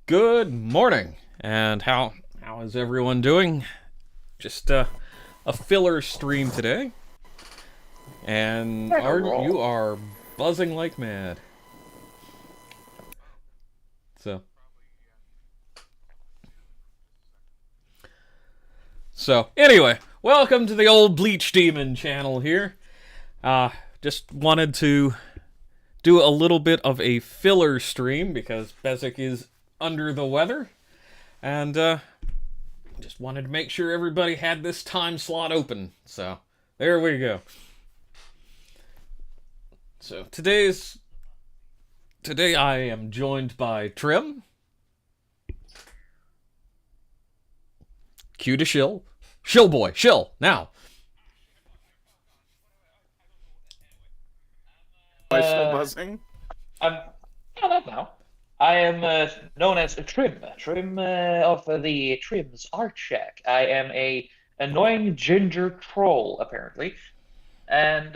Good morning, and how is everyone doing? Just a filler stream today, and Arden, you are buzzing like mad. So anyway, welcome to the old Bleach Demon channel here. Just wanted to do a little bit of a filler stream because Bezic is under the weather, and just wanted to make sure everybody had this time slot open. So there we go. So today I am joined by Trim, Q to Shill boy, Shill now. Am I still buzzing? I'm not now. I am known as Trim of the Trim's Art Shack. I am a annoying ginger troll, apparently. And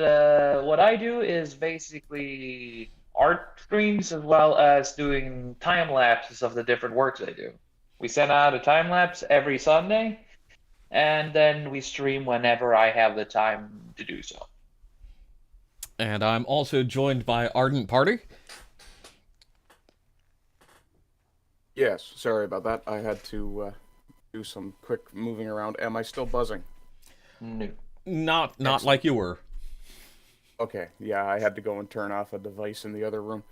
what I do is basically art streams as well as doing time lapses of the different works I do. We send out a time lapse every Sunday, and then we stream whenever I have the time to do so. And I'm also joined by Ardent Pardy. Yes, sorry about that. I had to do some quick moving around. Am I still buzzing? No. Not like you were. Okay, yeah, I had to go and turn off a device in the other room.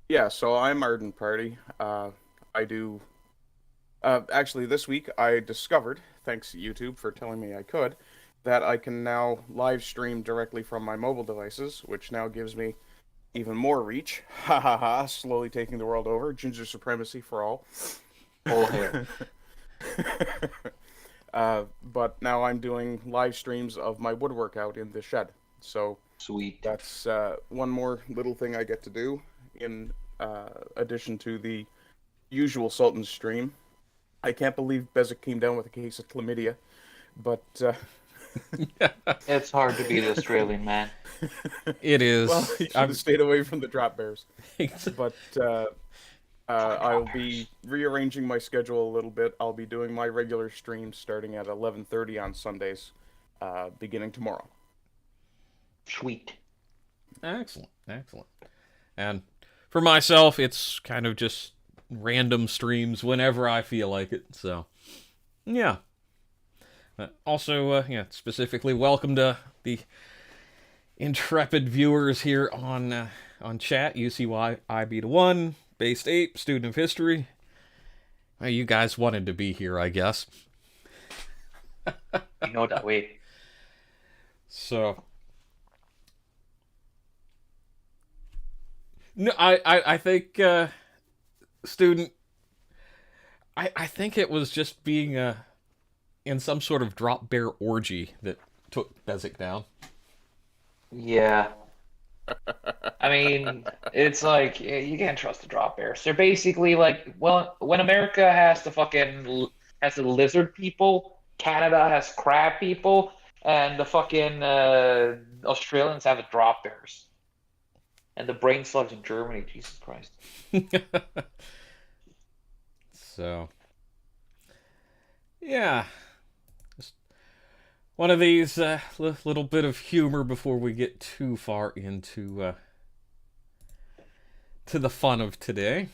Yeah, so I'm Ardent Party. I do... actually, this week I discovered, thanks to YouTube for telling me I could, that I can now live stream directly from my mobile devices, which now gives me even more reach. Ha ha ha, slowly taking the world over. Ginger supremacy for all. All hair. But now I'm doing live streams of my woodwork out in the shed. So Sweet. that's one more little thing I get to do in addition to the usual Sultan stream. I can't believe Bezic came down with a case of chlamydia, but... It's hard to be the Australian man. It is. Well, you should have stayed away from the drop bears. But I'll be rearranging my schedule a little bit. I'll be doing my regular streams starting at 11:30 on Sundays, beginning tomorrow. Sweet. Excellent. And for myself, it's kind of just random streams whenever I feel like it. So, yeah. Also, specifically welcome to the intrepid viewers here on chat. UCY IB1, Based Ape, Student of History. Well, you guys wanted to be here, I guess. You know that way. So, no, I think Student. I think it was just being in some sort of drop bear orgy that took Bezic down. Yeah. I mean, it's like you can't trust the drop bears. They're basically like, well, when America has the lizard people, Canada has crab people, and the fucking Australians have the drop bears. And the brain slugs in Germany, Jesus Christ. So, yeah. Just one of these little bit of humor before we get too far into to the fun of today.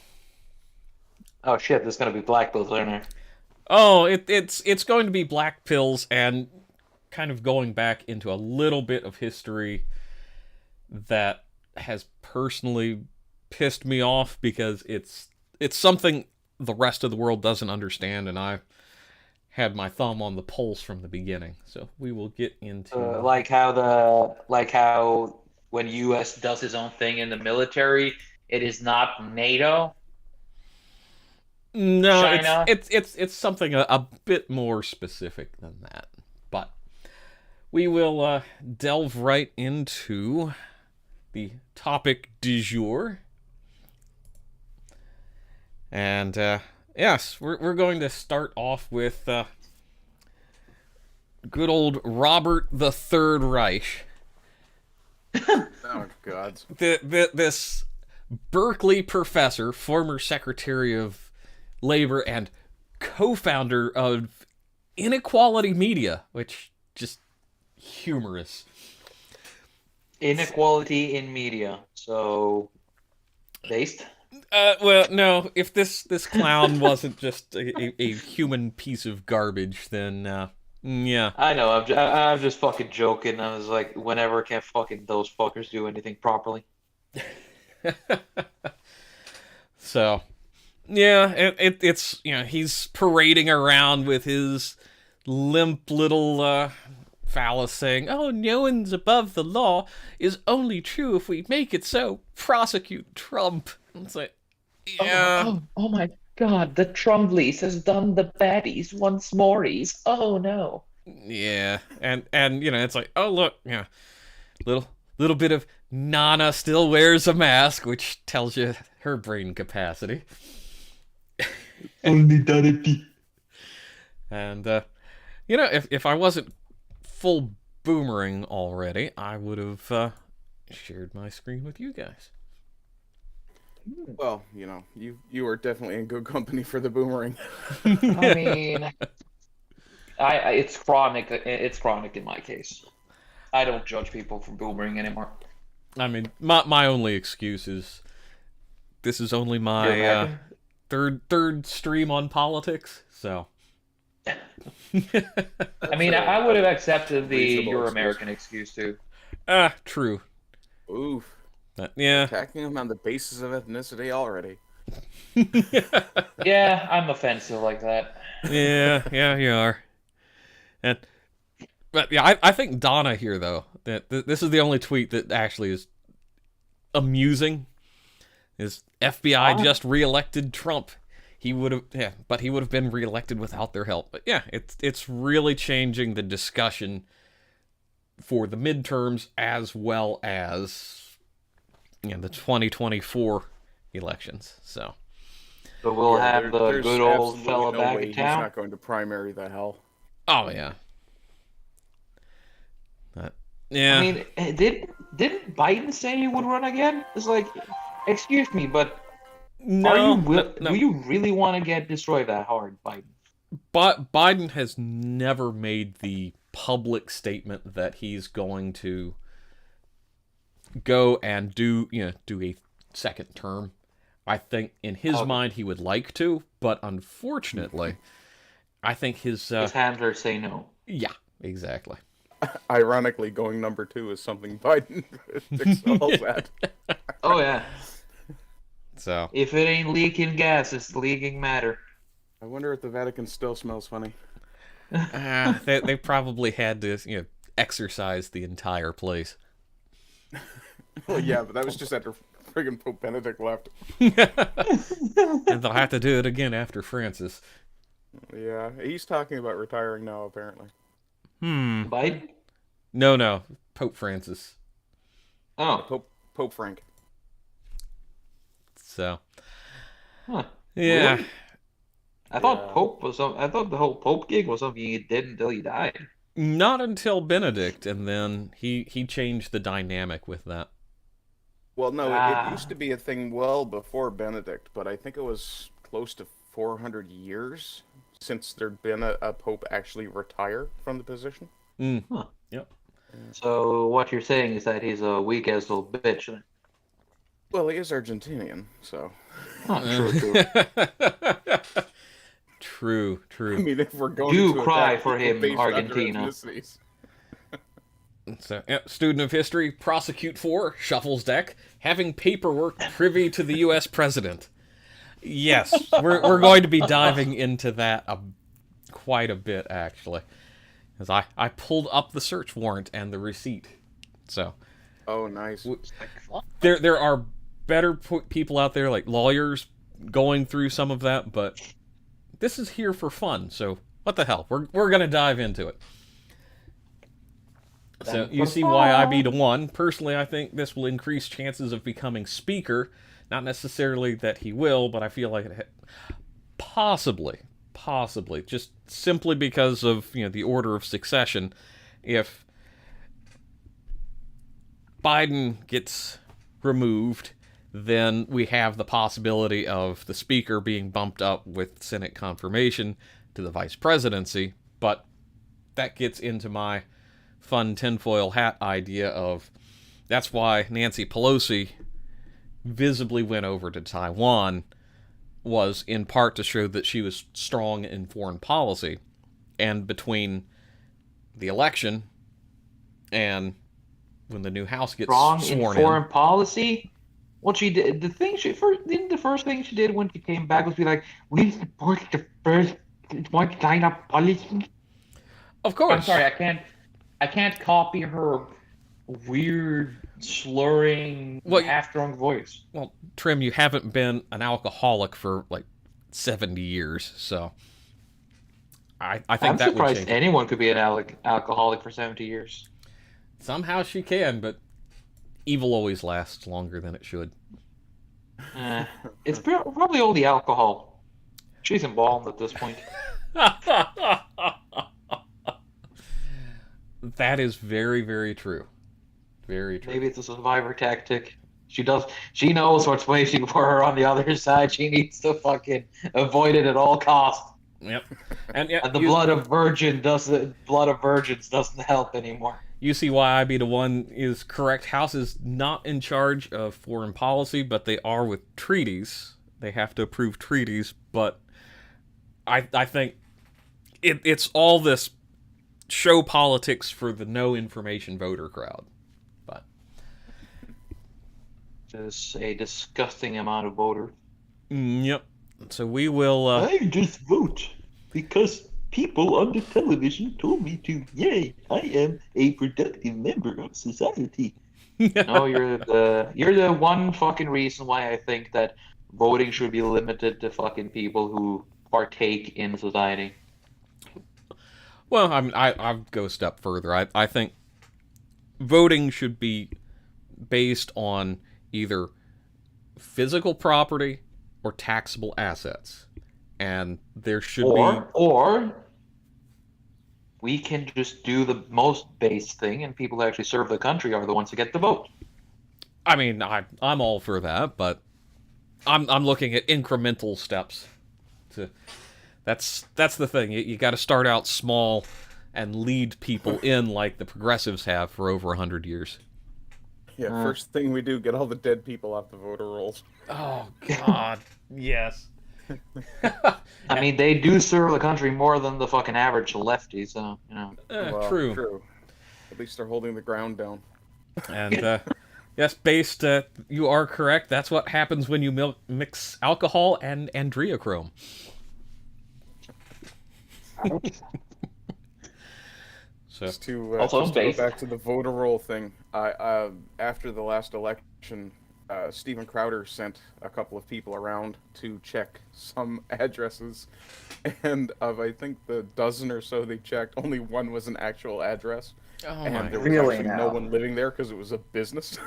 Oh shit, there's gonna be black pills, aren't there? Oh, it's going to be black pills and kind of going back into a little bit of history that has personally pissed me off because it's something the rest of the world doesn't understand, and I had my thumb on the pulse from the beginning. So we will get into like how when U.S. does his own thing in the military, it is not NATO. No, China? it's something a bit more specific than that. But we will delve right into the topic du jour. And yes, we're going to start off with good old Robert the Third Reich. Oh God! This Berkeley professor, former Secretary of Labor, and co-founder of Inequality Media, which just humorous. Inequality in media. So, based? Well, no. If this clown wasn't just a human piece of garbage, then yeah. I know. I'm just fucking joking. I was like, whenever can fucking those fuckers do anything properly? So, yeah, it's he's parading around with his limp little phallus, saying, "Oh, no one's above the law is only true if we make it so. Prosecute Trump." It's like, yeah. Oh my God, the Trumblies has done the baddies once more's. Oh no. Yeah, and it's like, oh look, yeah, little bit of Nana still wears a mask, which tells you her brain capacity. Solidarity. And if I wasn't full boomerang already, I would have shared my screen with you guys. Well, you are definitely in good company for the boomerang. I mean, it's chronic. It's chronic in my case. I don't judge people for boomerang anymore. I mean, my only excuse is this is only my third stream on politics, so. I mean, I would have accepted the "you're American" excuse too. True. Oof. Yeah. Attacking him on the basis of ethnicity already. Yeah, I'm offensive like that. Yeah, you are. But yeah, I think Donna here though, that this is the only tweet that actually is amusing. Is FBI just reelected Trump? He would have, but he would have been reelected without their help. But yeah, it's really changing the discussion for the midterms as well as the 2024 elections. So. But we'll have the good old fella no back way in town. He's not going to primary the hell. Oh yeah. Yeah. I mean, didn't Biden say he would run again? It's like, excuse me, but no, do you really want to get destroyed that hard, Biden? But Biden has never made the public statement that he's going to go and do a second term. I think in his mind he would like to, but unfortunately, I think his handlers say no. Yeah, exactly. Ironically, going number 2 is something Biden excels at. Oh yeah. So if it ain't leaking gas, it's leaking matter. I wonder if the Vatican still smells funny. They probably had to exercise the entire place. Well, yeah, but that was just after friggin' Pope Benedict left. And they'll have to do it again after Francis. Yeah, he's talking about retiring now, apparently. Biden? No, Pope Francis. Oh, Pope Frank. So. Huh. Yeah. Really? I thought Pope was I thought the whole Pope gig was something he did until he died. Not until Benedict, and then he changed the dynamic with that. Well, no, it used to be a thing well before Benedict, but I think it was close to 400 years since there'd been a pope actually retire from the position. Huh. Yep. So what you're saying is that he's a weak-ass little bitch then? Well, he is Argentinian, so... True. I mean, if we're going Do to cry for him, Argentina. So, student of history, prosecute for Shuffle's deck, having paperwork privy to the U.S. president. Yes, we're going to be diving into that quite a bit, actually. Because I pulled up the search warrant and the receipt. So. Oh, nice. There are better people out there, like lawyers, going through some of that, but this is here for fun, so what the hell? We're going to dive into it. So you see why I beat a 1. Personally, I think this will increase chances of becoming speaker. Not necessarily that he will, but I feel like it possibly, just simply because of the order of succession. If Biden gets removed, then we have the possibility of the speaker being bumped up with Senate confirmation to the vice presidency. But that gets into my fun tinfoil hat idea of that's why Nancy Pelosi visibly went over to Taiwan, was in part to show that she was strong in foreign policy. And between the election and when the new House gets Strong sworn in foreign policy. What she did, the first thing she did when she came back was be like, "We support the first one China policy." Of course. I'm sorry, I can't copy her weird slurring, half-drunk voice. Well, Trim, you haven't been an alcoholic for like 70 years, so I think I'm that would surprised change. anyone could be an alcoholic for 70 years. Somehow she can, but evil always lasts longer than it should. It's probably all the alcohol. She's embalmed at this point. That is very, very true. Very true. Maybe it's a survivor tactic. She knows what's waiting for her on the other side. She needs to fucking avoid it at all costs. Yep. And the blood of virgins doesn't help anymore. You see why IB1 is correct. House is not in charge of foreign policy, but they are with treaties. They have to approve treaties, but I think it's all this show politics for the no information voter crowd. But there's a disgusting amount of voters. Yep. So we will... I just vote because people on the television told me to. Yay! I am a productive member of society. No, you're the one fucking reason why I think that voting should be limited to fucking people who partake in society. Well, I mean, I'll go a step further. I think voting should be based on either physical property or taxable assets. And there should be... Or we can just do the most base thing, and people who actually serve the country are the ones who get the vote. I mean, I'm all for that, but I'm looking at incremental steps. That's the thing. You got to start out small and lead people in like the progressives have for over 100 years. Yeah, first thing we do, get all the dead people off the voter rolls. Oh, God. Yes. I mean, they do serve the country more than the fucking average lefty, so, you know. Well, true. At least they're holding the ground down. And, yes, based, you are correct. That's what happens when you mix alcohol and adrenochrome. So, Just to Also go back to the voter roll thing, after the last election, Steven Crowder sent a couple of people around to check some addresses, and of I think the dozen or so they checked, only one was an actual address, and there was actually no one living there because it was a business.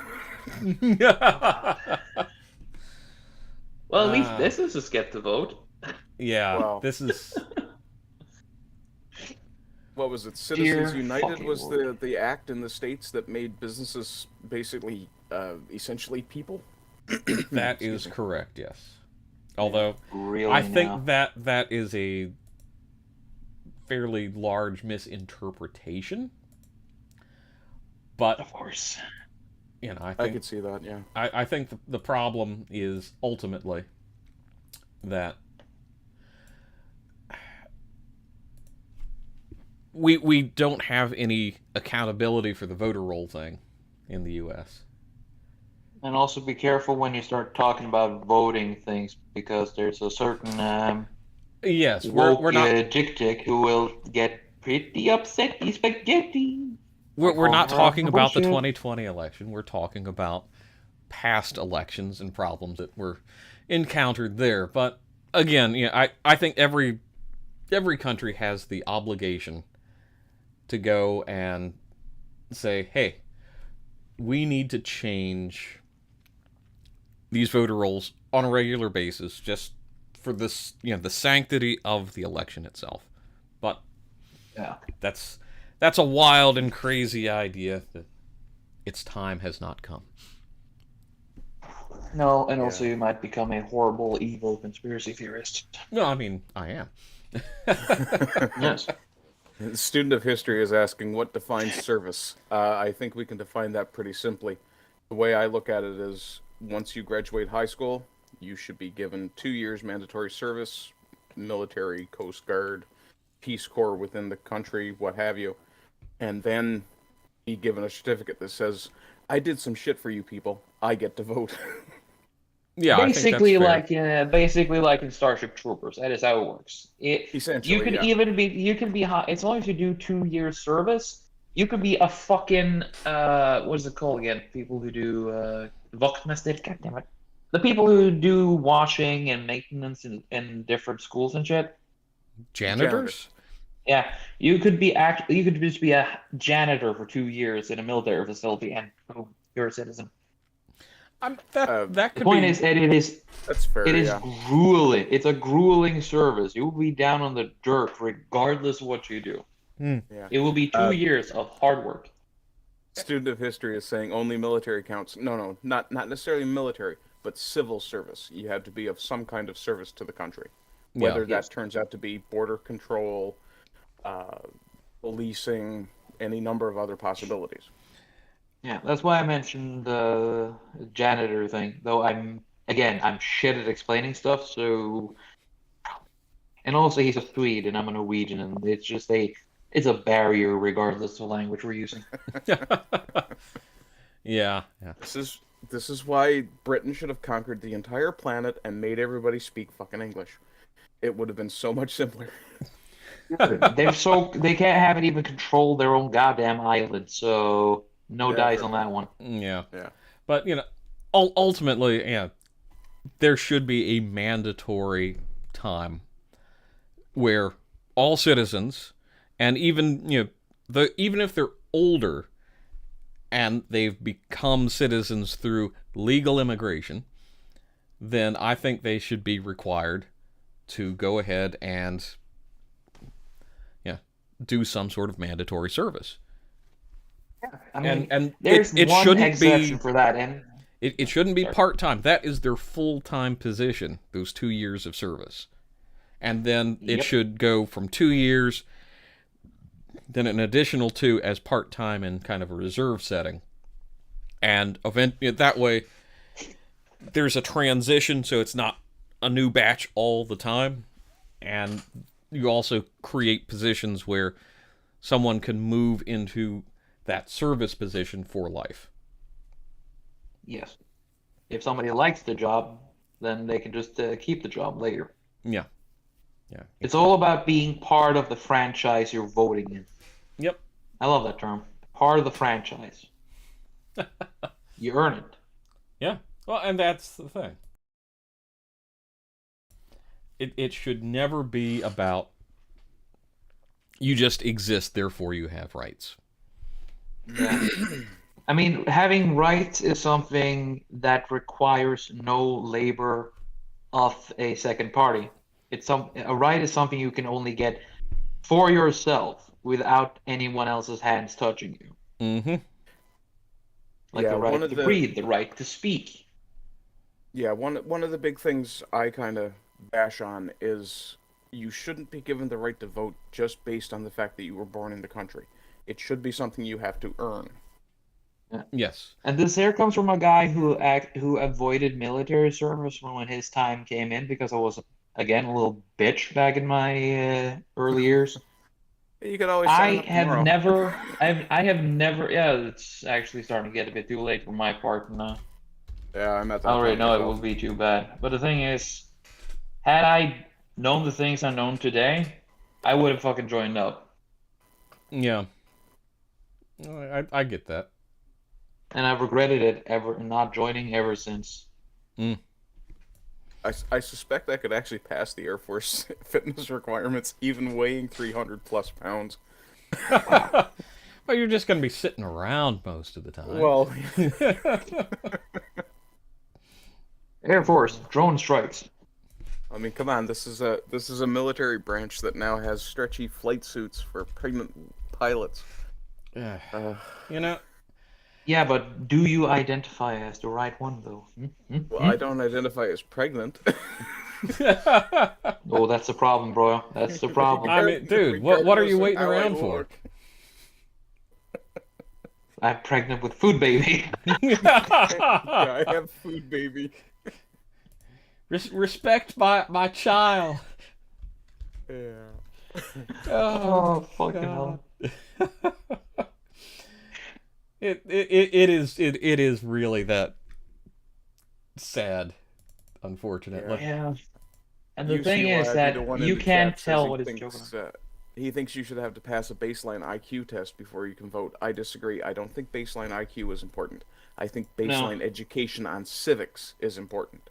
Well, at least businesses get to vote. Yeah, Well, this is... What was it? Citizens Dear United fucking was Lord. the act in the states that made businesses basically essentially people. That is correct, yes. Although, Really I think now. that is a fairly large misinterpretation. But, Of course. you know, I I think could see that, yeah. I think the problem is ultimately that we don't have any accountability for the voter roll thing in the U.S. And also be careful when you start talking about voting things, because there's a certain Yes, woke we're not dick who will get pretty upset. Spaghetti. we're not talking about the Bullshit. 2020 election. We're talking about past elections and problems that were encountered there. But again, I think every country has the obligation to go and say, hey, we need to change these voter rolls on a regular basis just for this, the sanctity of the election itself. But Yeah. that's a wild and crazy idea that its time has not come. No, and also Yeah. you might become a horrible, evil conspiracy theorist. No, I mean, I am. Yes. The student of history is asking what defines service. I think we can define that pretty simply. The way I look at it is once you graduate high school, you should be given 2 years mandatory service, military, Coast Guard, Peace Corps within the country, what have you, and then be given a certificate that says, I did some shit for you people. I get to vote. Yeah, I think that's Basically, fair. basically like in Starship Troopers. That is how it works. You Essentially, could yeah. even be, you can be hot as long as you do 2 years service. You could be a fucking what is it called again? People who do vaktmäster. God damn it. The people who do washing and maintenance in different schools and shit. Janitors? Yeah, you could just be a janitor for 2 years in a military facility, and boom, you're a citizen. That The could point be. is that That's fair, it is yeah. grueling. It's a grueling service. You will be down on the dirt regardless of what you do. Yeah. It will be 2 years of hard work. Student of history is saying only military counts. No, not necessarily military, but civil service. You had to be of some kind of service to the country. Yeah. Whether Yes. that turns out to be border control, policing, any number of other possibilities. Yeah, that's why I mentioned the janitor thing. Though I'm shit at explaining stuff. So, and also he's a Swede and I'm a Norwegian, and it's a barrier regardless of the language we're using. Yeah. This is why Britain should have conquered the entire planet and made everybody speak fucking English. It would have been so much simpler. They haven't even controlled their own goddamn island, so no Yeah, dice fair on that one. Yeah. Yeah. But, ultimately, yeah, there should be a mandatory time where all citizens, and even, even if they're older and they've become citizens through legal immigration, then I think they should be required to go ahead and do some sort of mandatory service. I mean, And there's it one shouldn't exception be for that, and it shouldn't be Sorry. part-time. That is their full-time position, those 2 years of service. And then it Yep. should go from 2 years, then an additional 2 as part-time in kind of a reserve setting. And that way, there's a transition, so it's not a new batch all the time. And you also create positions where someone can move into that service position for life. yes, if somebody likes the job, then they can just keep the job later. Yeah. Yeah. It's all about being part of the franchise you're voting in. Yep. I love that term. Part of the franchise. You earn it. Yeah. Well, and that's the thing. It should never be about you just exist, therefore you have rights. Yeah. I mean, having rights is something that requires no labor of a second party. A right is something you can only get for yourself without anyone else's hands touching you. Mm-hmm. Like Yeah, the right one of to the- breathe, the right to speak. Yeah, one of the big things I kind of bash on is you shouldn't be given the right to vote just based on the fact that you were born in the country. It should be something you have to earn. Yes. And this here comes from a guy who avoided military service when his time came in because I was again a little bitch back in my early years. You could always I sign up have tomorrow. never, I have never. Yeah, it's actually starting to get a bit too late for my part, and Yeah, I'm at that I already point know it myself. will be too bad. But the thing is, had I known the things I know today, I would have fucking joined up. Yeah. I get that. And I've regretted it ever not joining ever since. I suspect I could actually pass the Air Force fitness requirements, even weighing 300 plus pounds. But you're just going to be sitting around most of the time. Well, Air Force, drone strikes. I mean, come on, this is a military branch that now has stretchy flight suits for pregnant pilots. Yeah. Uh, You know, Yeah, but do you identify as the right one, though? Well, I don't identify as pregnant. Oh, that's the problem, bro. That's the problem. I mean, dude, what are you Regardless of waiting how I around for? look. I'm pregnant with food baby. Yeah, I have food, baby. Respect my child. Yeah. Oh, fucking hell. It is really that sad, unfortunately. Yeah. And the You thing see why is I'd be that the one in you the can't chat says tell he what is thinks, joking. he thinks you should have to pass a baseline IQ test before you can vote. I disagree. I don't think baseline IQ is important. I think baseline education on civics is important.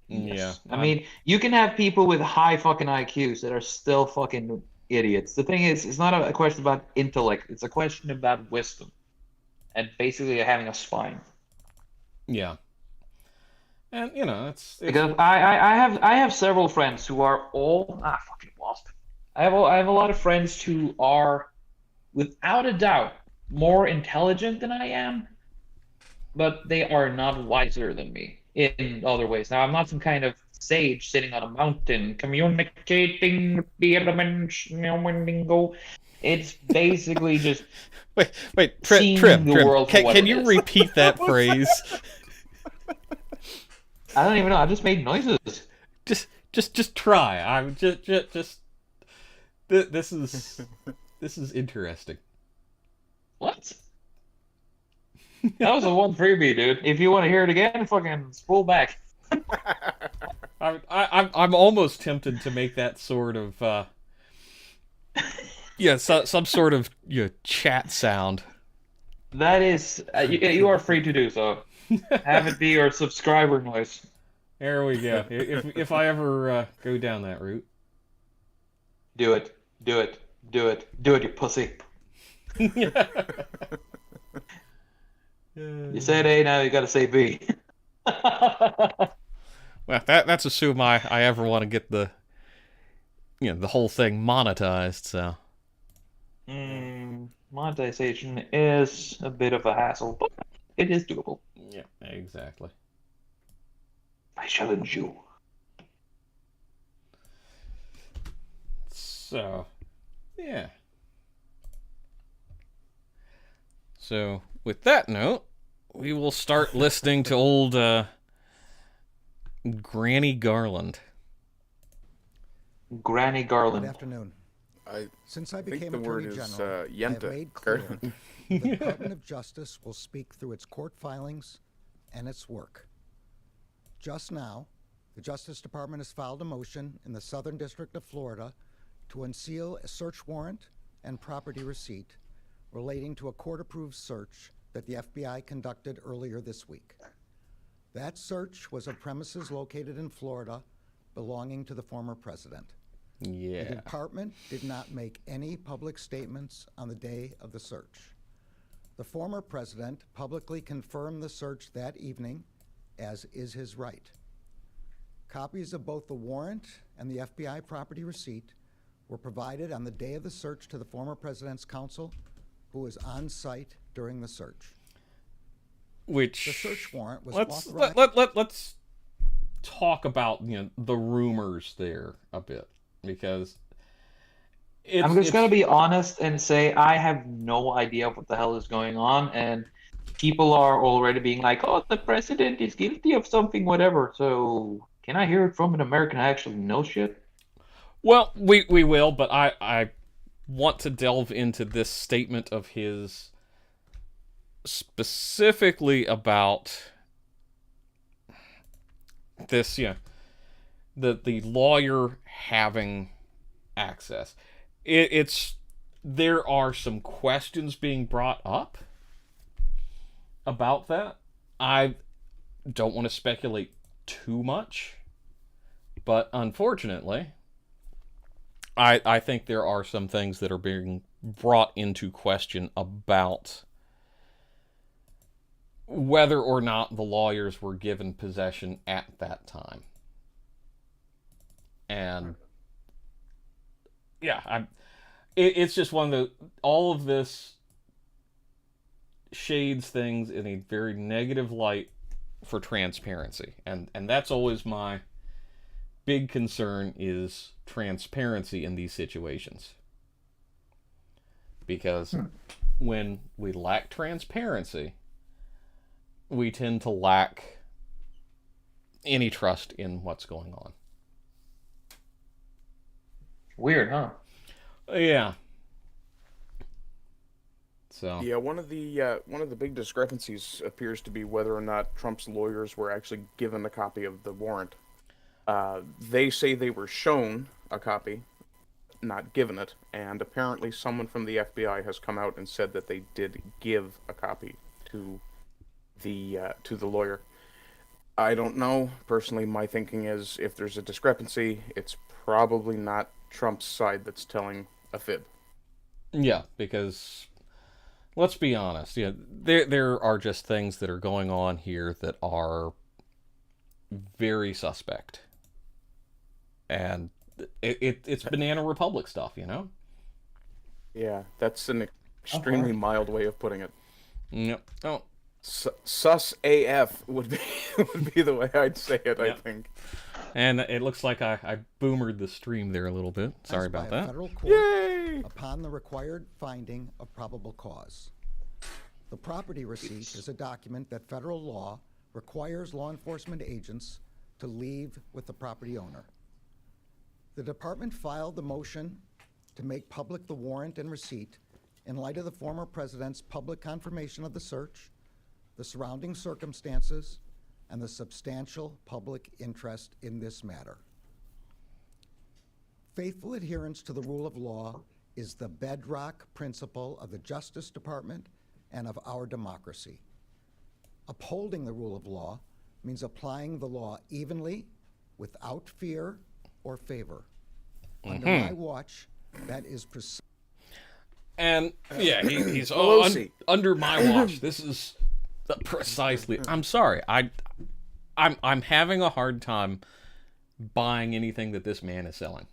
Yeah. I mean, you can have people with high fucking IQs that are still fucking idiots. The thing is, it's not a question about intellect. It's a question about wisdom and basically having a spine. Yeah. And it's Because I have several friends who are all fucking lost. I have a lot of friends who are without a doubt more intelligent than I am, but they are not wiser than me in other ways. Now, I'm not some kind of sage sitting on a mountain communicating with the elements. It's basically just wait, seeing Trim. the world for what Can it you is. repeat that phrase? I don't even know. I just made noises. Just try. I'm just this is interesting. What? That was a one freebie, dude. If you want to hear it again, fucking spool back. I'm almost tempted to make that sort of some sort of chat sound. That is, you are free to do so. Have it be your subscriber noise. There we go. If I ever go down that route. Do it. Do it. Do it. Do it, you pussy. You said A, now you gotta say B. Well, that's assume I ever want to get the the whole thing monetized. So Monetization is a bit of a hassle, but it is doable. yeah, exactly. I challenge you. So yeah. So with that note, we will start listening to old Granny Garland. Granny Good Garland. afternoon. Since I think became the word Attorney is, General, I have Yenta. made clear that the Department of Justice will speak through its court filings and its work. Just now, the Justice Department has filed a motion in the Southern District of Florida to unseal a search warrant and property receipt relating to a court-approved search that the FBI conducted earlier this week. That search was of premises located in Florida belonging to the former president. Yeah. The department did not make any public statements on the day of the search. The former president publicly confirmed the search that evening, as is his right. Copies of both the warrant and the FBI property receipt were provided on the day of the search to the former president's counsel, who was on site during the search. Which The search warrant was let's authorized. let's talk about the rumors there a bit, because I'm just gonna be honest and say I have no idea what the hell is going on, and people are already being like, "Oh, the president is guilty of something, whatever." So, can I hear it from an American who actually knows shit? Well, we will, but I want to delve into this statement of his specifically about this, the lawyer having access. It's there are some questions being brought up about that. I don't want to speculate too much, but unfortunately, I think there are some things that are being brought into question about whether or not the lawyers were given possession at that time. And yeah, it's just one of the all of this shades things in a very negative light for transparency. And that's always my big concern, is transparency in these situations. Because when we lack transparency, we tend to lack any trust in what's going on. Weird, huh? Yeah. So Yeah, one of the big discrepancies appears to be whether or not Trump's lawyers were actually given a copy of the warrant. They say they were shown a copy, not given it, and apparently someone from the FBI has come out and said that they did give a copy to the lawyer. I don't know. Personally, my thinking is if there's a discrepancy, it's probably not Trump's side that's telling a fib. yeah, because let's be honest, yeah, there are just things that are going on here that are very suspect. And it's Banana Republic stuff, you know? Yeah, that's an extremely mild way of putting it. Yep. Oh, Sus AF would be the way I'd say it, I Yep. think. and it looks like I boomered the stream there a little bit. Sorry By about a that. federal court Yay! upon the required finding of probable cause. The property receipt is a document that federal law requires law enforcement agents to leave with the property owner. The department filed the motion to make public the warrant and receipt in light of the former president's public confirmation of the search, the surrounding circumstances, and the substantial public interest in this matter. Faithful adherence to the rule of law is the bedrock principle of the Justice Department and of our democracy. Upholding the rule of law means applying the law evenly, without fear or favor. Under my watch, that is precisely. And yeah, he's Pelosi. under my watch. This is precisely. I'm sorry. I'm having a hard time buying anything that this man is selling.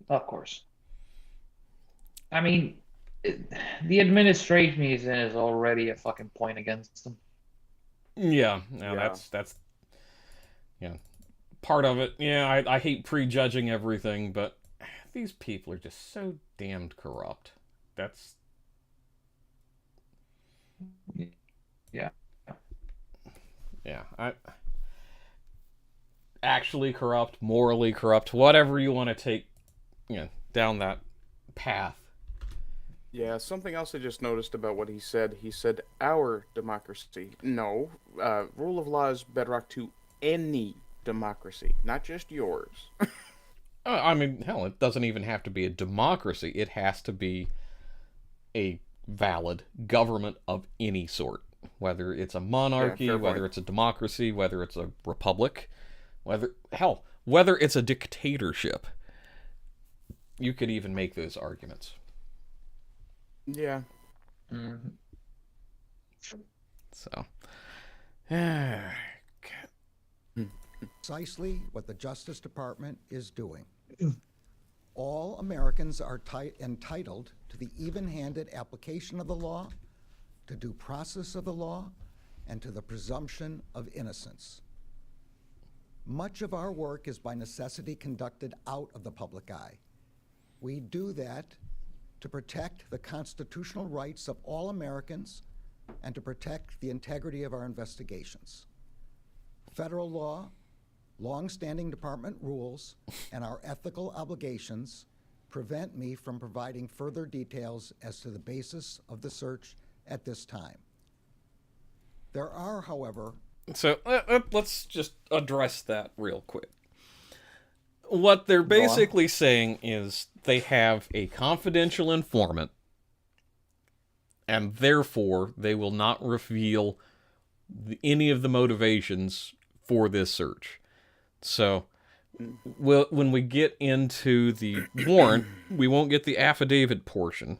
Of course. I mean, the administration he's in is already a fucking point against him. Yeah, no, Yeah. that's yeah, part of it. Yeah, I hate prejudging everything, but these people are just so damned corrupt. That's Yeah. yeah, I actually corrupt, morally corrupt, whatever you want to take, down that path. Yeah, something else I just noticed about what he said. He said, our democracy. No, rule of law is bedrock to any democracy, not just yours. I mean, hell, it doesn't even have to be a democracy. It has to be a valid government of any sort. Whether it's a monarchy, fair whether point. it's a democracy, whether it's a republic, whether it's a dictatorship. You could even make those arguments. Yeah. Mhm. So, Precisely what the Justice Department is doing. All Americans are entitled to the even-handed application of the law, to due process of the law, and to the presumption of innocence. Much of our work is by necessity conducted out of the public eye. We do that to protect the constitutional rights of all Americans and to protect the integrity of our investigations. Federal law, long-standing department rules, and our ethical obligations prevent me from providing further details as to the basis of the search at this time. There are, however, so let's just address that real quick. What they're basically saying is they have a confidential informant, and therefore they will not reveal any of the motivations for this search. So, when we get into the warrant, we won't get the affidavit portion,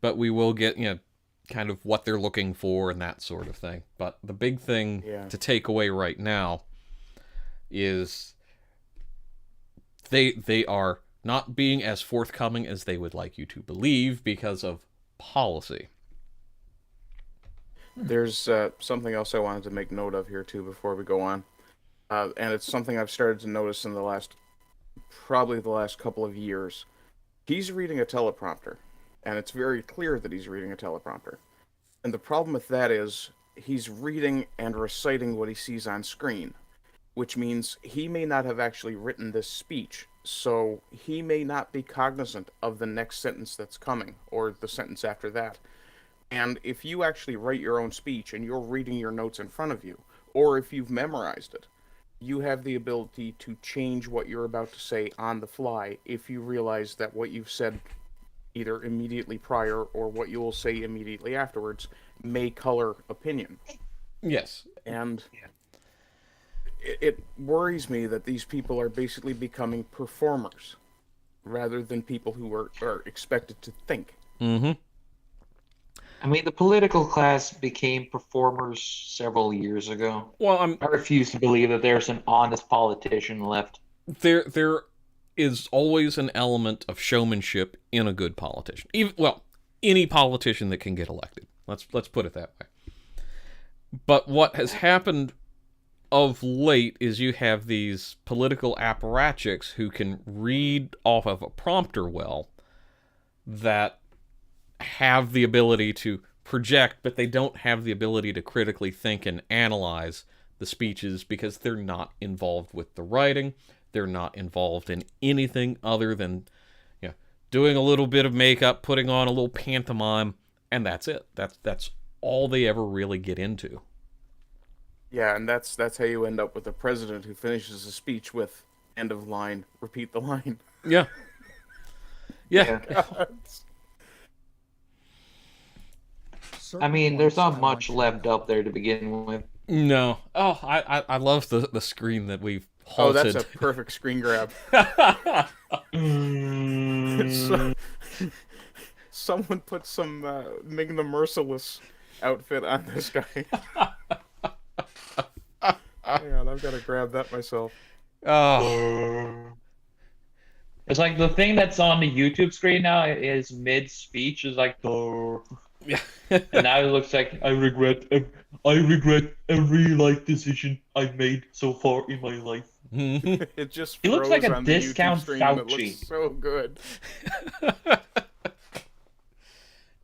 but we will get, kind of what they're looking for and that sort of thing. But the big thing to take away right now is they are not being as forthcoming as they would like you to believe because of policy. There's something else I wanted to make note of here too before we go on, and it's something I've started to notice in probably the last couple of years. He's reading a teleprompter, and it's very clear that he's reading a teleprompter. And the problem with that is he's reading and reciting what he sees on screen, which means he may not have actually written this speech, so he may not be cognizant of the next sentence that's coming, or the sentence after that. And if you actually write your own speech and you're reading your notes in front of you, or if you've memorized it, you have the ability to change what you're about to say on the fly if you realize that what you've said either immediately prior or what you will say immediately afterwards may color opinion. Yes. And it worries me that these people are basically becoming performers rather than people who are expected to think. Mm-hmm. I mean, the political class became performers several years ago. Well, I refuse to believe that there's an honest politician left. there is always an element of showmanship in a good politician. Any politician that can get elected. Let's put it that way. But what has happened of late is you have these political apparatchiks who can read off of a prompter well, that have the ability to project, but they don't have the ability to critically think and analyze the speeches because they're not involved with the writing. They're not involved in anything other than, doing a little bit of makeup, putting on a little pantomime, and that's it. That's all they ever really get into. Yeah, and that's how you end up with a president who finishes a speech with end of line, repeat the line. Yeah. I mean, there's not much left up there to begin with. No. Oh, I love the screen that we've Oh, halted. that's a perfect screen grab. Someone put some Ming the Merciless outfit on this guy. Hang on, I've got to grab that myself. Oh. It's like the thing that's on the YouTube screen now is mid-speech is like, Yeah. and now it looks like I regret every life decision I've made so far in my life. It just He looks froze like a on the YouTube discount stream, and it Fauci. looks so good.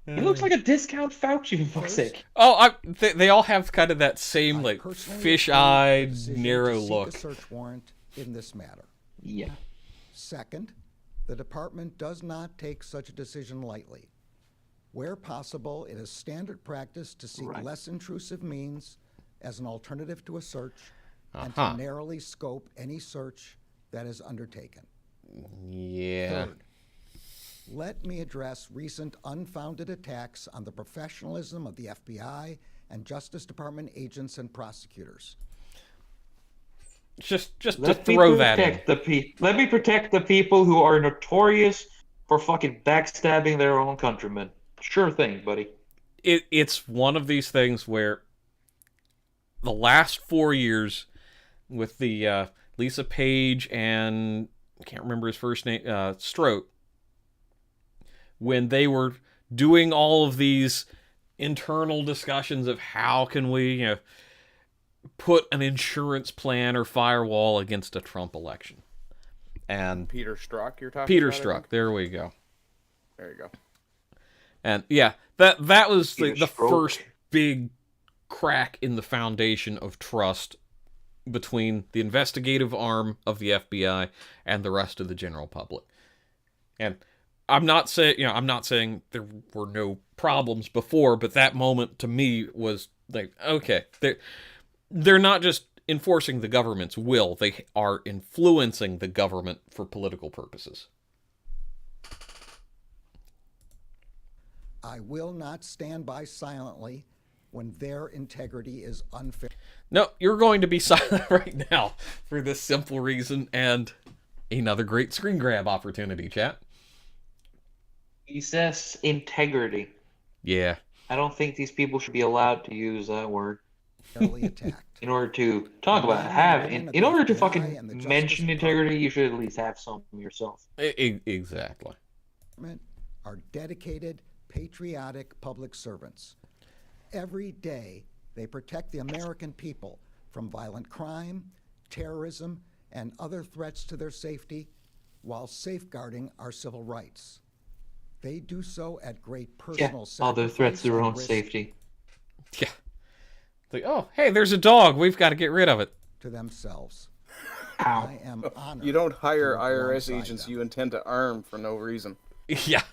He looks like a discount Fauci, for fuck's sake. Oh, they all have kind of that same I like personally fish-eyed, approve the decision narrow to seek look. a search warrant in this matter. Yeah. Second, the department does not take such a decision lightly. Where possible, it is standard practice to seek Right. less intrusive means as an alternative to a search and Uh-huh. to narrowly scope any search that is undertaken. Yeah. Third, let me address recent unfounded attacks on the professionalism of the FBI and Justice Department agents and prosecutors. Just to Let me throw that in. protect Let me protect the people who are notorious for fucking backstabbing their own countrymen. Sure thing, buddy. It's one of these things where the last 4 years with the Lisa Page and I can't remember his first name, Stroke, when they were doing all of these internal discussions of how can we, put an insurance plan or firewall against a Trump election. And Peter Strzok, you're talking Peter about? I Strzok, think? there we go. There you go. And yeah, that was the Peter Strzok. first big crack in the foundation of trust between the investigative arm of the FBI and the rest of the general public. And I'm not saying there were no problems before, but that moment to me was like, okay, they're not just enforcing the government's will, they are influencing the government for political purposes. I will not stand by silently when their integrity is unfair. No, you're going to be silent right now for this simple reason and another great screen grab opportunity, chat. He says integrity. Yeah. I don't think these people should be allowed to use that word attacked. in order to talk about it. In order to fucking mention integrity, you should at least have some yourself. Exactly. Are dedicated, patriotic public servants. every day they protect the American people from violent crime, terrorism, and other threats to their safety while safeguarding our civil rights. They do so at great personal sacrifice. Other threats to their and own risk safety. Yeah. Like, oh, hey, there's a dog. We've got to get rid of it. to themselves. Ow. I am honored. You don't hire to work IRS alongside agents them. you intend to arm for no reason. Yeah.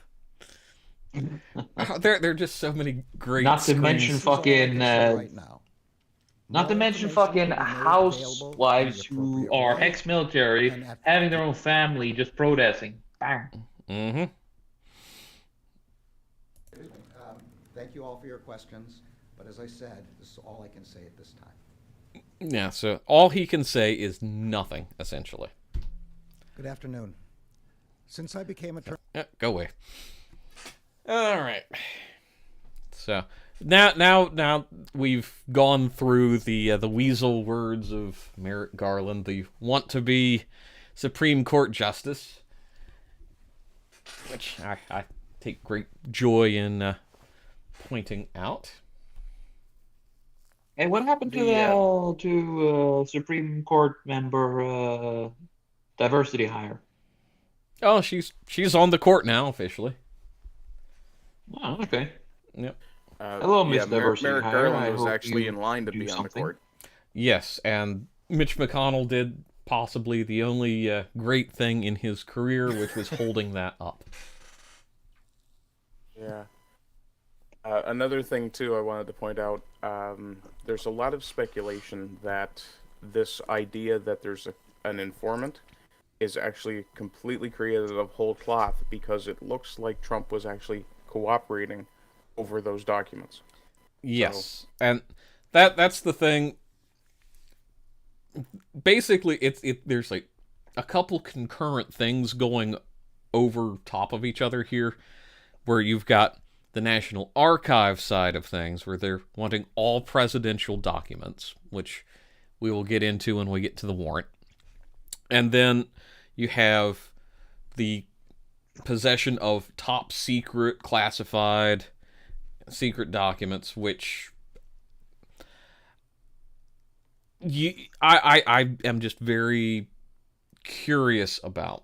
Oh, there are just so many great Not to mention This is all I fucking, can say right now. Not to More mention information fucking will be made housewives available in the who appropriate are way ex-military and at- having their own family just protesting. Bang. Mm-hmm. Thank you all for your questions, but as I said, this is all I can say at this time. Yeah, so all he can say is nothing, essentially. Good afternoon. Since I became attorney, Go away. All right. So now we've gone through the weasel words of Merrick Garland, the want-to-be Supreme Court Justice, which I take great joy in pointing out. Hey, what happened to Supreme Court member diversity hire? Oh, she's on the court now officially. Oh, okay. Yep. Hello, Miss Diversity Merrick Hire. I Garland was hope actually you in line to do be on the something. court. Yes, and Mitch McConnell did possibly the only great thing in his career, which was holding that up. Yeah. Another thing, too, I wanted to point out, there's a lot of speculation that this idea that there's an informant is actually completely created of whole cloth because it looks like Trump was actually cooperating over those documents. Yes, and that's the thing. Basically, there's like a couple concurrent things going over top of each other here, where you've got the National Archive side of things, where they're wanting all presidential documents, which we will get into when we get to the warrant. And then you have the possession of top secret, classified, secret documents, which I am just very curious about.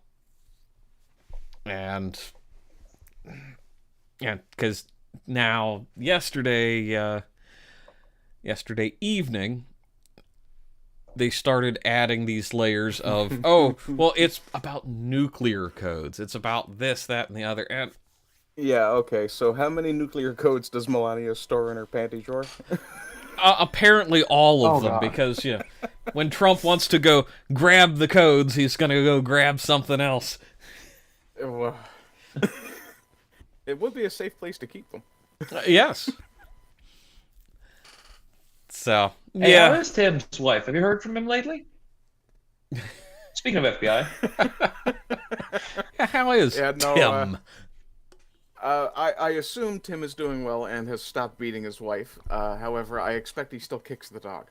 And yeah, because now yesterday evening they started adding these layers of oh, well, it's about nuclear codes, it's about this, that, and the other. And Yeah, okay, so how many nuclear codes does Melania store in her panty drawer? apparently all of Oh, them, God. because when Trump wants to go grab the codes, he's gonna go grab something else. Well, it would be a safe place to keep them. Yes. So Hey, yeah. how is Tim's wife? Have you heard from him lately? Speaking of FBI. How is Yeah, no, Tim? I assume Tim is doing well and has stopped beating his wife. However, I expect he still kicks the dog.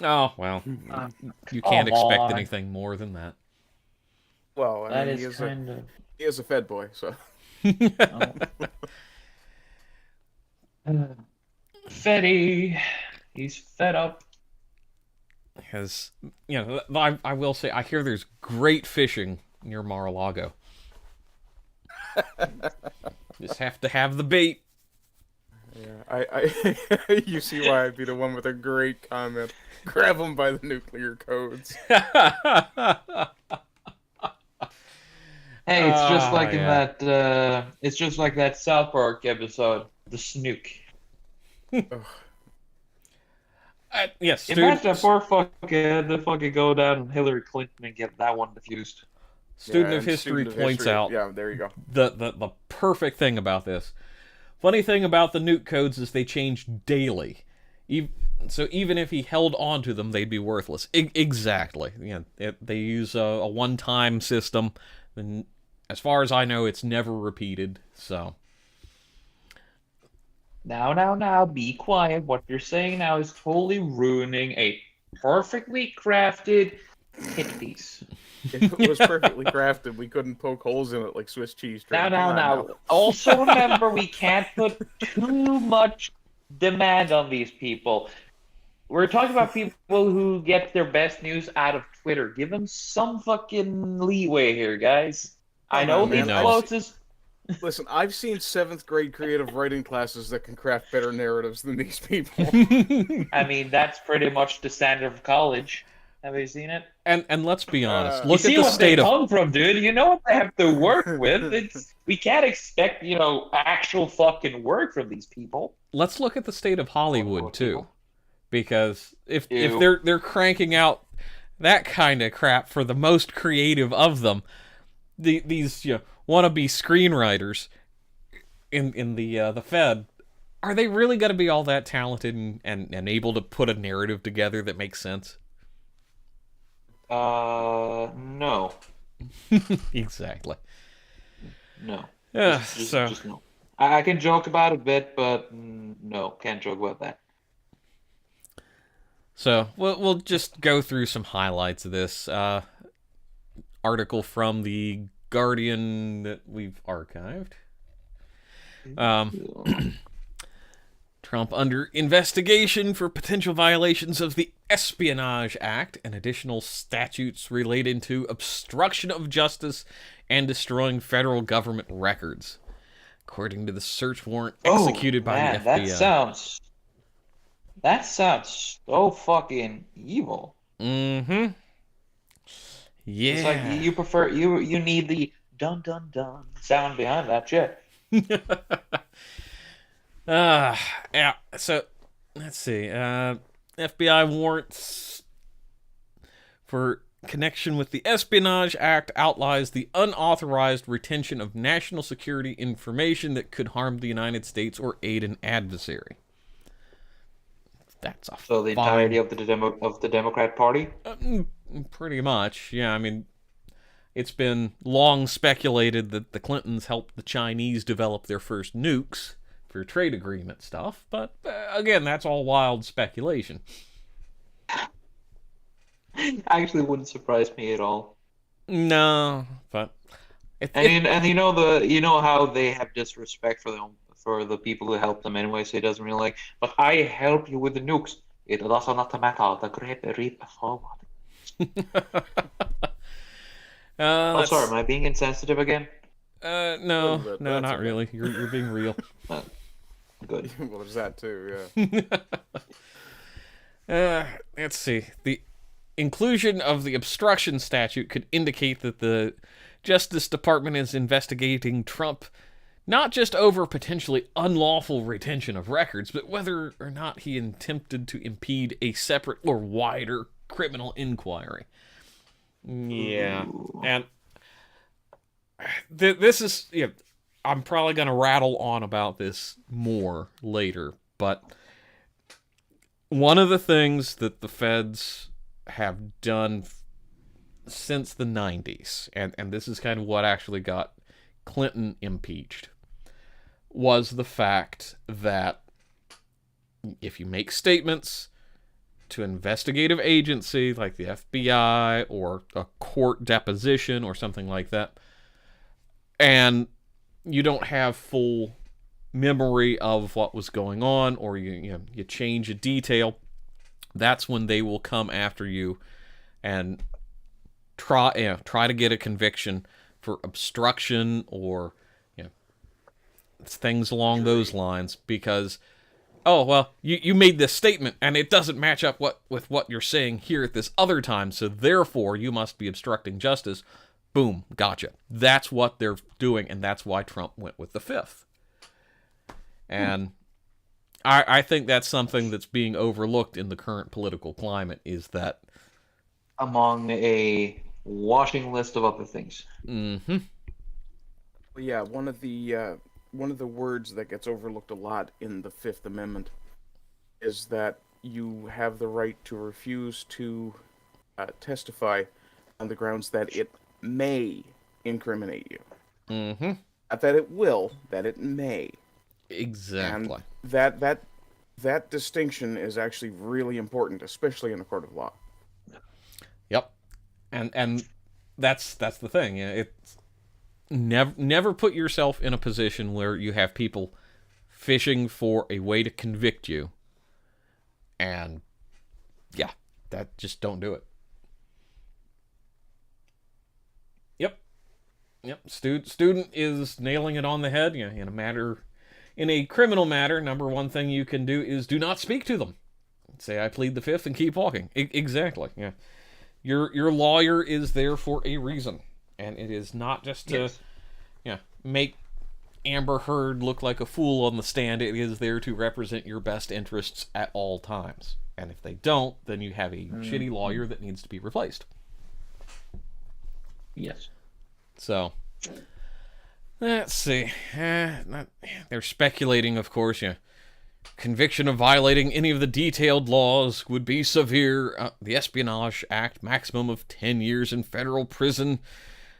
Oh, well, you can't come expect on. anything more than that. Well, I That mean, is kind of... he is a Fed boy, so. Fetty. He's fed up. Because, I will say, I hear there's great fishing near Mar-A-Lago. Just have to have the bait. Yeah, I you see why I'd be the one with a great comment. Grab him by the nuclear codes. Hey, it's just like in yeah. that. It's just like that South Park episode, the Snook. Yes, Imagine that poor fucker to fucking go down on Hillary Clinton and get that one diffused. Student Yeah, of and history student of points history. out Yeah, there you go. the perfect thing about this. Funny thing about the nuke codes is they change daily. So even if he held on to them, they'd be worthless. Exactly. They use a one-time system, and as far as I know, it's never repeated. So Now, be quiet. What you're saying now is totally ruining a perfectly crafted hit piece. If it was perfectly crafted, we couldn't poke holes in it like Swiss cheese. Now, Come on now. Also remember, we can't put too much demand on these people. We're talking about people who get their best news out of Twitter. Give them some fucking leeway here, guys. I Come know on, these man. closest. Listen, I've seen 7th grade creative writing classes that can craft better narratives than these people. I mean, that's pretty much the standard of college. Have you seen it? And let's be honest. You Look You at see the what state they of come from, dude. You know what they have to work with. We can't expect, actual fucking work from these people. let's look at the state of Hollywood too, because if Ew. they're cranking out that kind of crap for the most creative of them, these wannabe screenwriters in the Fed, are they really going to be all that talented and able to put a narrative together that makes sense? No. Exactly. No. Yeah. Just no. I can joke about it a bit, but no, can't joke about that. So we'll just go through some highlights of this article from the Guardian that we've archived. Trump under investigation for potential violations of the Espionage Act and additional statutes related to obstruction of justice and destroying federal government records, according to the search warrant executed by the FBI. That sounds so fucking evil. Mm-hmm. Yeah. It's like you prefer you need the dun dun dun sound behind that shit. Yeah. So let's see. FBI warrants for connection with the Espionage Act outlines the unauthorized retention of national security information that could harm the United States or aid an adversary. That's a So the entirety of the Democrat Party. Pretty much, yeah. I mean, it's been long speculated that the Clintons helped the Chinese develop their first nukes for trade agreement stuff, but again, that's all wild speculation. Actually, wouldn't surprise me at all. No, but And you know how they have disrespect for the people who help them anyway, so he doesn't really like. But I help you with the nukes. It does not matter. The great reap forward. Oh, sorry, am I being insensitive again? No, not really. You're being real. Good. Well, there's that too, Let's see. The inclusion of the obstruction statute could indicate that the Justice Department is investigating Trump not just over potentially unlawful retention of records, but whether or not he attempted to impede a separate or wider criminal inquiry. Yeah. And this is... I'm probably going to rattle on about this more later, but one of the things that the feds have done since the 90s, and this is kind of what actually got Clinton impeached, was the fact that if you make statements to an investigative agency like the FBI or a court deposition or something like that, and you don't have full memory of what was going on, or you change a detail, that's when they will come after you and try to get a conviction for obstruction or things along those lines, because you made this statement and it doesn't match up with what you're saying here at this other time, so therefore you must be obstructing justice. Boom, gotcha. That's what they're doing, and that's why Trump went with the fifth. And I think that's something that's being overlooked in the current political climate, is that among a washing list of other things. Mm-hmm. Well, yeah, one of the words that gets overlooked a lot in the Fifth Amendment is that you have the right to refuse to testify on the grounds that it may incriminate you. Mm-hmm. Not that it will, that it may. Exactly. And that distinction is actually really important, especially in a court of law. Yep. And that's the thing. It's never put yourself in a position where you have people fishing for a way to convict you. And yeah, that just don't do it. Yep. Student is nailing it on the head. You know, in a criminal matter, number one thing you can do is do not speak to them. Say, I plead the fifth, and keep walking. Exactly. Yeah. Your lawyer is there for a reason, and it is not just to make Amber Heard look like a fool on the stand. It is there to represent your best interests at all times. And if they don't, then you have a shitty lawyer that needs to be replaced. Yes. So, let's see. They're speculating, of course. Conviction of violating any of the detailed laws would be severe. The Espionage Act, maximum of 10 years in federal prison,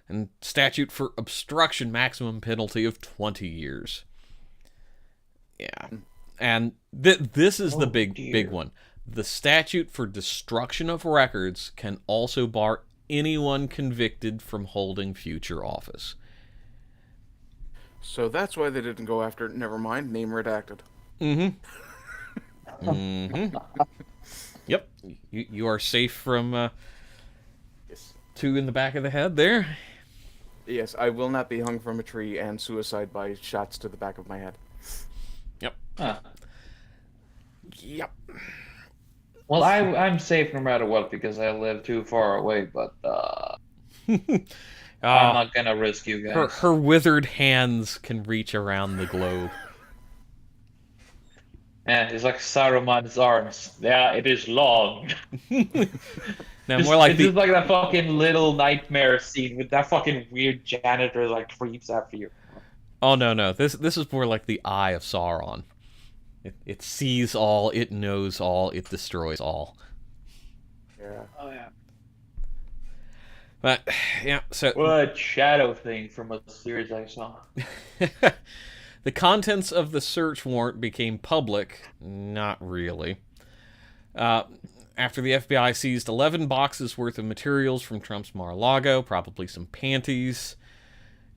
and statute for obstruction, maximum penalty of 20 years. Yeah. And this is the big one. The statute for destruction of records can also bar anyone convicted from holding future office. So that's why they didn't go after it. Never mind, name redacted. Yep. You are safe from Yes. 2 in the back of the head there. Yes, I will not be hung from a tree and suicide by shots to the back of my head. Yep. Yep. Well, I'm safe no matter what because I live too far away, but I'm not gonna risk you guys. Her withered hands can reach around the globe. Man, it's like Saruman's arms. Yeah, it is long. Now, more like it's just like that fucking little nightmare scene with that fucking weird janitor like creeps after you. Oh no. This is more like the Eye of Sauron. It sees all, it knows all, it destroys all. Yeah. Oh yeah. But yeah, so What shadow thing from a series I saw. the contents of the search warrant became public. Not really. After the FBI seized 11 boxes worth of materials from Trump's Mar-A-Lago, probably some panties,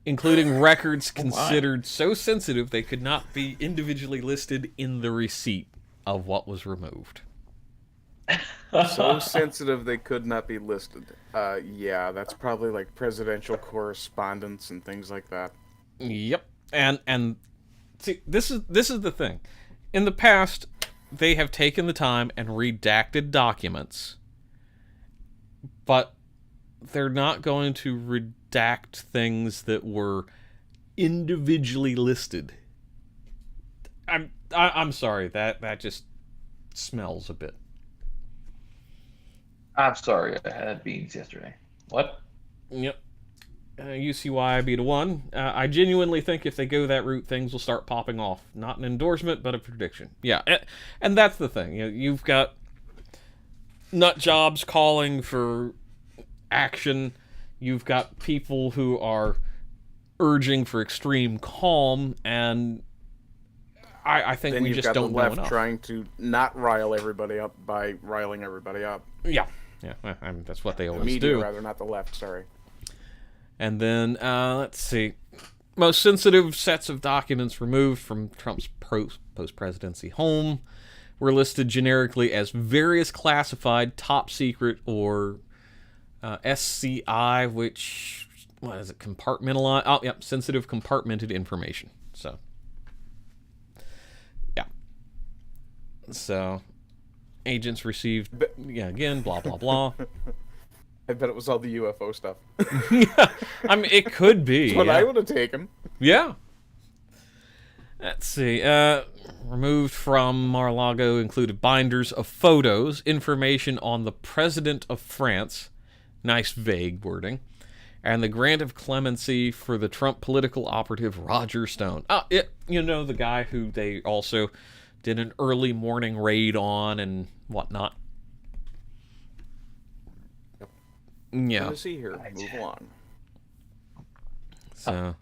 including records considered so sensitive they could not be individually listed in the receipt of what was removed. So sensitive they could not be listed. Yeah, that's probably like presidential correspondence and things like that. Yep. And see, this is the thing. In the past, they have taken the time and redacted documents, but they're not going to redact things that were individually listed. I'm sorry, that just smells a bit. I'm sorry, I had beans yesterday. What? Yep. You see why I beat a 1. I genuinely think if they go that route, things will start popping off. Not an endorsement, but a prediction. Yeah, and that's the thing. You've got nut jobs calling for action. You've got people who are urging for extreme calm, and I think Then we you've just got don't the know left enough. trying to not rile everybody up by riling everybody up. Yeah, that's what they The always media, do. rather, not the left. Sorry. And then, let's see. Most sensitive sets of documents removed from Trump's post-presidency home were listed generically as various classified, top secret, or SCI, which, what is it, compartmentalized? Oh, yep, sensitive compartmented information. So, yeah. So, agents received, again, blah, blah, blah. I bet it was all the UFO stuff. I mean, it could be. That's what yeah. I would have taken. Yeah. Let's see. Removed from Mar-a-Lago included binders of photos, information on the President of France, nice vague wording, and the grant of clemency for the Trump political operative Roger Stone. The guy who they also did an early morning raid on and whatnot. Yeah. Nothing to see here. Move along. So.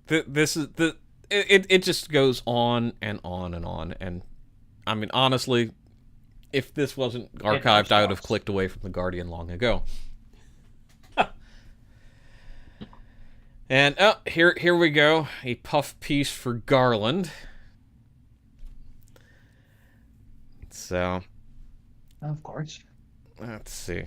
This is the. It just goes on and on and on, and I mean, honestly, if this wasn't archived, I would have clicked away from The Guardian long ago. And here we go. A puff piece for Garland. So, Of course. let's see.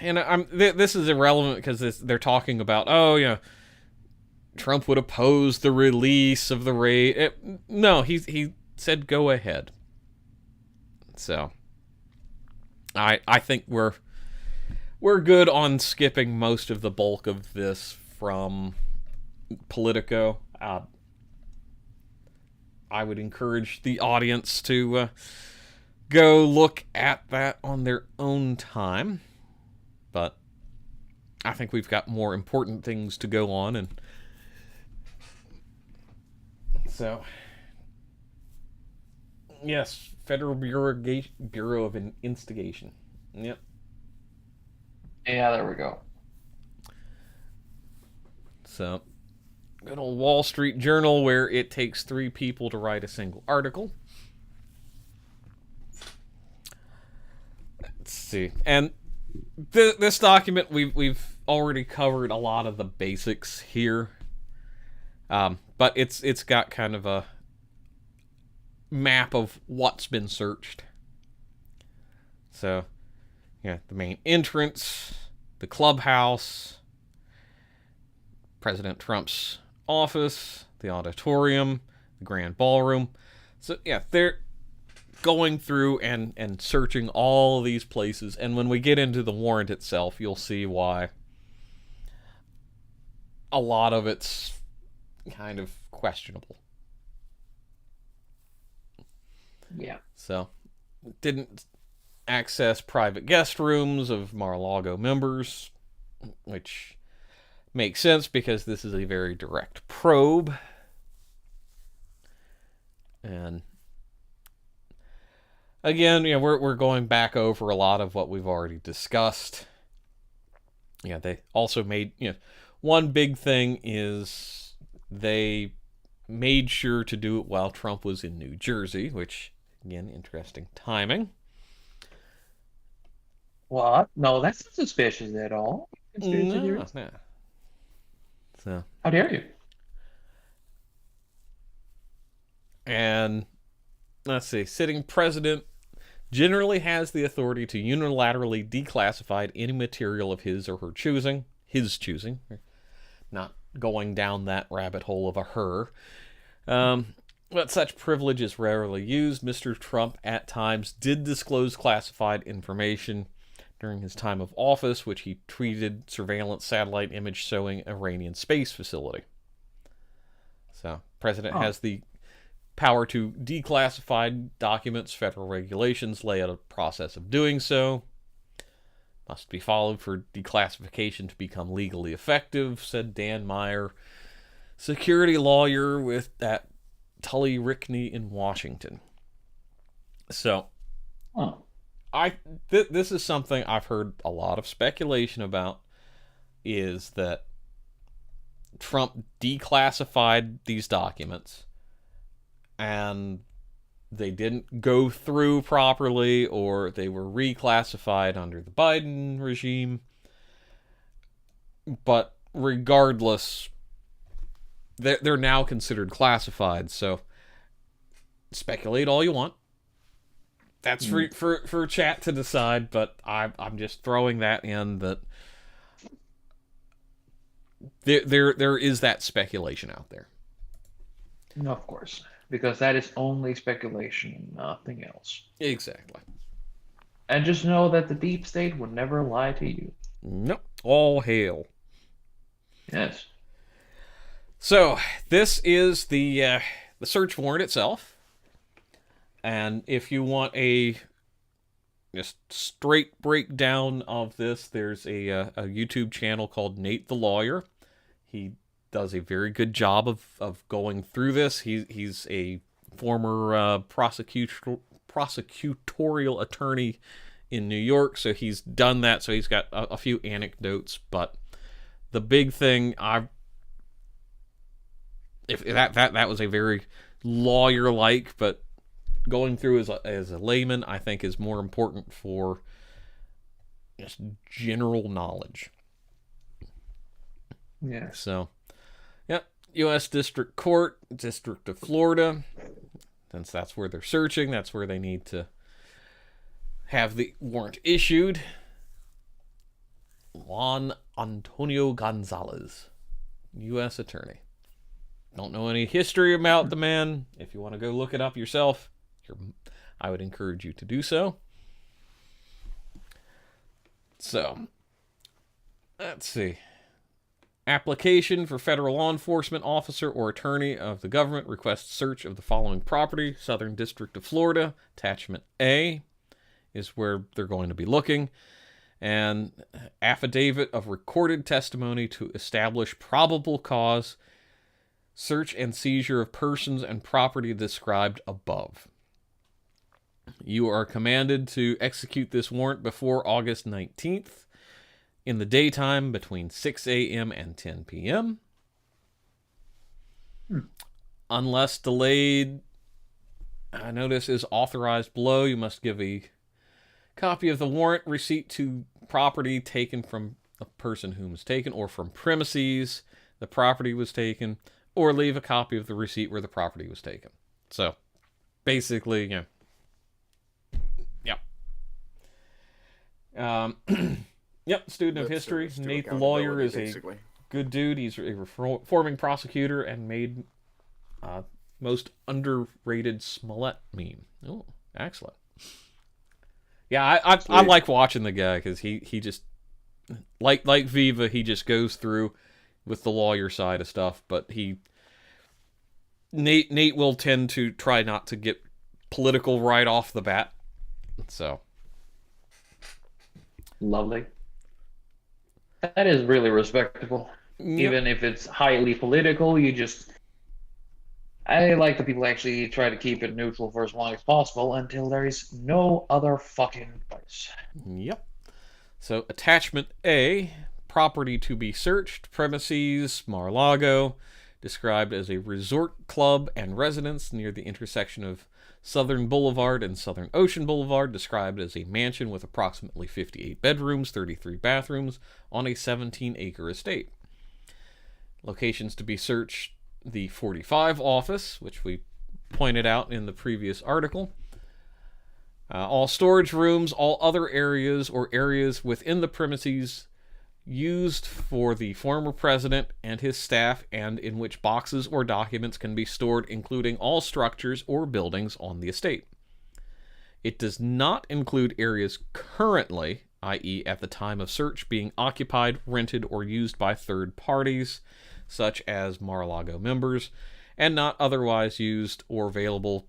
And this is irrelevant because they're talking about, Trump would oppose the release of the raid. No, he said go ahead. So I think we're good on skipping most of the bulk of this from Politico. I would encourage the audience to go look at that on their own time. But I think we've got more important things to go on, and so yes, Federal Bureau of Instigation. Yep. Yeah, there we go. So, good old Wall Street Journal, where it takes 3 people to write a single article. Let's see, and this document we've already covered a lot of the basics here, but it's got kind of a map of what's been searched. So, yeah, the main entrance, the clubhouse, President Trump's office, the auditorium, the grand ballroom. So, yeah, they're going through and searching all of these places. And when we get into the warrant itself, you'll see why a lot of it's kind of questionable. Yeah. So, didn't access private guest rooms of Mar-A-Lago members, which makes sense because this is a very direct probe. And again, we're going back over a lot of what we've already discussed. Yeah, they also made, one big thing is they made sure to do it while Trump was in New Jersey, which, again, interesting timing. What? No, that's not suspicious at all. Conspiracy No, theories? no. So, How dare you? and let's see, sitting president generally has the authority to unilaterally declassify any material of his or her choosing, not going down that rabbit hole of a her. But such privilege is rarely used. Mr. Trump at times did disclose classified information during his time of office, which he tweeted surveillance satellite image showing Iranian space facility. So, president has the power to declassify documents. Federal regulations lay out a process of doing so. Must be followed for declassification to become legally effective, said Dan Meyer, security lawyer with that Tully Rickney in Washington. So, this is something I've heard a lot of speculation about, is that Trump declassified these documents and they didn't go through properly, or they were reclassified under the Biden regime. But regardless, they're now considered classified. So speculate all you want. That's for chat to decide, but I'm just throwing that in, that there is that speculation out there. No, of course. Because that is only speculation, nothing else. Exactly. And just know that the deep state would never lie to you. Nope. All hail. Yes. So, this is the search warrant itself. And if you want a just straight breakdown of this, there's a YouTube channel called Nate the Lawyer. He does a very good job of going through this. He's a former prosecutorial attorney in New York, so he's done that. So he's got a few anecdotes. But the big thing, if that was a very lawyer-like, but going through as a layman, I think is more important for just general knowledge. Yes. So, yep, U.S. District Court, District of Florida. Since that's where they're searching, that's where they need to have the warrant issued. Juan Antonio Gonzalez, U.S. Attorney. Don't know any history about the man. If you want to go look it up yourself, I would encourage you to do so. So, let's see. Application for federal law enforcement officer or attorney of the government requests search of the following property. Southern District of Florida. Attachment A is where they're going to be looking. And affidavit of recorded testimony to establish probable cause. Search and seizure of persons and property described above. You are commanded to execute this warrant before August 19th in the daytime between 6 a.m. and 10 p.m. Unless delayed, notice is authorized below. You must give a copy of the warrant receipt to property taken from a person whom was taken or from premises the property was taken, or leave a copy of the receipt where the property was taken. So, basically, yeah. Yep, student of history. Nate the lawyer is basically a good dude. He's a reforming prosecutor and made most underrated Smollett meme. Oh, excellent. Yeah, I like watching the guy because he just like Viva, he just goes through with the lawyer side of stuff, but Nate will tend to try not to get political right off the bat. So lovely. That is really respectable. Yep. Even if it's highly political, I like the people actually try to keep it neutral for as long as possible until there is no other fucking place. Yep. So, attachment A, property to be searched, premises, Mar-A-Lago, described as a resort club and residence near the intersection of Southern Boulevard and Southern Ocean Boulevard, described as a mansion with approximately 58 bedrooms, 33 bathrooms, on a 17-acre estate. Locations to be searched, the 45 office, which we pointed out in the previous article. All storage rooms, all other areas or areas within the premises used for the former president and his staff and in which boxes or documents can be stored, including all structures or buildings on the estate. It does not include areas currently, i.e. at the time of search, being occupied, rented, or used by third parties, such as Mar-A-Lago members, and not otherwise used or available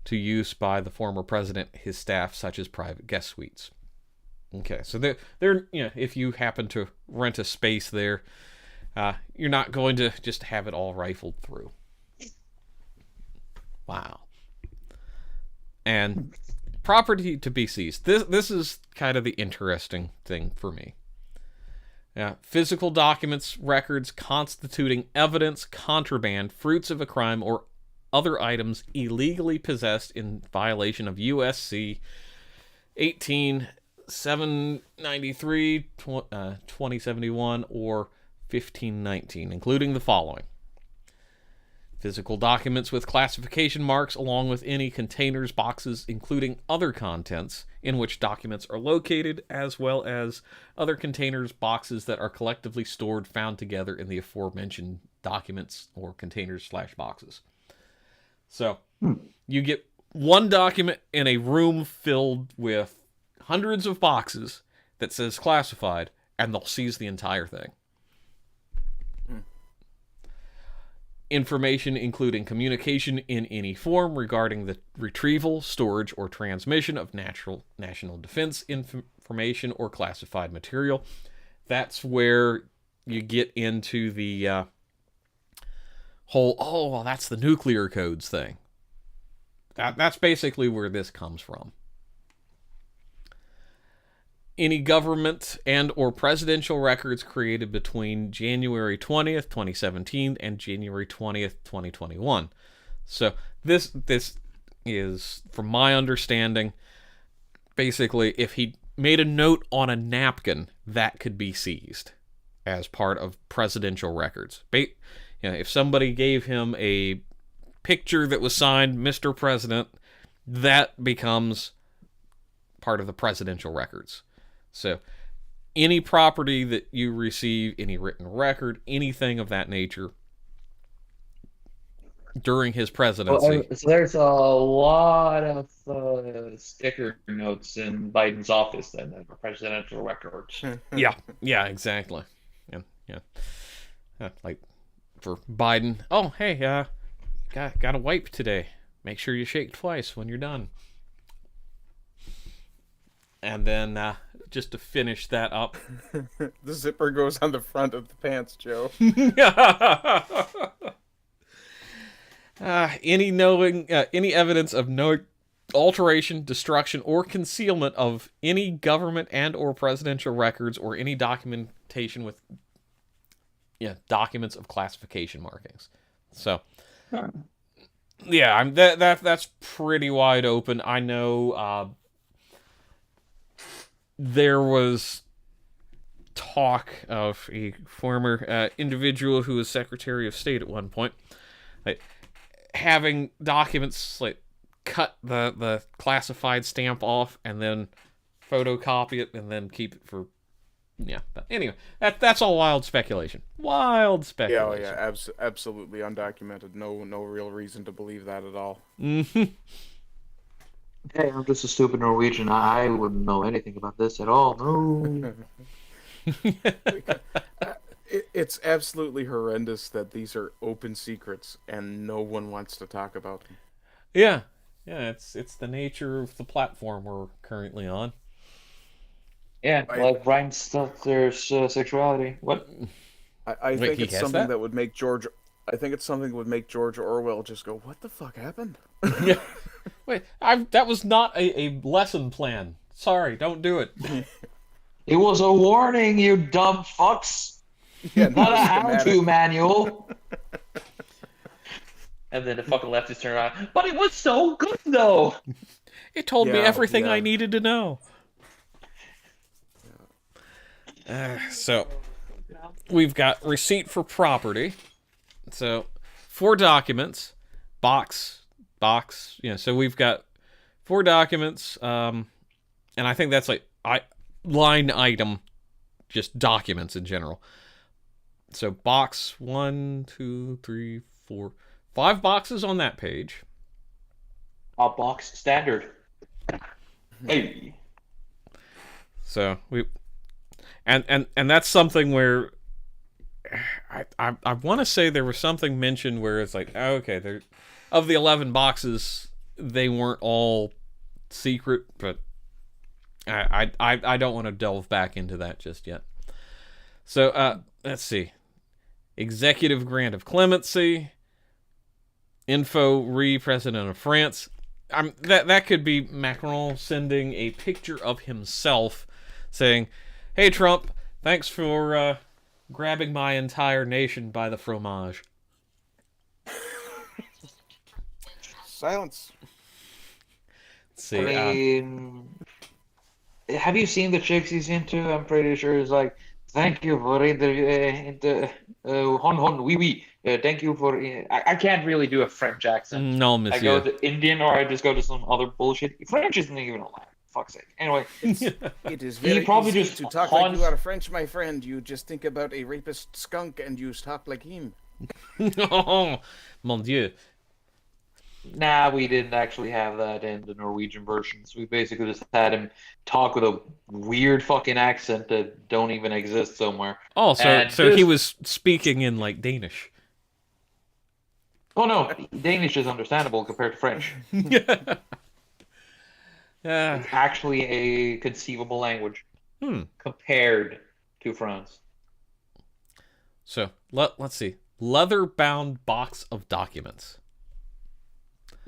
to use by the former president, his staff, such as private guest suites. Okay, so they're if you happen to rent a space there, you're not going to just have it all rifled through. Wow. And property to be seized. This is kind of the interesting thing for me. Physical documents, records constituting evidence, contraband, fruits of a crime, or other items illegally possessed in violation of USC 793, 2071, or 1519, including the following. Physical documents with classification marks, along with any containers, boxes, including other contents in which documents are located, as well as other containers, boxes that are collectively stored, found together in the aforementioned documents or containers/boxes. So, you get one document in a room filled with hundreds of boxes that says classified, and they'll seize the entire thing. Information including communication in any form regarding the retrieval, storage, or transmission of national defense information or classified material. That's where you get into the whole, that's the nuclear codes thing. That's basically where this comes from. Any government and or presidential records created between January 20th, 2017 and January 20th, 2021. So this is, from my understanding, basically if he made a note on a napkin, that could be seized as part of presidential records. If somebody gave him a picture that was signed Mr. President, that becomes part of the presidential records. So any property that you receive, any written record, anything of that nature during his presidency. So there's a lot of sticker notes in Biden's office then, for presidential records. Yeah, exactly. Yeah. Like for Biden, oh, hey, got a wipe today. Make sure you shake twice when you're done. And then just to finish that up, The zipper goes on the front of the pants, Joe. any evidence of no alteration, destruction, or concealment of any government and or presidential records or any documentation with documents of classification markings. So that's pretty wide open. I know there was talk of a former individual who was Secretary of State at one point, like, having documents like cut the classified stamp off and then photocopy it and then keep it for but anyway, that's all wild speculation. Yeah, absolutely undocumented. No real reason to believe that at all. Hey, I'm just a stupid Norwegian. I wouldn't know anything about this at all. No. It's absolutely horrendous that these are open secrets and no one wants to talk about them. Yeah, it's the nature of the platform we're currently on. Yeah, like Brian stuff, there's sexuality. What? I think it's something that would make George. I think it's something that would make George Orwell just go, "What the fuck happened?" Yeah. Wait, that was not a lesson plan. Sorry, don't do it. It was a warning, you dumb fucks. Yeah, not a how-to manual. And then the fucking leftists turn around. But it was so good, though. It told me everything I needed to know. So, we've got receipt for property. So, 4 documents. Box. So we've got 4 documents. And I think that's like line item, just documents in general. So, box 1, 2, 3, 4, 5 boxes on that page. A box standard. Hey. So and that's something where I want to say there was something mentioned where it's like, okay, of the 11 boxes, they weren't all secret, but I don't want to delve back into that just yet. So let's see. Executive grant of clemency. Info President of France. That could be Macron sending a picture of himself saying, "Hey Trump, thanks for grabbing my entire nation by the fromage." Silence. Let's see. I mean, have you seen the chicks he's into? I'm pretty sure it's like, "Thank you for hon hon oui oui. Thank you for." I can't really do a French accent. No, monsieur. I go to Indian or I just go to some other bullshit. French isn't even allowed. Fuck's sake. Anyway, it is very probably easy just to talk like you are French, my friend. You just think about a rapist skunk and you talk like him. Oh, mon Dieu. Nah, we didn't actually have that in the Norwegian versions. We basically just had him talk with a weird fucking accent that don't even exist somewhere. Oh, so he was speaking in like Danish. Oh no, Danish is understandable compared to French. It's actually a conceivable language compared to France. So let's see. Leather-bound box of documents.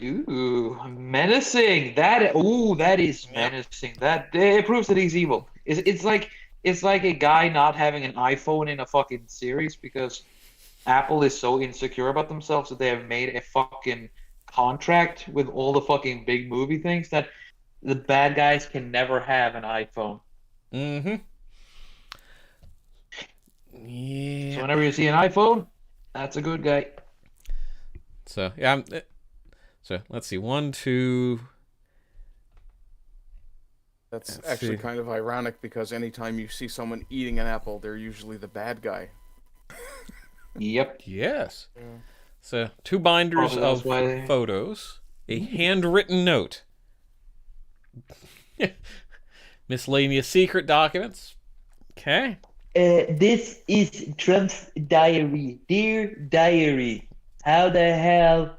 Ooh, menacing. That is menacing. That it proves that he's evil. It's like a guy not having an iPhone in a fucking series because Apple is so insecure about themselves that they have made a fucking contract with all the fucking big movie things that The bad guys can never have an iPhone. Mm-hmm. So Yeah. whenever you see an iPhone, that's a good guy. So yeah. So let's see. 1, 2. That's Let's actually see. kind of ironic because anytime you see someone eating an apple, they're usually the bad guy. Yep. Yes. So 2 binders Probably that's of why they... photos, a handwritten note, miscellaneous secret documents. Okay. This is Trump's diary. Dear diary, how the hell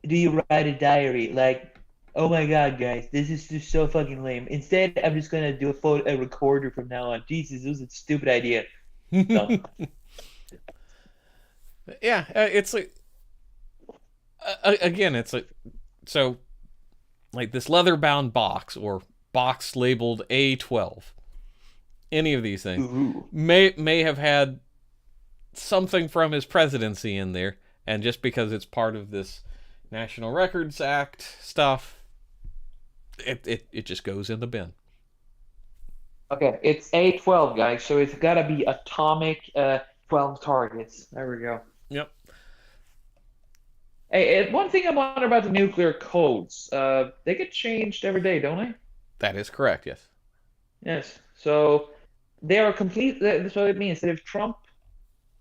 do you write a diary? Like, oh my god, guys, this is just so fucking lame. Instead, I'm just gonna do a recorder from now on. Jesus, this was a stupid idea. Dumb. Yeah, it's like again, it's like so like this leather-bound box or box labeled A12. Any of these things Ooh. may have had something from his presidency in there, and just because it's part of this National Records Act stuff, it just goes in the bin. Okay, it's A12, guys, so it's got to be atomic 12 targets. There we go. Yep. Hey, one thing I wonder about the nuclear codes, they get changed every day, don't they? That is correct, yes. Yes. So they are complete. So it means that if Trump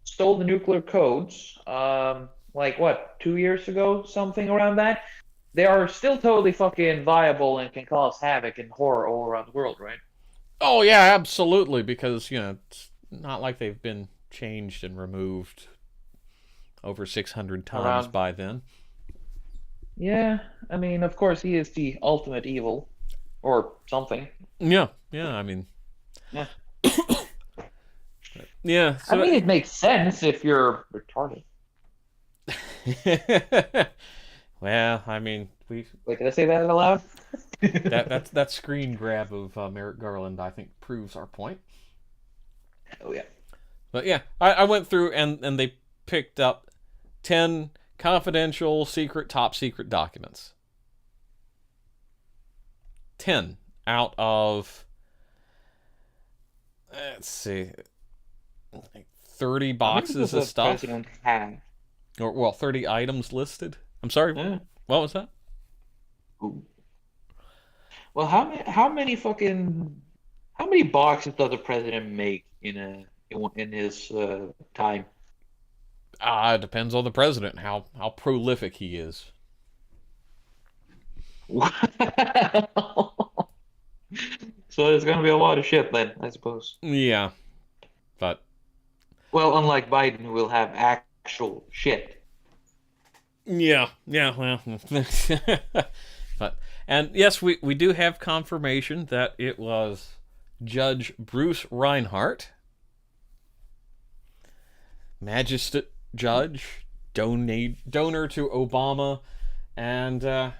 stole the nuclear codes, like what, 2 years ago, something around that, they are still totally fucking viable and can cause havoc and horror all around the world, right? Oh, yeah, absolutely, because, it's not like they've been changed and removed over 600 times Around. by then. Yeah, I mean, of course, he is the ultimate evil, or something. Yeah, I mean... Yeah. Yeah, I mean, it makes sense if you're retarded. Well, I mean, Wait, did I say that out loud? that screen grab of Merrick Garland, I think, proves our point. Oh yeah. But yeah, I went through and they picked up 10 confidential, secret, top secret documents. 10 out of, let's see, like 30 boxes of stuff. President had. Or, well, 30 items listed. I'm sorry, Yeah. what was that? Ooh. Well, how many boxes does the president make in his time? It depends on the president, how prolific he is. So there's gonna be a lot of shit then, I suppose. Yeah, but Well, unlike Biden, who will have actual shit. yeah, well, but and yes, we do have confirmation that it was Judge Bruce Reinhardt, magistrate judge, donor to Obama, and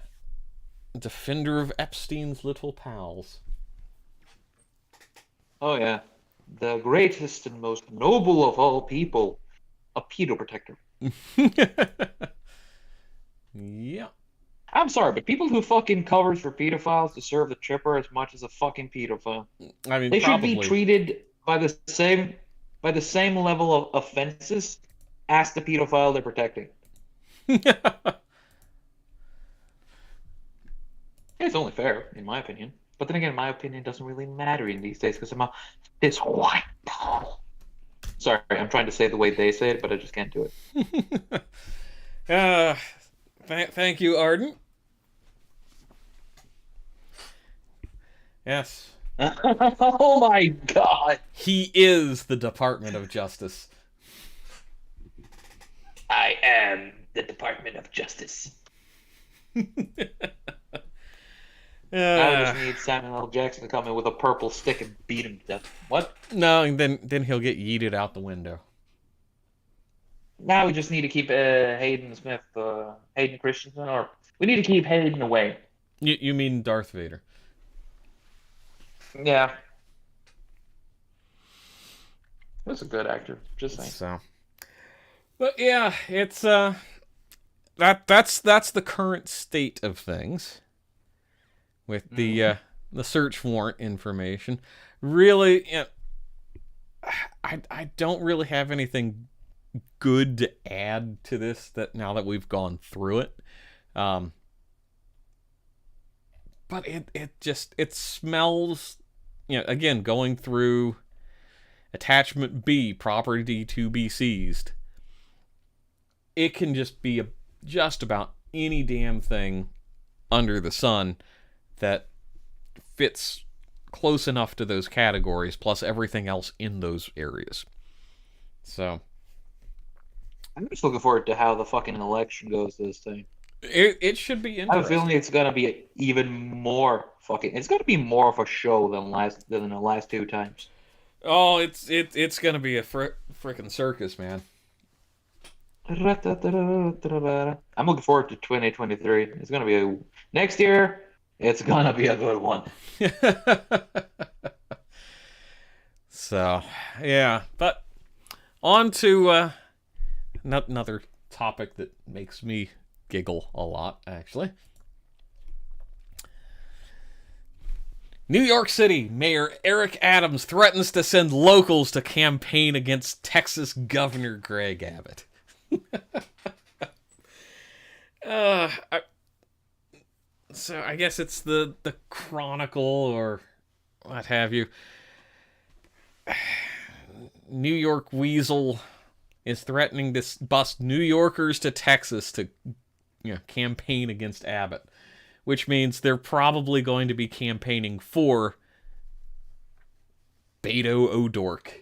defender of Epstein's little pals. Oh yeah, the greatest and most noble of all people, a pedo protector. Yeah. I'm sorry, but people who fucking covers for pedophiles deserve the chipper as much as a fucking pedophile. I mean, They probably. should be treated by the same level of offenses as the pedophile they're protecting. It's only fair, in my opinion. But then again, my opinion doesn't really matter in these days because I'm this white. Sorry, I'm trying to say it the way they say it, but I just can't do it. Thank you, Arden. Yes. Oh my god. He is the Department of Justice. I am the Department of Justice. I just need Samuel L. Jackson to come in with a purple stick and beat him to death. What? No, and then he'll get yeeted out the window. Now we just need to keep Hayden Christensen, or we need to keep Hayden away. You mean Darth Vader? Yeah. That's a good actor. Just saying. So, but yeah, it's that's the current state of things with the the search warrant information. Really, I don't really have anything good to add to this that now that we've gone through it. But it smells, again, going through attachment B, property to be seized. It can just be just about any damn thing under the sun that fits close enough to those categories, plus everything else in those areas. So I'm just looking forward to how the fucking election goes this time. it should be interesting. I have a feeling it's gonna be even more fucking. It's gonna be more of a show than the last two times. Oh, it's gonna be a frickin' circus, man. I'm looking forward to 2023. It's gonna be next year. It's gonna be a good one. So, yeah, but on to another topic that makes me giggle a lot, actually. New York City Mayor Eric Adams threatens to send locals to campaign against Texas Governor Greg Abbott. So I guess it's the Chronicle or what have you. New York Weasel is threatening to bust New Yorkers to Texas to campaign against Abbott, which means they're probably going to be campaigning for Beto O'Rourke.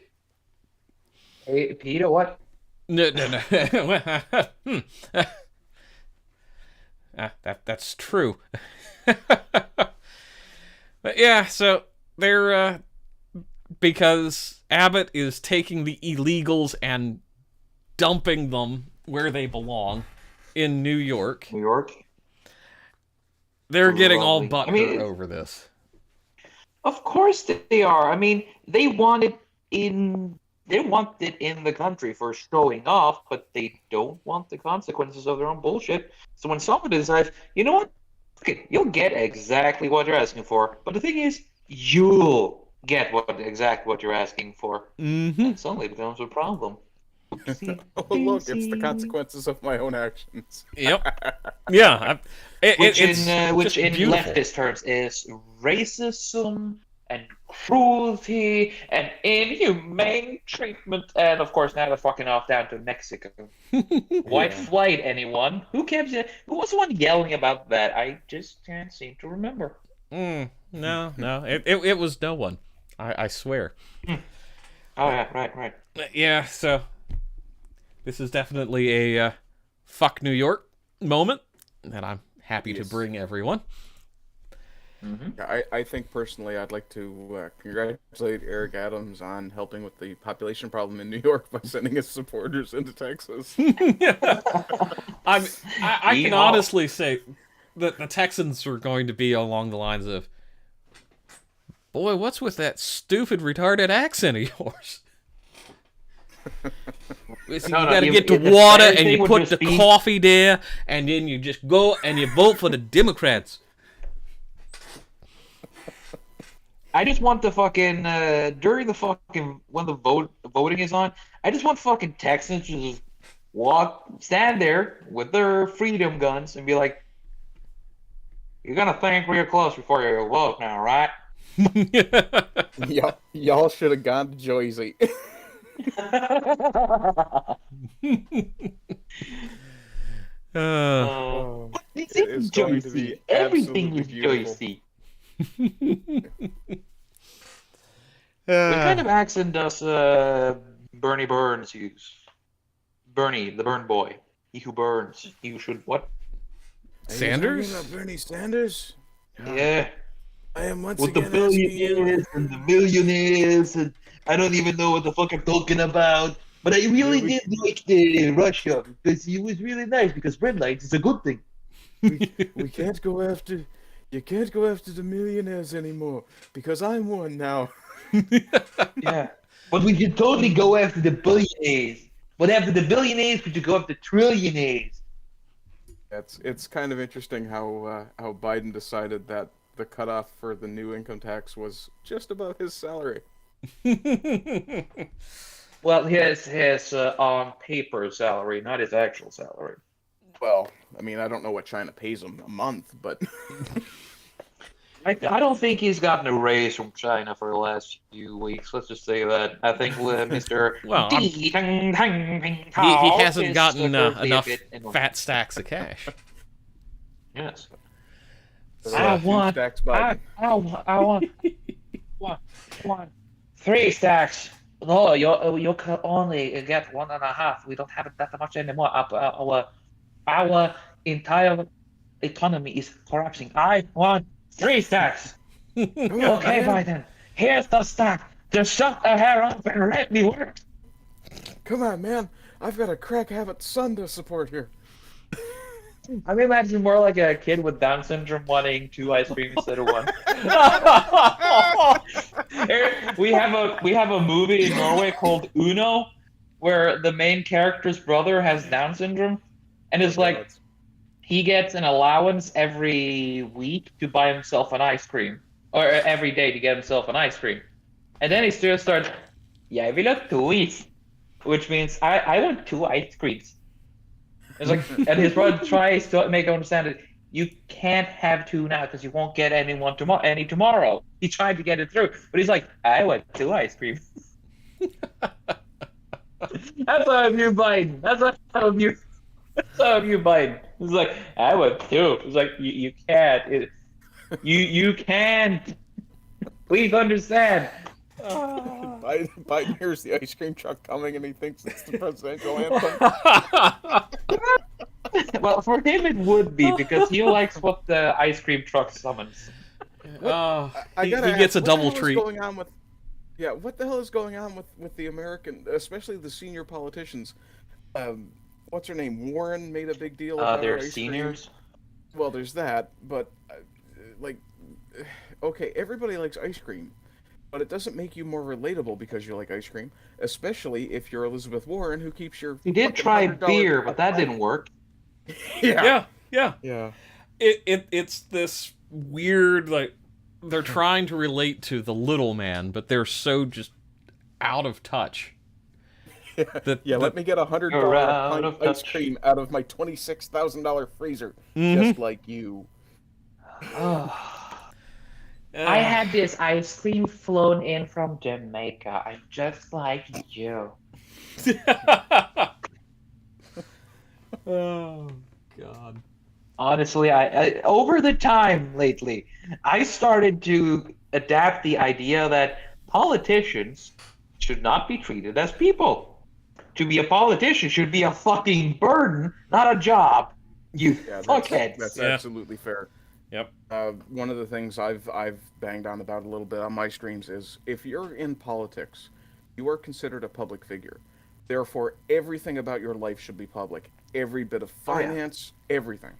Hey, Peter, what? No. That's true. But yeah, so they're because Abbott is taking the illegals and dumping them where they belong in New York. New York? They're getting all Lovely. butthurt over this. Of course they are. I mean, they want it in the country for showing off, but they don't want the consequences of their own bullshit. So when somebody decides, you know what? Okay, you'll get exactly what you're asking for. But the thing is, you'll get exactly what you're asking for. Mm-hmm. And suddenly it becomes a problem. Oh, look, it's the consequences of my own actions. Yep. Yeah. Which in beautiful. leftist terms is racism and cruelty and inhumane treatment, and of course now they're fucking off down to Mexico. White flight, anyone? Who was the one yelling about that? I just can't seem to remember. No. It was no one. I swear. Oh yeah, right. Yeah, so this is definitely a fuck New York moment that I'm happy to bring everyone. Mm-hmm. I think personally I'd like to congratulate Eric Adams on helping with the population problem in New York by sending his supporters into Texas. I can honestly say that the Texans were going to be along the lines of, boy, what's with that stupid retarded accent of yours? You gotta get to water and you put the coffee there and then you just go and you vote for the Democrats. I just want the fucking during the fucking when the voting is on, I just want fucking Texans to just stand there with their freedom guns and be like, "You're gonna think real close before you vote now, right?" Y'all should have gone to Jersey. It's going to be everything is absolutely Jersey. What kind of accent does Bernie Burns use? Bernie, the burn boy. He who burns. He who should what? Sanders? Bernie Sanders? Yeah. I am once With the again asking billionaires and the millionaires, and I don't even know what the fuck I'm talking about. But I really did like the Russia because he was really nice because red lights is a good thing. we can't go after. You can't go after the millionaires anymore because I'm one now. Yeah. But we should totally go after the billionaires. But after the billionaires, we should go after trillionaires. It's kind of interesting how Biden decided that the cutoff for the new income tax was just about his salary. Well, his on paper salary, not his actual salary. Well, I mean, I don't know what China pays him a month, but I don't think he's gotten a raise from China for the last few weeks. Let's just say that. I think Mr. Well, D. Tang Tang he Tao hasn't is gotten currently a enough bit annoying. fat stacks of cash. Yes. I want, one, 3 stacks. No, you can only get 1.5. We don't have that much anymore. Our entire economy is collapsing. I want 3 stacks. Okay, Biden. Here's the stack. Just shut the hell up and let me work. Come on, man. I've got a crack habit son to support here. I'm imagining more like a kid with Down syndrome wanting 2 ice creams instead of 1. We have a movie in Norway called Uno, where the main character's brother has Down syndrome, and it's like he gets an allowance every week to buy himself an ice cream, or every day to get himself an ice cream, and then he still starts, "Jeg vil ha 2 is," which means I want 2 ice creams. It's like, and his brother tries to make him understand that you can't have 2 now because you won't get any tomorrow. He tried to get it through, but he's like, I want 2 ice creams. That's how I view Biden. That's how I view Biden. He's like, I want 2. It's like, you can't. You can't. Please understand. Biden hears the ice cream truck coming and he thinks it's the presidential anthem. Well, for him it would be because he likes what the ice cream truck summons. He gets a double treat. What the hell is going on with the American, especially the senior politicians? What's her name? Warren made a big deal about They're ice seniors. Cream. Well, there's that, but okay, everybody likes ice cream. But it doesn't make you more relatable because you like ice cream, especially if you're Elizabeth Warren, who keeps your. He did try beer, but that didn't work. Yeah. It's this weird, like, they're trying to relate to the little man, but they're so just out of touch. Let me get $100 pint ice cream out of my $26,000 freezer, just like you. I had this ice cream flown in from Jamaica. I'm just like you. Oh, God. Honestly, I over the time lately, I started to adapt the idea that politicians should not be treated as people. To be a politician should be a fucking burden, not a job. You fuckheads. That's absolutely fair. Yep. One of the things I've banged on about a little bit on my streams is if you're in politics, you are considered a public figure. Therefore, everything about your life should be public. Every bit of finance, everything.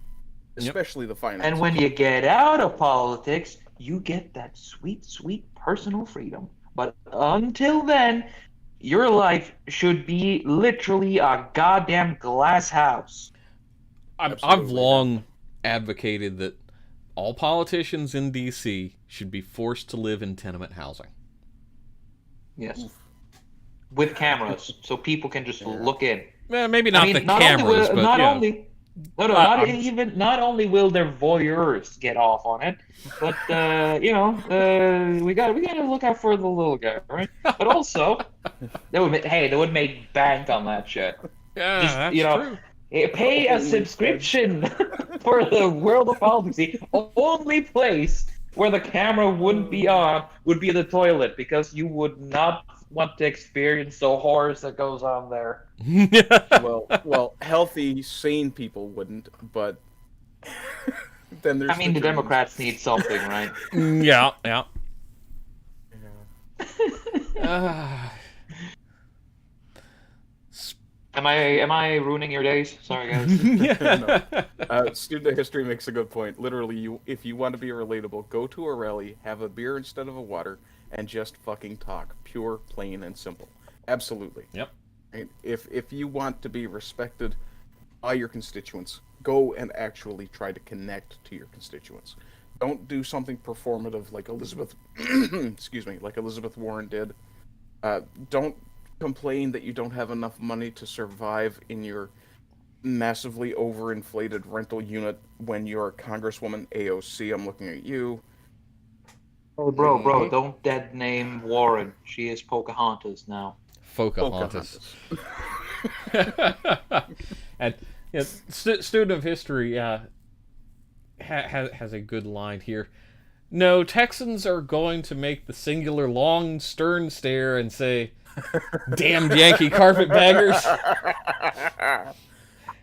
Especially the finance. And when you get out of politics, you get that sweet, sweet personal freedom. But until then, your life should be literally a goddamn glass house. I've long advocated that all politicians in D.C. should be forced to live in tenement housing. Yes. With cameras, so people can just look in. Well, maybe not the cameras, but not only will their voyeurs get off on it, but we gotta look out for the little guy, right? But also, they would make bank on that shit. Yeah, that's true. Pay a subscription for the world of politics. The only place where the camera wouldn't be on would be the toilet, because you would not want to experience the horrors that goes on there. well, healthy, sane people wouldn't, but then there's. The Democrats need something, right? Yeah. Am I ruining your days? Sorry, guys. No. Student history makes a good point. Literally, if you want to be relatable, go to a rally, have a beer instead of a water, and just fucking talk. Pure, plain, and simple. Absolutely. Yep. And if you want to be respected by your constituents, go and actually try to connect to your constituents. don't do something performative like Elizabeth, excuse me, like Elizabeth Warren did. Don't complain that you don't have enough money to survive in your massively overinflated rental unit when you're Congresswoman AOC. I'm looking at you. Oh, bro, don't dead name Warren. She is Pocahontas now. Pocahontas. And yeah, student of history has a good line here. No, Texans are going to make the singular long stern stare and say, "Damned Yankee carpetbaggers."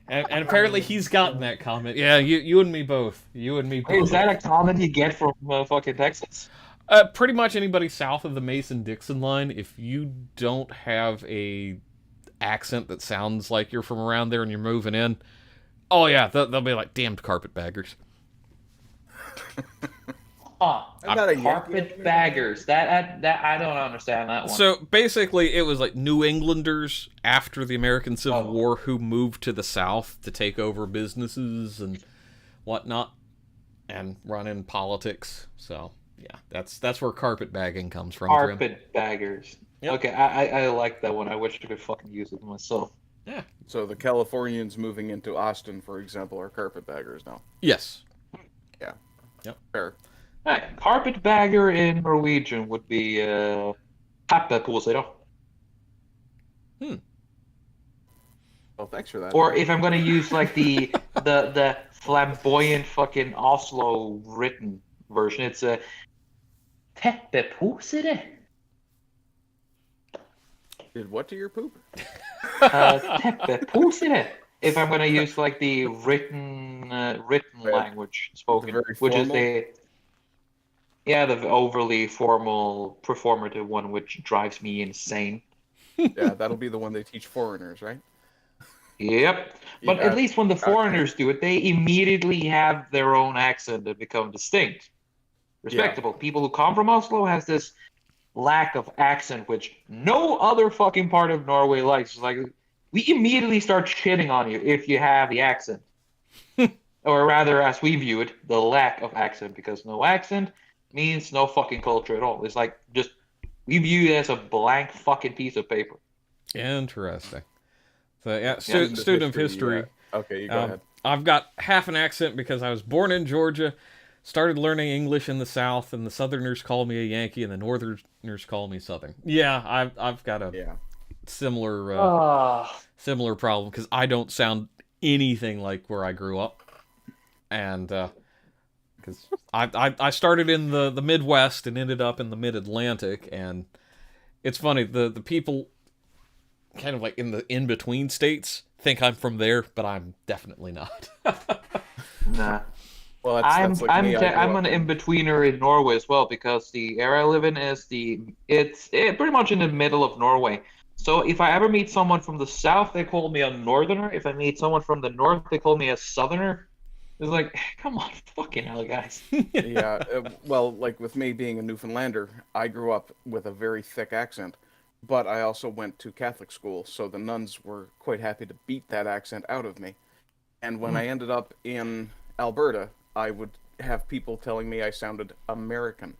And apparently he's gotten that comment. Yeah, you and me both. You and me both. Hey, is that a comment you get from fucking Texas? Pretty much anybody south of the Mason-Dixon line, if you don't have a accent that sounds like you're from around there and you're moving in, oh yeah, they'll be like, "Damned carpetbaggers." Huh. Not a Carpetbaggers. That I don't understand that one. So basically, it was like New Englanders after the American Civil War who moved to the South to take over businesses and whatnot and run in politics. So yeah, that's where carpetbagging comes from. Carpetbaggers. Yep. Okay, I like that one. I wish I could fucking use it myself. Yeah. So the Californians moving into Austin, for example, are carpetbaggers now. Yes. Yeah. Yep. Fair. Hey, carpetbagger in Norwegian would be Tappeposer. Well, thanks for that. Or if I'm gonna use like the flamboyant fucking Oslo written version, it's a Teppeposer. Did what to your poop? Teppeposer. If I'm gonna use like the written language spoken, Very which is formal? the overly formal performative one, which drives me insane. Yeah, that'll be the one they teach foreigners, right? Yep. But Yeah. at least when the foreigners do it, they immediately have their own accent and become distinct. Respectable. People who come from Oslo has this lack of accent, which no other fucking part of Norway likes. It's like, we immediately start shitting on you if you have the accent. Or rather, as we view it, the lack of accent, because no accent means no fucking culture at all. It's like, just, we view it as a blank fucking piece of paper. Interesting. So yeah, Student student of history. Okay, you go ahead. I've got half an accent because I was born in Georgia, started learning English in the South, and the Southerners call me a Yankee, and the Northerners call me Southern. Yeah, I've got a Yeah. similar similar problem because I don't sound anything like where I grew up, and because I started in the Midwest and ended up in the Mid Atlantic, and it's funny the people kind of like in the in between states think I'm from there, but I'm definitely not. Nah. Well, I'm that's like me. I'm an in-betweener in Norway as well, because the area I live in is pretty much in the middle of Norway. So if I ever meet someone from the south, they call me a northerner. If I meet someone from the north, they call me a southerner. It's like, come on, fucking hell, guys. Yeah, well, like with me being a Newfoundlander, I grew up with a very thick accent, but I also went to Catholic school, so the nuns were quite happy to beat that accent out of me. And when I ended up in Alberta, I would have people telling me I sounded American,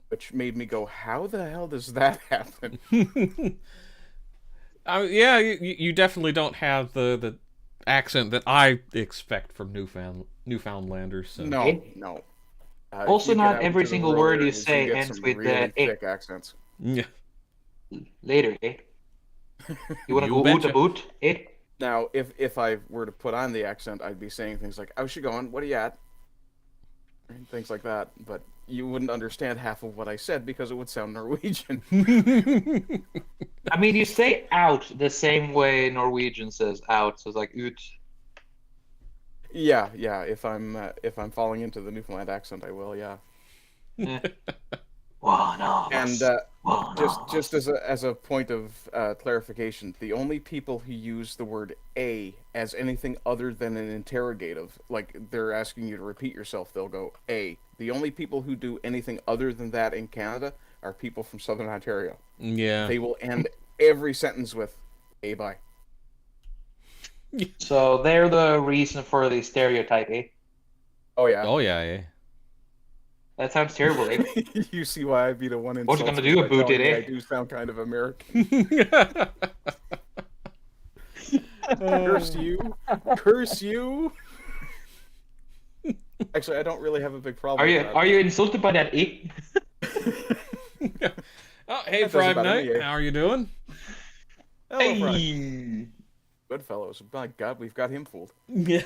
which made me go, how the hell does that happen? Yeah, you definitely don't have the accent that I expect from Newfoundlanders. So. No. Also, you get not out every into the single rural word you areas, say get ends some with really eh. thick accents. Yeah. Later, eh? You want to You go out betcha. a boot, eh? Now, if I were to put on the accent, I'd be saying things like, how's she going? What are you at? And things like that. But you wouldn't understand half of what I said because it would sound Norwegian. I mean, you say out the same way Norwegian says out, so it's like ut. Yeah. If I'm falling into the Newfoundland accent, I will. Yeah. Eh. One of And us. One just as a point of clarification, the only people who use the word "a" as anything other than an interrogative, like they're asking you to repeat yourself, they'll go "a." The only people who do anything other than that in Canada are people from Southern Ontario. Yeah. They will end every sentence with "a bye." So they're the reason for the stereotype, eh? Oh yeah. Oh yeah. That sounds terrible, eh? You see why I'd be the one What you insulted gonna do by about telling it, me eh? I do sound kind of American. Curse you! Curse you! Actually, I don't really have a big problem with that. Are you insulted by that, eh? Oh, hey, That does Prime about Night. me, eh? How are you doing? Hello, Brian. Hey. Goodfellas. My God, we've got him fooled. Yeah.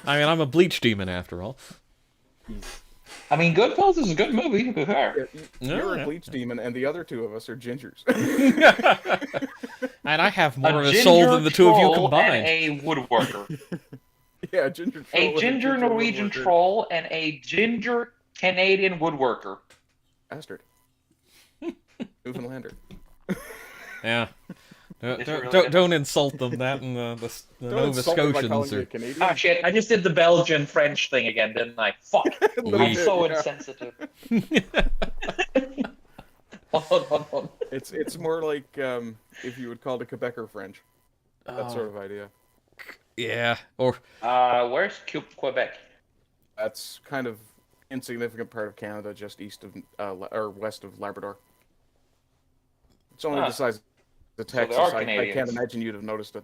I mean, I'm a Bleach demon after all. I mean, Goodfellas is a good movie, to be fair. You're yeah. a bleach demon, and the other two of us are gingers. And I have more of a ginger soul than the two of you troll combined. And a woodworker. Yeah, ginger troll. A and ginger Norwegian woodworker. troll and a ginger Canadian woodworker. Bastard. Newfoundlander. Yeah. It's really Don't good. insult them. That and the Don't Nova insult me by calling Scotians me a are. Canadian. Ah, shit. I just did the Belgian French thing again, didn't I? Fuck. Oui. I'm so Yeah. insensitive. On. It's more like if you would call it Quebecer French. That Oh, sort of idea. yeah. Or Where's Quebec? That's kind of insignificant part of Canada, just east of or west of Labrador. It's only Ah. the size of they Texas. are I can't Canadians. imagine you'd have noticed it.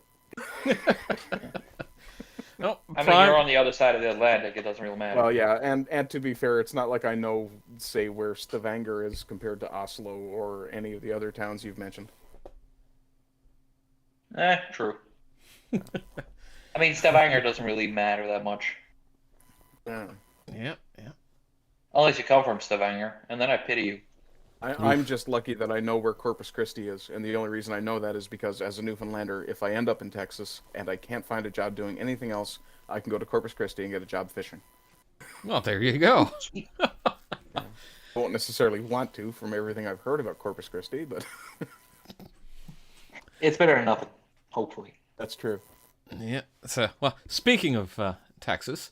no. I mean, Prime. you're on the other side of the Atlantic. It doesn't really matter. Well, yeah, and to be fair, it's not like I know, say, where Stavanger is compared to Oslo or any of the other towns you've mentioned. True. I mean, Stavanger doesn't really matter that much. Yeah. Yeah. Yeah. Unless you come from Stavanger, and then I pity you. I'm just lucky that I know where Corpus Christi is, and the only reason I know that is because as a Newfoundlander, if I end up in Texas and I can't find a job doing anything else, I can go to Corpus Christi and get a job fishing. Well, there you go. I won't necessarily want to from everything I've heard about Corpus Christi, but It's better than nothing, hopefully. that's true. Yeah. So, well, speaking of Texas,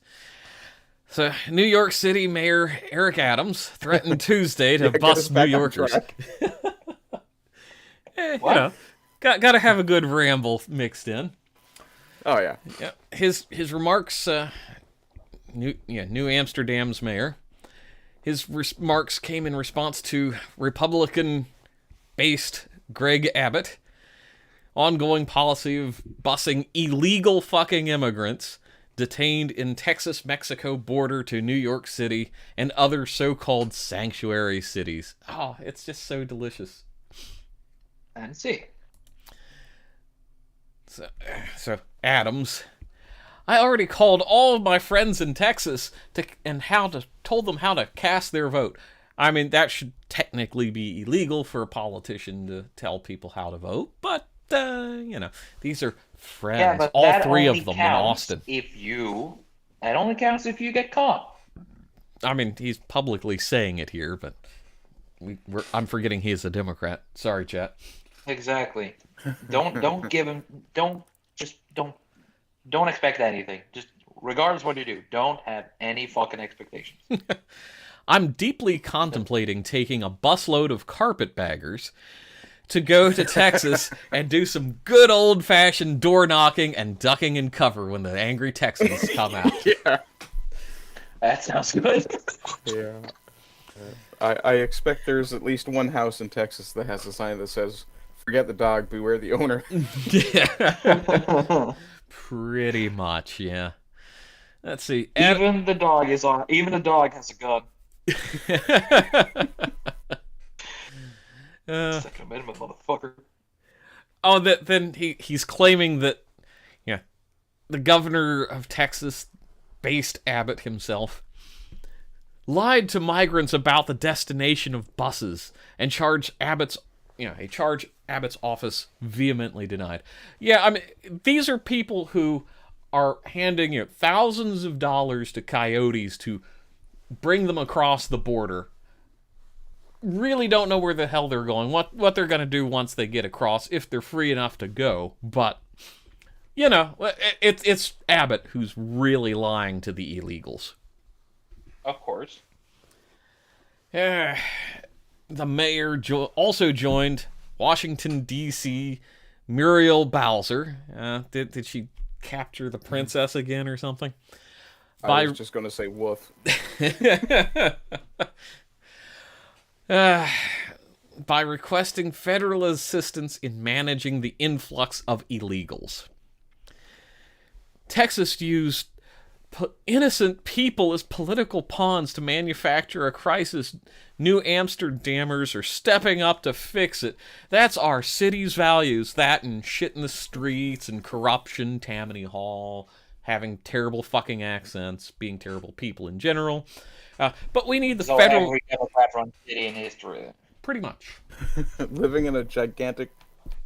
so New York City Mayor Eric Adams threatened Tuesday to Yeah, get bust us New back on Yorkers. track. You What? know, got to have a good ramble mixed in. Oh yeah. Yeah, his remarks. New Amsterdam's mayor. His remarks came in response to Republican-based Greg Abbott ongoing policy of busing illegal fucking immigrants detained in Texas-Mexico border to New York City and other so-called sanctuary cities. Oh, it's just so delicious. And see. So Adams, I already called all of my friends in Texas told them how to cast their vote. I mean, that should technically be illegal for a politician to tell people how to vote, but these are friends. Yeah, but all that three only of them in counts Austin. That only counts if you get caught. I mean, he's publicly saying it here, but I'm forgetting he is a Democrat. Sorry, chat. Exactly. Don't give him. Don't expect anything. Just regardless what you do, don't have any fucking expectations. I'm deeply contemplating taking a busload of carpetbaggers to go to Texas and do some good old-fashioned door knocking and ducking in cover when the angry Texans come out. Yeah. That sounds good. Yeah. I expect there's at least one house in Texas that has a sign that says, "Forget the dog, beware the owner." Yeah. Pretty much, yeah. Let's see. Even the dog has a gun. Second Amendment, motherfucker. Oh, then he's claiming that, the governor of Texas, based Abbott himself, lied to migrants about the destination of buses and charge Abbott's office vehemently denied. Yeah, I mean, these are people who are handing thousands of dollars to coyotes to bring them across the border. Really don't know where the hell they're going, what they're going to do once they get across, if they're free enough to go. But, it's Abbott who's really lying to the illegals. Of course. The mayor also joined Washington, D.C. Muriel Bowser. Did she capture the princess again or something? I was just going to say woof. By requesting federal assistance in managing the influx of illegals. Texas used innocent people as political pawns to manufacture a crisis. New Amsterdammers are stepping up to fix it. That's our city's values. That and shit in the streets and corruption, Tammany Hall, having terrible fucking accents, being terrible people in general. But we need the federal... every Democrat-run city in history. Pretty much. Living in a gigantic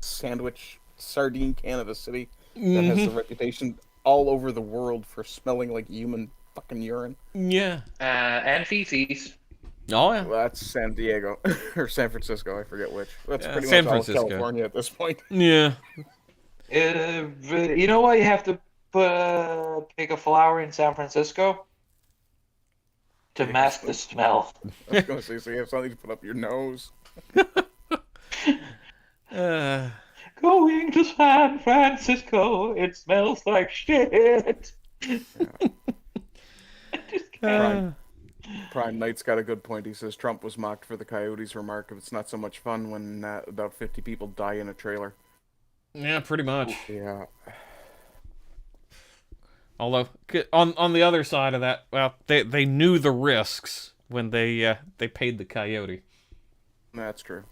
sandwich sardine can of a city that has the reputation all over the world for smelling like human fucking urine. Yeah. And feces. Oh, yeah. Well, that's San Diego or San Francisco. I forget which. That's pretty San much all Francisco. of California at this point. Yeah. You know why you have to pick a flower in San Francisco? To mask the smell. I was going to say, so you have something to put up your nose. Going to San Francisco, it smells like shit. Prime Knight's got a good point. He says Trump was mocked for the Coyotes remark of it's not so much fun when about 50 people die in a trailer. Yeah, pretty much. Yeah. Although, on the other side of that, well, they knew the risks when they paid the coyote. That's true.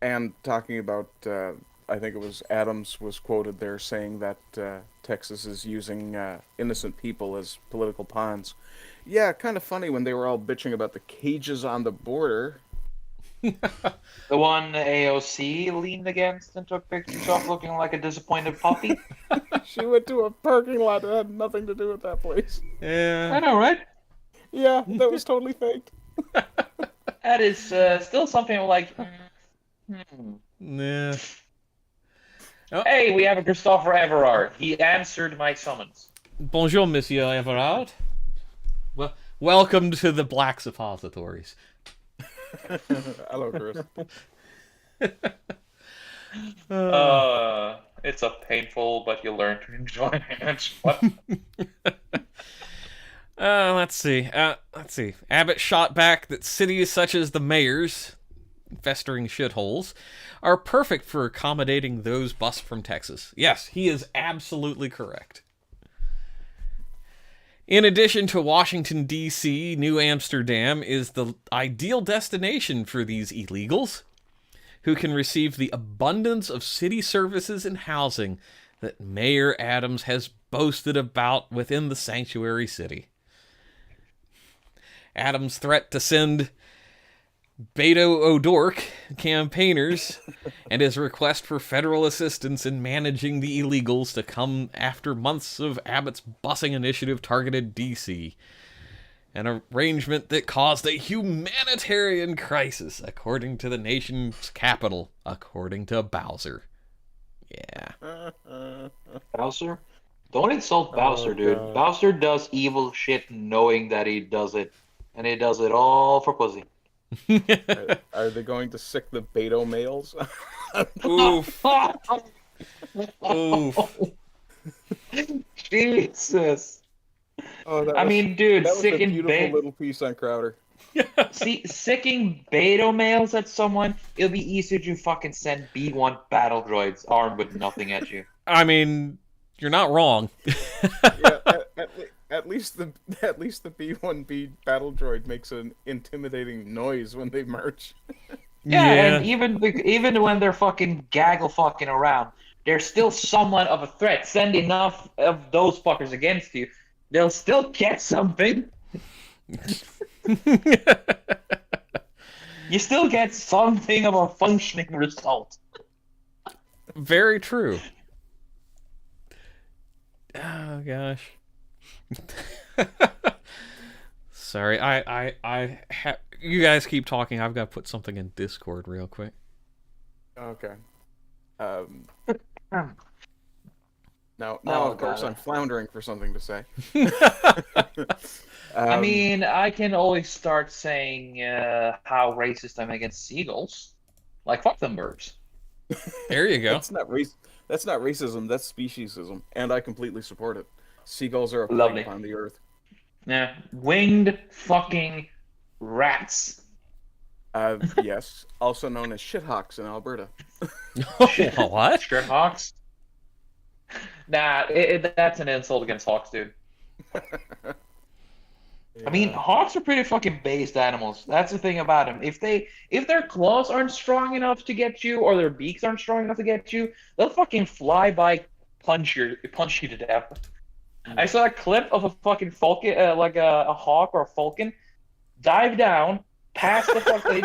And talking about, I think it was Adams was quoted there saying that Texas is using innocent people as political pawns. Yeah, kind of funny when they were all bitching about the cages on the border. The one AOC leaned against and took pictures of looking like a disappointed puppy. She went to a parking lot that had nothing to do with that place. Yeah. I know, right? Yeah, that was totally faked. That is still something like... Yeah. Oh. Hey, we have a Christopher Everard. He answered my summons. Bonjour, Monsieur Everard. Well, welcome to the Black Suppositories. Hello, Chris. It's a painful, but you learn to enjoy it. What? Let's see. Abbott shot back that cities such as the mayor's, festering shitholes, are perfect for accommodating those bused from Texas. Yes, he is absolutely correct. In addition to Washington, D.C., New Amsterdam is the ideal destination for these illegals, who can receive the abundance of city services and housing that Mayor Adams has boasted about within the sanctuary city. Adams' threat to send Beto O'Rourke campaigners and his request for federal assistance in managing the illegals to come after months of Abbott's busing initiative targeted D.C. An arrangement that caused a humanitarian crisis, according to the nation's capital, according to Bowser. Yeah. Bowser? Don't insult Bowser, dude. God. Bowser does evil shit knowing that he does it. And he does it all for pussy. Are they going to sick the Beto males? Oof. Oof. Jesus. Oh, I mean, dude, that was a sicking beautiful little piece on Crowder. sicking beta males at someone, it'll be easier to fucking send B1 battle droids armed with nothing at you. I mean, you're not wrong. Yeah, at least the B1B battle droid makes an intimidating noise when they march. Yeah, and even when they're fucking gaggle fucking around, they're still somewhat of a threat. Send enough of those fuckers against you, they'll still get something. You still get something of a functioning result. Very true. Oh gosh. Sorry, you guys keep talking. I've got to put something in Discord real quick. Okay. Now, of course, I'm floundering for something to say. I mean, I can always start saying how racist I'm against seagulls. Like, fuck them birds. There you go. That's not racism. That's speciesism, and I completely support it. Seagulls are a Lovely. plague on the earth. Yeah, winged fucking rats. Yes, also known as shithawks in Alberta. What? Shithawks? Nah, that's an insult against hawks, dude. I mean, Yeah. hawks are pretty fucking based animals. That's the thing about them. If their claws aren't strong enough to get you, or their beaks aren't strong enough to get you, they'll fucking fly by, punch you to death. I saw a clip of a fucking falcon, like a hawk or a falcon, dive down past the fucking.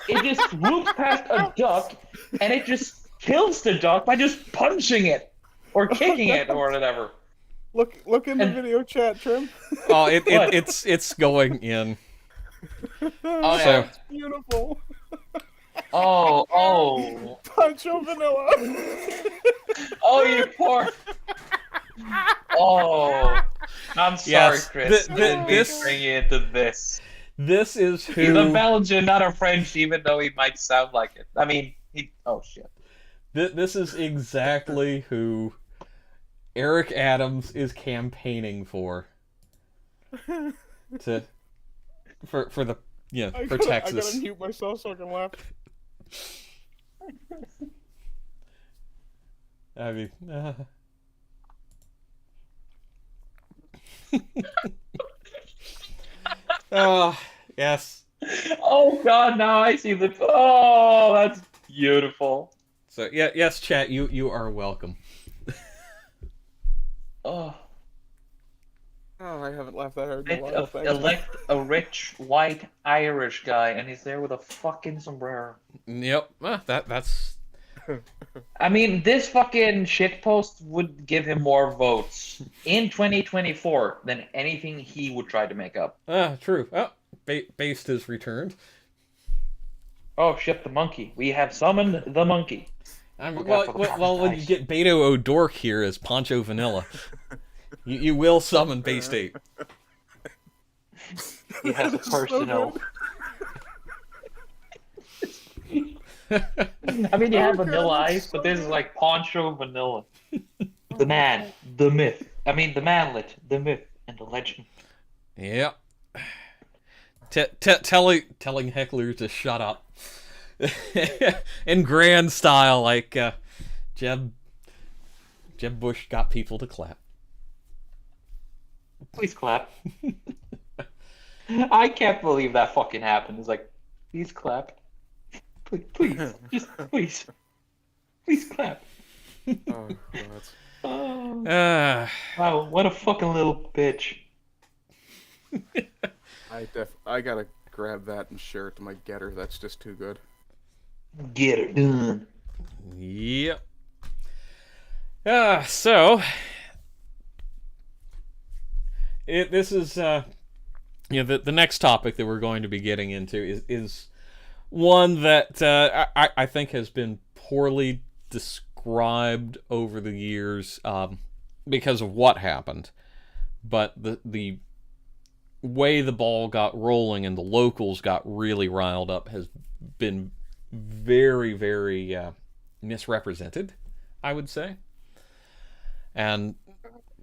It just swoops past a duck, and it just kills the duck by just punching it or kicking it or whatever. Look in the And- video chat, Trim. Oh, What? it's going in. Oh, So- yeah. It's beautiful. Oh, Pancho Vanilla. oh, you poor. Oh, I'm sorry, Yes, Chris. Let me this- bring you into this. This is He's a who. Belgian, not a French, even though he might sound like it. I mean, oh shit. This is exactly who Eric Adams is campaigning for. For the for I Texas. gotta mute myself so I can laugh. I mean, oh yes. Oh god, now I see the. Oh, that's beautiful. So yeah, yes, chat. You are welcome. Oh, Oh, I haven't laughed that hard in a while. Thanks. elect a rich white Irish guy, and he's there with a fucking sombrero. Yep. That's I mean, this fucking shitpost would give him more votes in 2024 than anything he would try to make up. true. Oh, Based is returned. Oh shit, the monkey. We have summoned the monkey. I mean, Look well, out for well, when you Nice. get Beto O'Dork here as Poncho Vanilla, you will summon Bay State. He has a personnel. I mean, you have Vanilla Ice, but this is like Poncho Vanilla. The man, the myth. I mean, the manlet, the myth, and the legend. Yep. Telling hecklers to shut up. In grand style, like Jeb Bush got people to clap. Please clap. I can't believe that fucking happened. It's like, please clap. Please, just please. Please clap. Oh, God. Oh, wow, what a fucking little bitch. I gotta grab that and share it to my getter. That's just too good. Get her done. Yep. So this is the next topic that we're going to be getting into is one that I think has been poorly described over the years because of what happened, but the way the ball got rolling and the locals got really riled up has been very, very misrepresented, I would say. And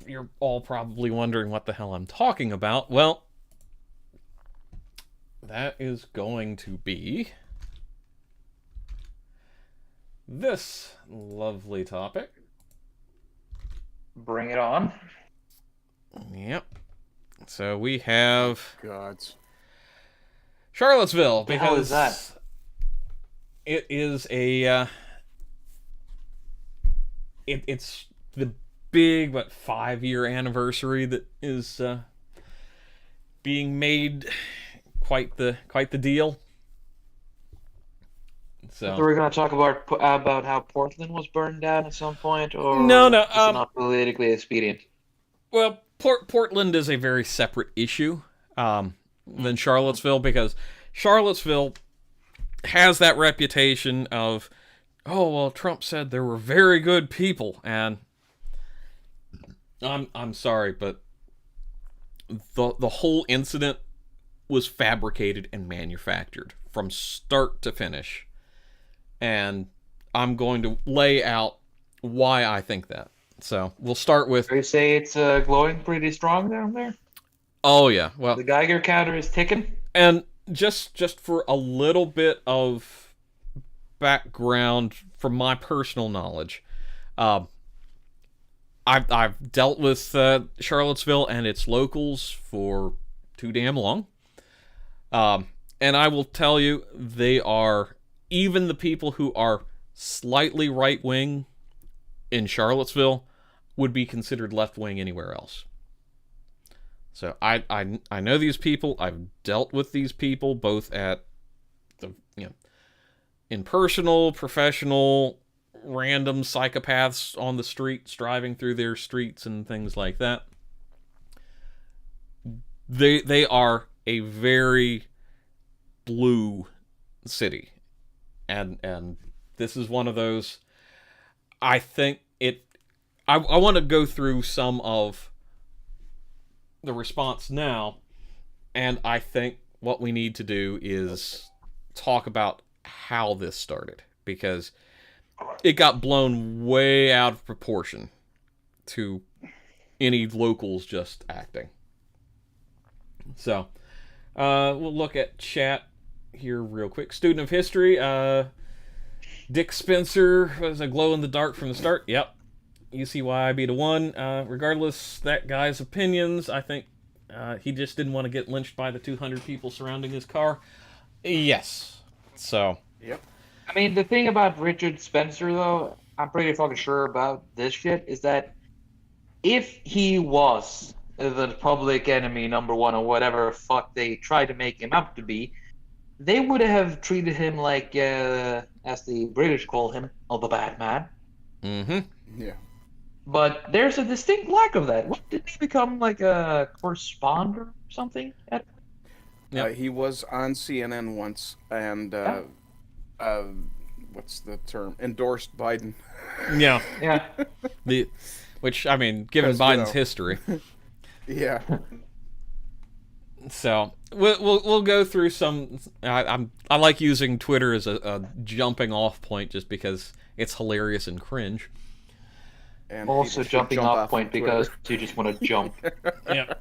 you're all probably wondering what the hell I'm talking about. Well, that is going to be this lovely topic. Bring it on. Yep. So we have Gods. Charlottesville, The hell is because that? it is a it's the big 5-year anniversary that is being made quite the deal. So So we're gonna talk about how Portland was burned down at some point, or No, is it um, not politically expedient? well, Portland is a very separate issue than Charlottesville, because Charlottesville has that reputation of, oh well, Trump said there were very good people, and I'm sorry, but the whole incident was fabricated and manufactured from start to finish, and I'm going to lay out why I think that. So we'll start with You say it's glowing pretty strong down there. Oh yeah. Well, The Geiger counter is ticking. and just for a little bit of background from my personal knowledge, uh, I've dealt with Charlottesville and its locals for too damn long, and I will tell you, they are, even the people who are slightly right wing in Charlottesville would be considered left wing anywhere else. So I know these people. I've dealt with these people both at the in personal, professional, random psychopaths on the streets, driving through their streets and things like that. They are a very blue city, and this is one of those. I think it. I want to go through some of the response now, and I think what we need to do is talk about how this started, because it got blown way out of proportion to any locals just acting. So, we'll look at chat here real quick. Student of history, Dick Spencer was a glow in the dark from the start. Yep. You see why I beat a 1. Regardless that guy's opinions, I think he just didn't want to get lynched by the 200 people surrounding his car. Yes. So. Yep. I mean, the thing about Richard Spencer, though, I'm pretty fucking sure about this shit, is that if he was the public enemy number 1 or whatever fuck they tried to make him out to be, they would have treated him like, as the British call him, the bad man. Mm-hmm. Yeah. But there's a distinct lack of that. What, didn't he become like a correspondent or something? Yep. He was on CNN once, and what's the term? Endorsed Biden. Yeah. Yeah. Which, I mean, given 'Cause, Biden's history. Yeah. So we'll go through some. I like using Twitter as a jumping off point just because it's hilarious and cringe. And Also people should jumping jump off point of Twitter. because you just want to jump. Yeah.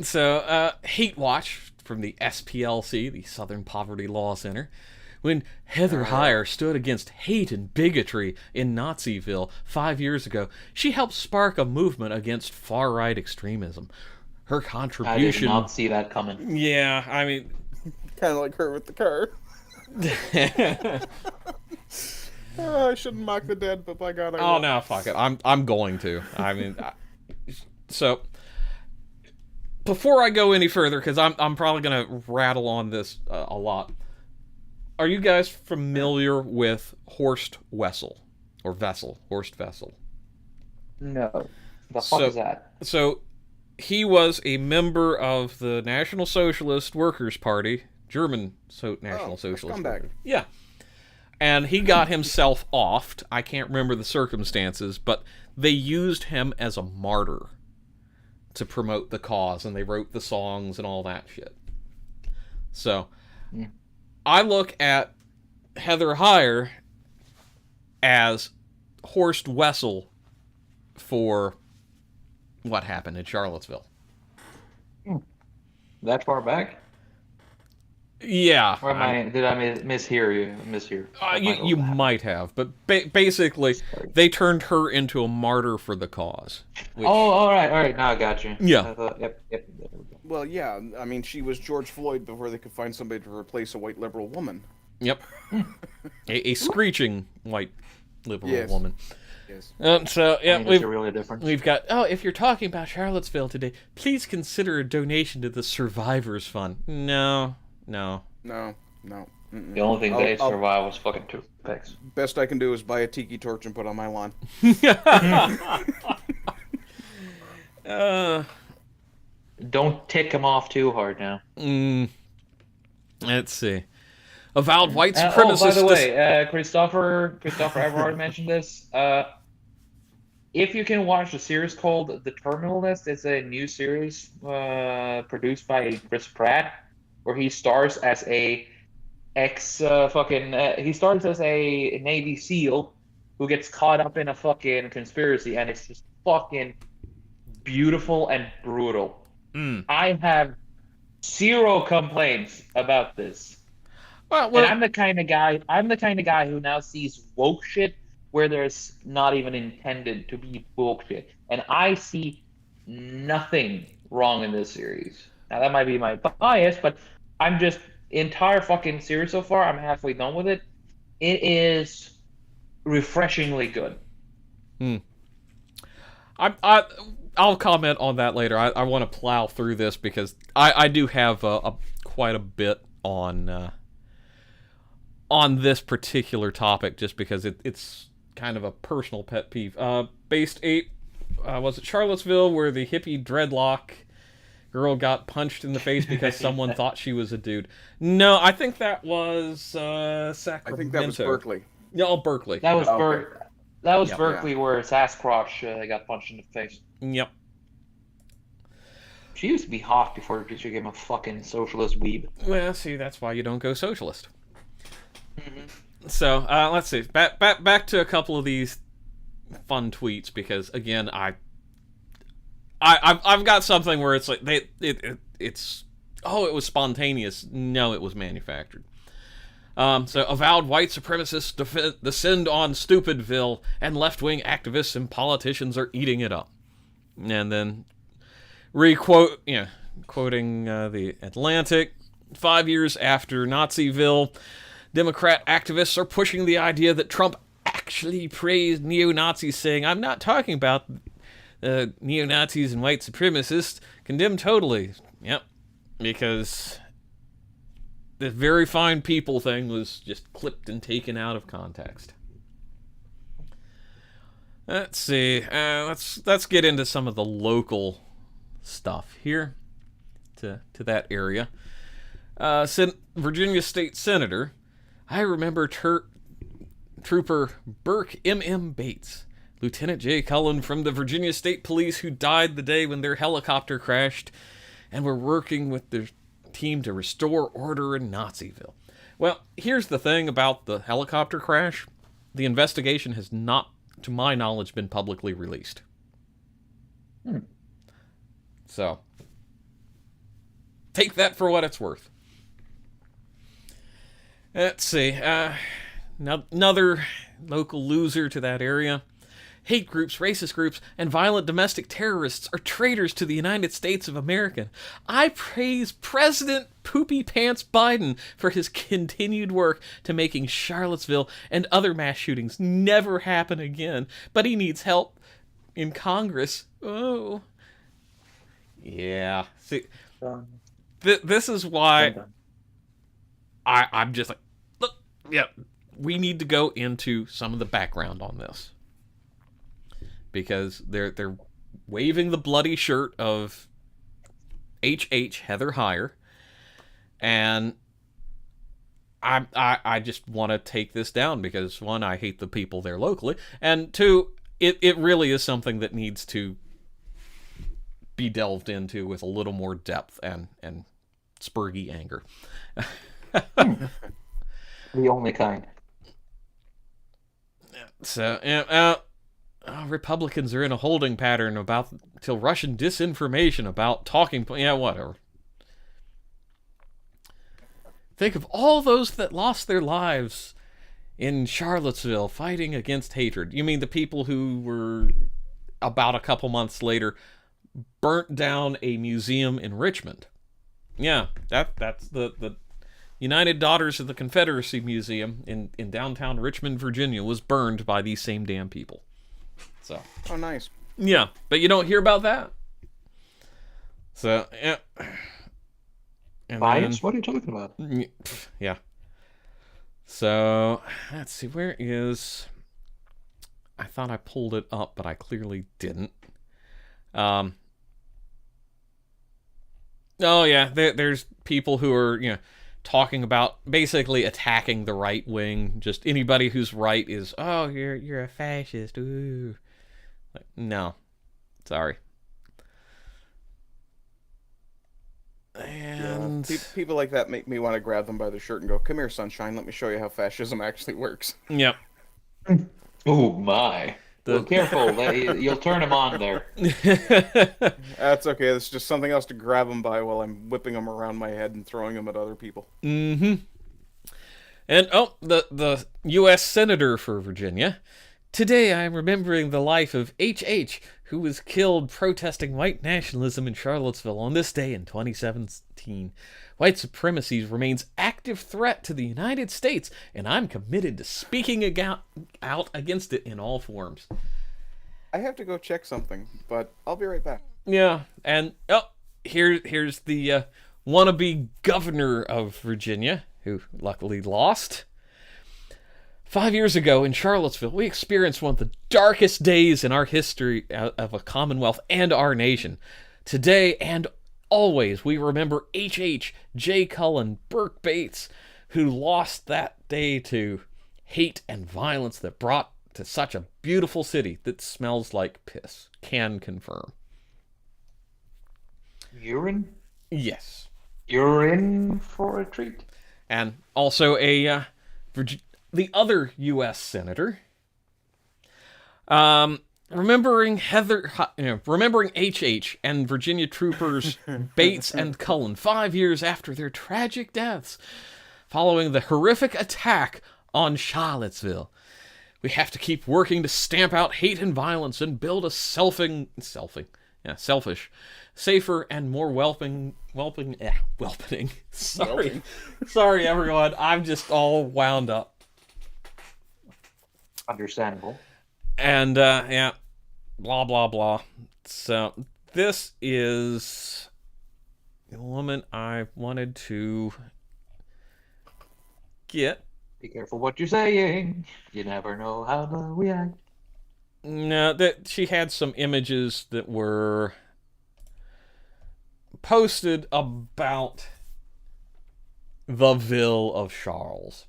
So Hate Watch from the SPLC, the Southern Poverty Law Center. When Heather Heyer stood against hate and bigotry in Naziville 5 years ago, she helped spark a movement against far-right extremism. Her I did contribution... not see that coming. Yeah, I mean... Kind of like her with the car. I shouldn't mock the dead, but by God, I Oh will. no, fuck it. I'm going to. I mean, so before I go any further, because I'm probably gonna rattle on this a lot. Are you guys familiar with Horst Wessel or Wessel? Horst Wessel. No. The fuck is that? So he was a member of the National Socialist Workers' Party, German National Socialist. scumbag. Yeah. And he got himself offed. I can't remember the circumstances, but they used him as a martyr to promote the cause, and they wrote the songs and all that shit. So, I look at Heather Heyer as Horst Wessel for what happened in Charlottesville. That far back? Yeah. Or did I mishear you? You might have, but basically, they turned her into a martyr for the cause. Which, all right. Now I got you. Yeah. I thought, yep. There we go. Well, yeah. I mean, she was George Floyd before they could find somebody to replace a white liberal woman. Yep. a screeching white liberal Yes. woman. Yes. So, yeah, I mean, is there really a difference? we've got, if you're talking about Charlottesville today, please consider a donation to the Survivors Fund. No. No. The only thing they survived was fucking toothpicks. Best I can do is buy a tiki torch and put on my lawn. Don't tick them off too hard now. Let's see. Avowed white By supremacist. the way, Christopher Everard mentioned this. If you can watch a series called The Terminal List, it's a new series produced by Chris Pratt, where he stars as he stars as a Navy SEAL who gets caught up in a fucking conspiracy, and it's just fucking beautiful and brutal. I have zero complaints about this. Well, And I'm the kind of guy who now sees woke shit where there's not even intended to be woke shit. And I see nothing wrong in this series. Now that might be my bias, but I'm just entire fucking series so far, I'm halfway done with it. It is refreshingly good. I'll comment on that later. I want to plow through this because I do have quite a bit on this particular topic, just because it's kind of a personal pet peeve. Based 8, was it Charlottesville, where the hippie dreadlock girl got punched in the face because someone thought she was a dude? No, I think that was Sacramento. I think that was Berkeley. No, Berkeley. That was Okay. Berkeley where Sasquatch got punched in the face. Yep. She used to be hot before she became a fucking socialist weeb. Well, see, that's why you don't go socialist. So let's see. Back to a couple of these fun tweets, because again, I've got something where it's like it's it was spontaneous. No, it was manufactured. So avowed white supremacists descend on Stupidville, and left-wing activists and politicians are eating it up. And then quoting the Atlantic, 5 years after Naziville, Democrat activists are pushing the idea that Trump actually praised neo-Nazis, saying, "I'm not talking about neo-Nazis and white supremacists. Condemn totally." Yep. Because the very fine people thing was just clipped and taken out of context. Let's see. Let's get into some of the local stuff here to that area. Virginia State Senator, I remember Trooper Burke M.M. Bates, Lieutenant J. Cullen from the Virginia State Police, who died the day when their helicopter crashed, and were working with their team to restore order in Naziville. Well, here's the thing about the helicopter crash. The investigation has not, to my knowledge, been publicly released. So, take that for what it's worth. Let's see. Another local loser to that area. Hate groups, racist groups, and violent domestic terrorists are traitors to the United States of America. I praise President Poopy Pants Biden for his continued work to making Charlottesville and other mass shootings never happen again. But he needs help in Congress. Oh. Yeah. See, this is why I'm just like, look, yeah, we need to go into some of the background on this. Because they're waving the bloody shirt of H.H. Heather Heyer, and I just want to take this down because, one, I hate the people there locally, and two, it really is something that needs to be delved into with a little more depth and spurgy anger. The only kind. So, Republicans are in a holding pattern till Russian disinformation about talking. Yeah, whatever. Think of all those that lost their lives in Charlottesville fighting against hatred. You mean the people who were, about a couple months later, burnt down a museum in Richmond? Yeah, that's the United Daughters of the Confederacy Museum in downtown Richmond, Virginia, was burned by these same damn people. So. Oh, nice. Yeah, but you don't hear about that. So, yeah. And Bias? What are you talking about? Yeah. So, let's see, where is... I thought I pulled it up, but I clearly didn't. Oh, yeah, there's people who are, talking about basically attacking the right wing. Just anybody who's right is, oh, you're a fascist. Ooh. Like, no. Sorry. And people like that make me want to grab them by the shirt and go, "Come here, sunshine. Let me show you how fascism actually works." Yep. Oh my. Well, careful. You'll turn him on there. That's okay. That's just something else to grab him by while I'm whipping him around my head and throwing him at other people. Mm-hmm. And, the U.S. Senator for Virginia. Today I'm remembering the life of H.H., who was killed protesting white nationalism in Charlottesville on this day in 2017. White supremacy remains active threat to the United States, and I'm committed to speaking out against it in all forms. I have to go check something, but I'll be right back. Yeah, and here's the wannabe governor of Virginia, who luckily lost. 5 years ago in Charlottesville, we experienced one of the darkest days in our history of a Commonwealth and our nation. Today and always, we remember H.H., J. Cullen, Burke Bates, who lost that day to hate and violence that brought to such a beautiful city that smells like piss. Can confirm. Urine? Yes. You're in for a treat. And also the other U.S. senator, remembering H.H. and Virginia troopers Bates and Cullen 5 years after their tragic deaths, following the horrific attack on Charlottesville. We have to keep working to stamp out hate and violence and build a selfish, safer, and more welcoming. Sorry, everyone. I'm just all wound up. Understandable. And, blah, blah, blah. So, this is the woman I wanted to get. Be careful what you're saying. You never know how to react. No, that she had some images that were posted about the Ville of Charles.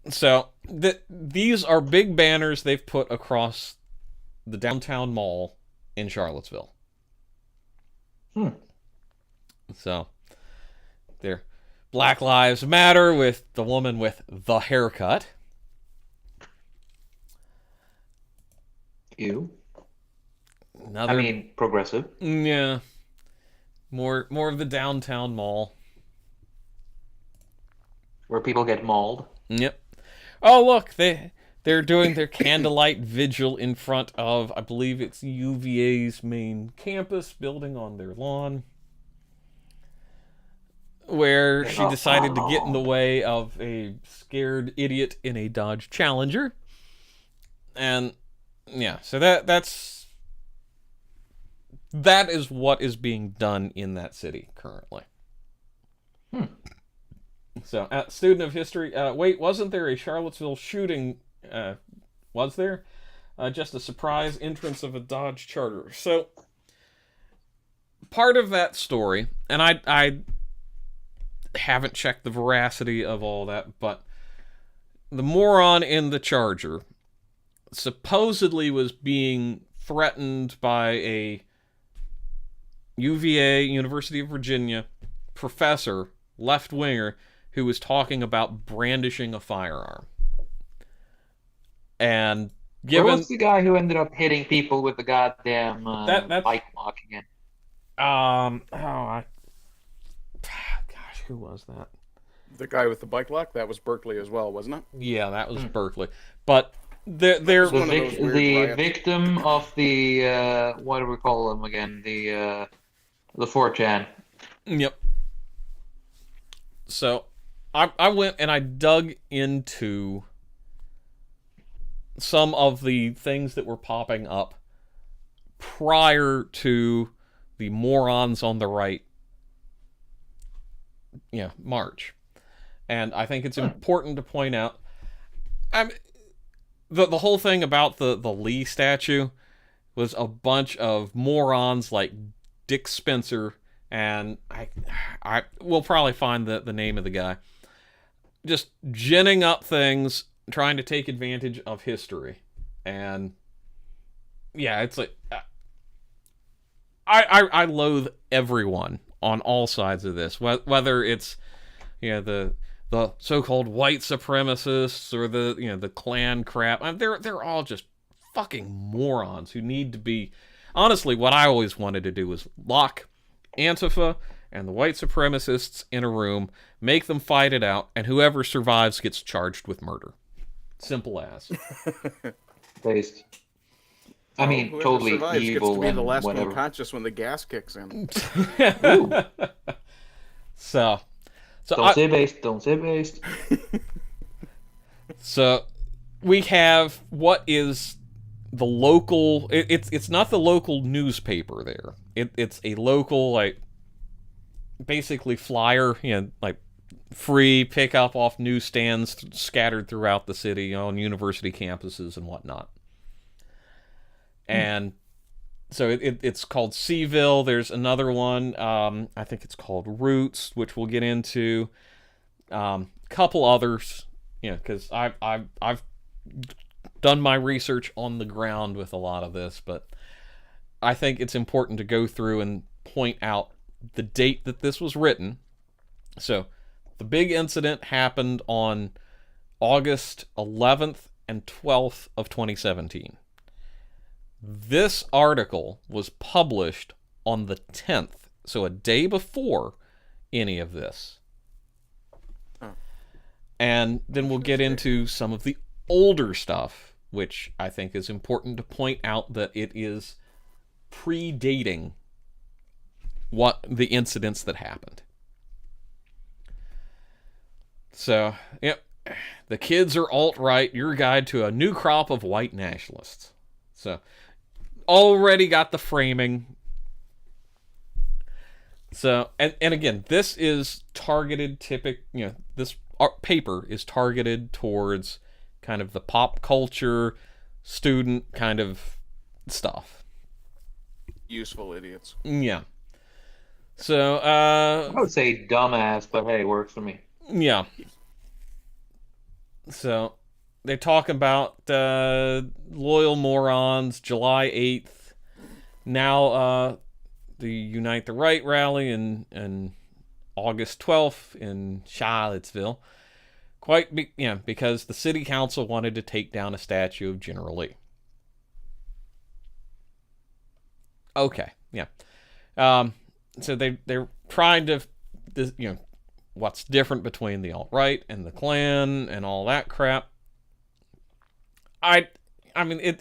So, these are big banners they've put across the downtown mall in Charlottesville. So, they're Black Lives Matter with the woman with the haircut. Ew. Another, progressive. Yeah. More of the downtown mall. Where people get mauled. Yep. Oh, look, they're doing their candlelight vigil in front of, I believe it's UVA's main campus building on their lawn, where she decided to get in the way of a scared idiot in a Dodge Challenger. And yeah, so that is what is being done in that city currently. So, student of history, wait, wasn't there a Charlottesville shooting? Was there? Just a surprise entrance of a Dodge Charger. So, part of that story, and I haven't checked the veracity of all that, but the moron in the Charger supposedly was being threatened by a UVA, University of Virginia, professor, left-winger, who was talking about brandishing a firearm. And given... Where was the guy who ended up hitting people with the goddamn bike lock again? Gosh, who was that? The guy with the bike lock? That was Berkeley as well, wasn't it? Yeah, that was Berkeley. But the victim of the what do we call them again? The 4chan. Yep. So I went and I dug into some of the things that were popping up prior to the morons on the right march. And I think it's important to point out the whole thing about the Lee statue was a bunch of morons like Dick Spencer, and I will probably find the name of the guy, just ginning up things, trying to take advantage of history. And yeah, it's like I loathe everyone on all sides of this, whether it's the the so-called white supremacists or the Klan crap. I mean, they're all just fucking morons who need to be. Honestly, what I always wanted to do was lock Antifa and the white supremacists in a room, make them fight it out, and whoever survives gets charged with murder. Simple as. Based. I mean, whoever totally survives evil gets to be and the last whatever. one conscious when the gas kicks in. Ooh, So don't say based. Don't say based. So we have what is the local. It's not the local newspaper there. It's a local, like, basically flyer, like free pickup off newsstands scattered throughout the city on university campuses and whatnot. And so it's called Seaville. There's another one. I think it's called Roots, which we'll get into. Couple others, because I've done my research on the ground with a lot of this, but I think it's important to go through and point out the date that this was written. So the big incident happened on August 11th and 12th of 2017. This article was published on the 10th, so a day before any of this. And then we'll get into some of the older stuff, which I think is important to point out that it is predating what the incidents that happened. So, yep, the kids are alt-right, your guide to a new crop of white nationalists. So, already got the framing. So, and again, this is targeted this paper is targeted towards kind of the pop culture, student kind of stuff. Useful idiots. Yeah. So, I would say dumbass, but hey, it works for me. Yeah. So, they talk about loyal morons, July 8th. Now, the Unite the Right rally in August 12th in Charlottesville. Because the city council wanted to take down a statue of General Lee. Okay, yeah. So they're trying to, what's different between the alt-right and the Klan and all that crap. I mean,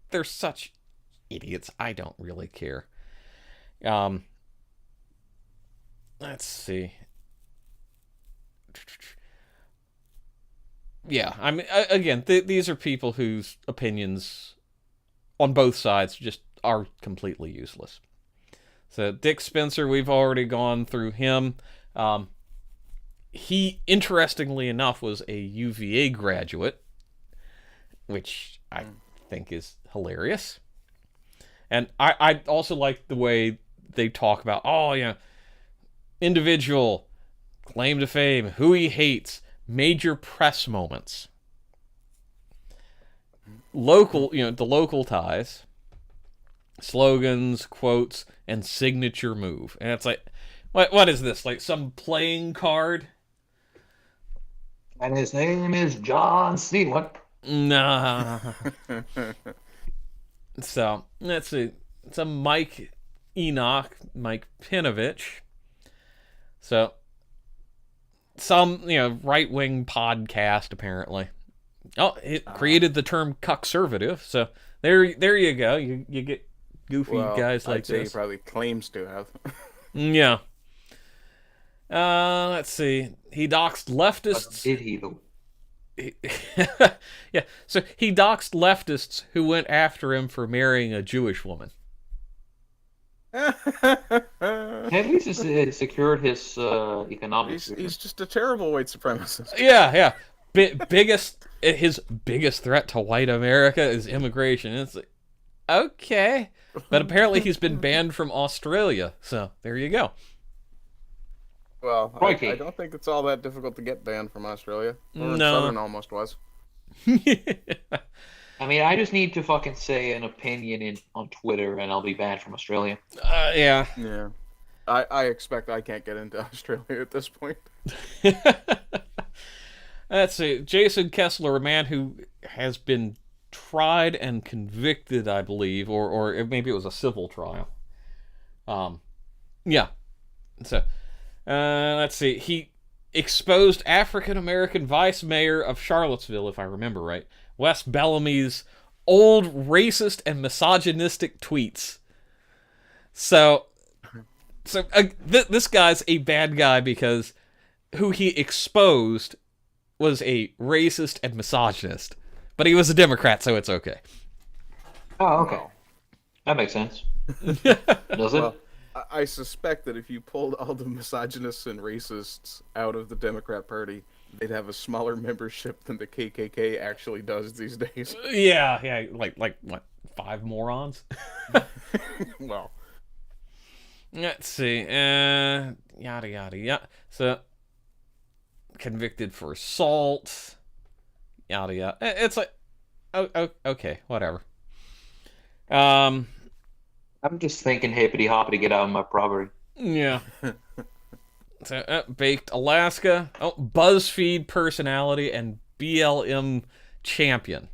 they're such idiots. I don't really care. Let's see. Yeah, I mean, again, these are people whose opinions on both sides just are completely useless. So Dick Spencer, we've already gone through him. He, interestingly enough, was a UVA graduate, which I think is hilarious. And I also like the way they talk about, individual, claim to fame, who he hates, major press moments. Local, the local ties, slogans, quotes, and signature move. And it's like, what is this? Like some playing card? And his name is John Cena. Nah. So, let's see. It's a Mike Pinovich. So, some, right-wing podcast, apparently. Oh, it created the term cuckservative. So, there you go. You get goofy guys like I'd say this. he probably claims to have. Yeah. Let's see. He doxed leftists. Did he though? Yeah. So he doxed leftists who went after him for marrying a Jewish woman. At least he secured his economic. He's just a terrible white supremacist. Yeah. His biggest threat to white America is immigration. It's like, okay, but apparently he's been banned from Australia. So there you go. Well, I don't think it's all that difficult to get banned from Australia. No. Southern almost was. I mean, I just need to fucking say an opinion on Twitter, and I'll be banned from Australia. Yeah. Yeah. I expect I can't get into Australia at this point. Let's see. Jason Kessler, a man who has been tried and convicted, I believe, or maybe it was a civil trial. Yeah. So, let's see. He exposed African American vice mayor of Charlottesville, if I remember right, Wes Bellamy's old racist and misogynistic tweets. So this guy's a bad guy because who he exposed was a racist and misogynist. But he was a Democrat, so it's okay. Oh, okay. That makes sense. Does it? Well, I suspect that if you pulled all the misogynists and racists out of the Democrat Party, they'd have a smaller membership than the KKK actually does these days. Yeah, like what, 5 morons? Well, let's see, yada yada. So, convicted for assault, yada yada. It's like, oh, okay, whatever. I'm just thinking hippity hoppity get out of my property. Yeah. So, Baked Alaska. Oh, BuzzFeed personality and BLM champion.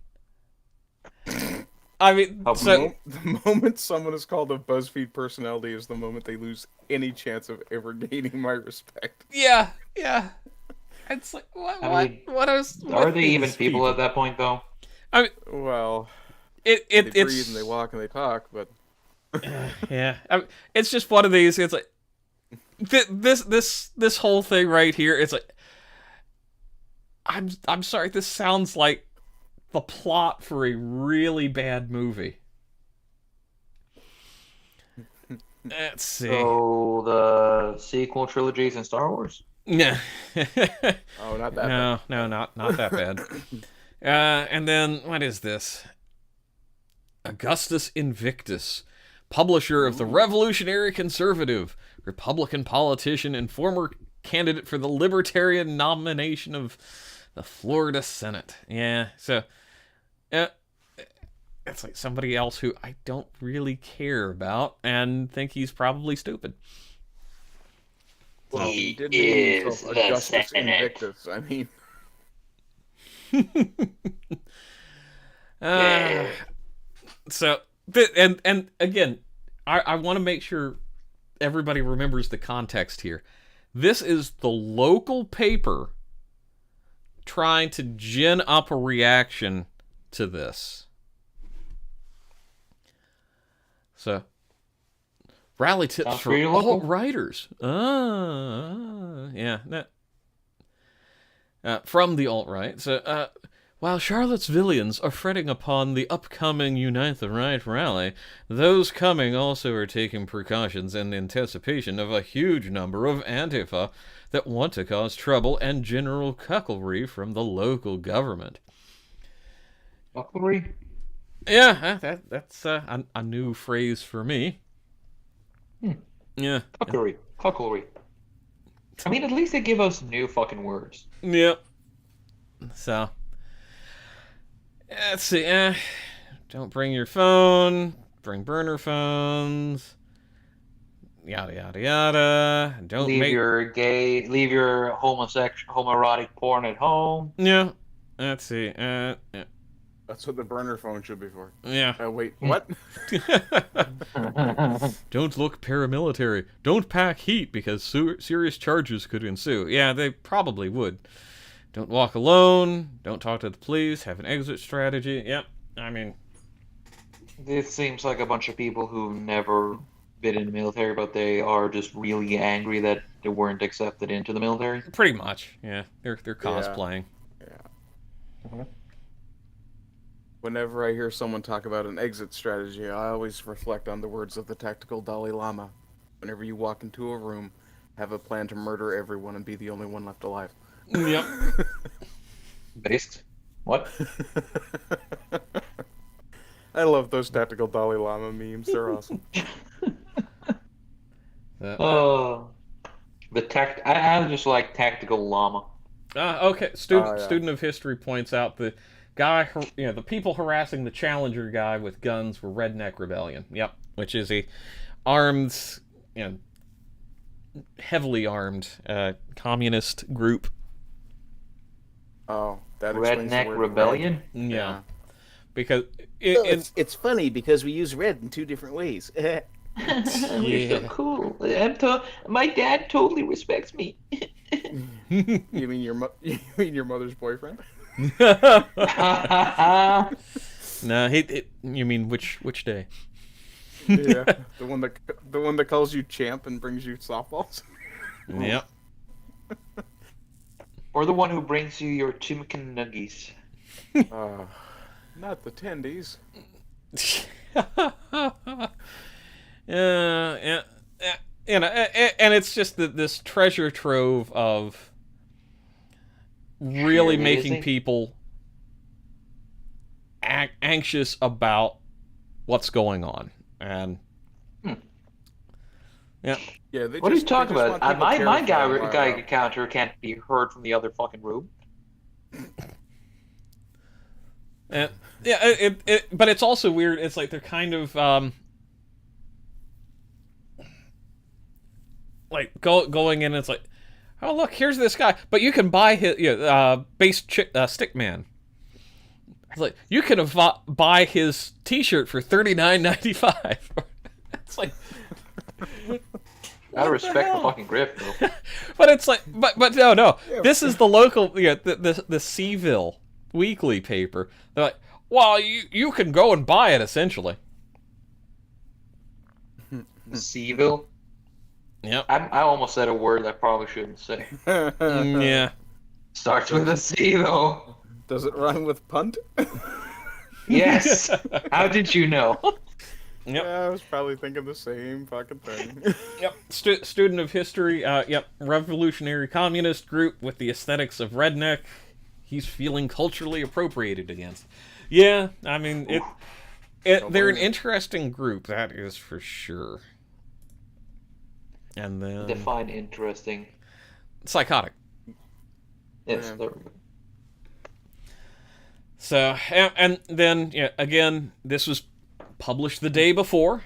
I mean, so the moment someone is called a BuzzFeed personality is the moment they lose any chance of ever gaining my respect. yeah. It's like Are they even people at that point though? I mean, Well, they breathe and they walk and they talk, but yeah. I mean, it's just one of these. It's like this whole thing right here. It's like I'm sorry. This sounds like the plot for a really bad movie. Let's see. So the sequel trilogies in Star Wars? Yeah. oh, not that bad. No, not that bad. And then what is this? Augustus Invictus, publisher of the Revolutionary Conservative, Republican politician, and former candidate for the Libertarian nomination of the Florida Senate. Yeah, so it's like somebody else who I don't really care about and think he's probably stupid. Well, He did name is himself the Augustus Senate. Invictus. I mean, So, and again, I want to make sure everybody remembers the context here. This is the local paper trying to gin up a reaction to this. So, rally tips Sounds for pretty local. alt-writers. Yeah. From the alt-right. So, while Charlottesvillians are fretting upon the upcoming Unite the Right rally, those coming also are taking precautions in anticipation of a huge number of Antifa that want to cause trouble and general cuckoldry from the local government. Cuckoldry? Yeah, that's a new phrase for me. Yeah. Cuckoldry. I mean, at least they give us new fucking words. Yep. So, let's see. Don't bring your phone. Bring burner phones. Yada yada yada. Don't Leave your homoerotic porn at home. Yeah. Let's see. Yeah. that's what the burner phone should be for. Yeah. Wait, what? Don't look paramilitary. Don't pack heat because serious charges could ensue. Yeah, they probably would. Don't walk alone. Don't talk to the police. Have an exit strategy. Yep. I mean, This seems like a bunch of people who've never been in the military, but they are just really angry that they weren't accepted into the military. pretty much. Yeah. They're cosplaying. Whenever I hear someone talk about an exit strategy, I always reflect on the words of the tactical Dalai Lama. Whenever you walk into a room, have a plan to murder everyone and be the only one left alive. Yep. Based? What? I love those tactical Dalai Lama memes. They're awesome. Oh, I just like tactical llama. Okay. Student yeah. student of history points out the guy, the people harassing the Challenger guy with guns were Redneck Rebellion. Yep, which is a armed, heavily armed communist group. Oh, that explains the Redneck word Rebellion? red. Yeah. Because It's funny because we use red in 2 different ways. We're so Yeah. cool. My dad totally respects me. You mean you mean your mother's boyfriend? No, you mean which day? Yeah, the one that calls you champ and brings you softballs. Yep. Or the one who brings you your chicken nuggies. Not the tendies. Yeah, and it's just this treasure trove of really making people anxious about what's going on, and yeah. Yeah, What are you talking about? My Geiger counter can't be heard from the other fucking room. And yeah, but it's also weird. It's like they're kind of like going in. And it's like, oh look, here's this guy, but you can buy his stick man. It's like you can buy his T-shirt for $39.95. It's like, Gotta respect the fucking grift, though. but it's like, but no. This is the local, the Seaville weekly paper. They're like, well, you can go and buy it essentially. Seaville? Yep. I almost said a word I probably shouldn't say. Yeah. Starts with a C, though. Does it rhyme with punt? Yes. How did you know? Yep. Yeah, I was probably thinking the same fucking thing. Yep. Student of history. Yep. Revolutionary communist group with the aesthetics of redneck. He's feeling culturally appropriated against. Yeah, I mean they're an interesting group, that is for sure. And then Define interesting. psychotic. Yes. Yeah. So and then again, this was published the day before.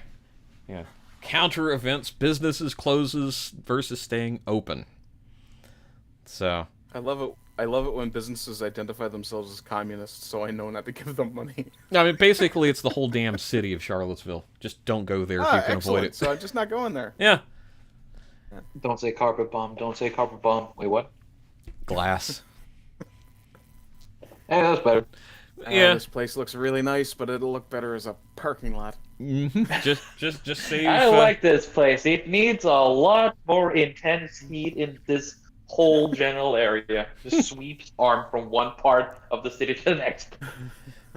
Yeah. Counter events, businesses closes versus staying open. So I love it. I love it when businesses identify themselves as communists, so I know not to give them money. I mean, basically, it's the whole damn city of Charlottesville. Just don't go there if you can avoid it. So I'm just not going there. Yeah. Don't say carpet bomb. Don't say carpet bomb. Wait, what? Glass. Hey, that was better. Yeah. This place looks really nice, but it'll look better as a parking lot. Just save. I like this place. It needs a lot more intense heat in this whole general area. Just sweeps arm from one part of the city to the next.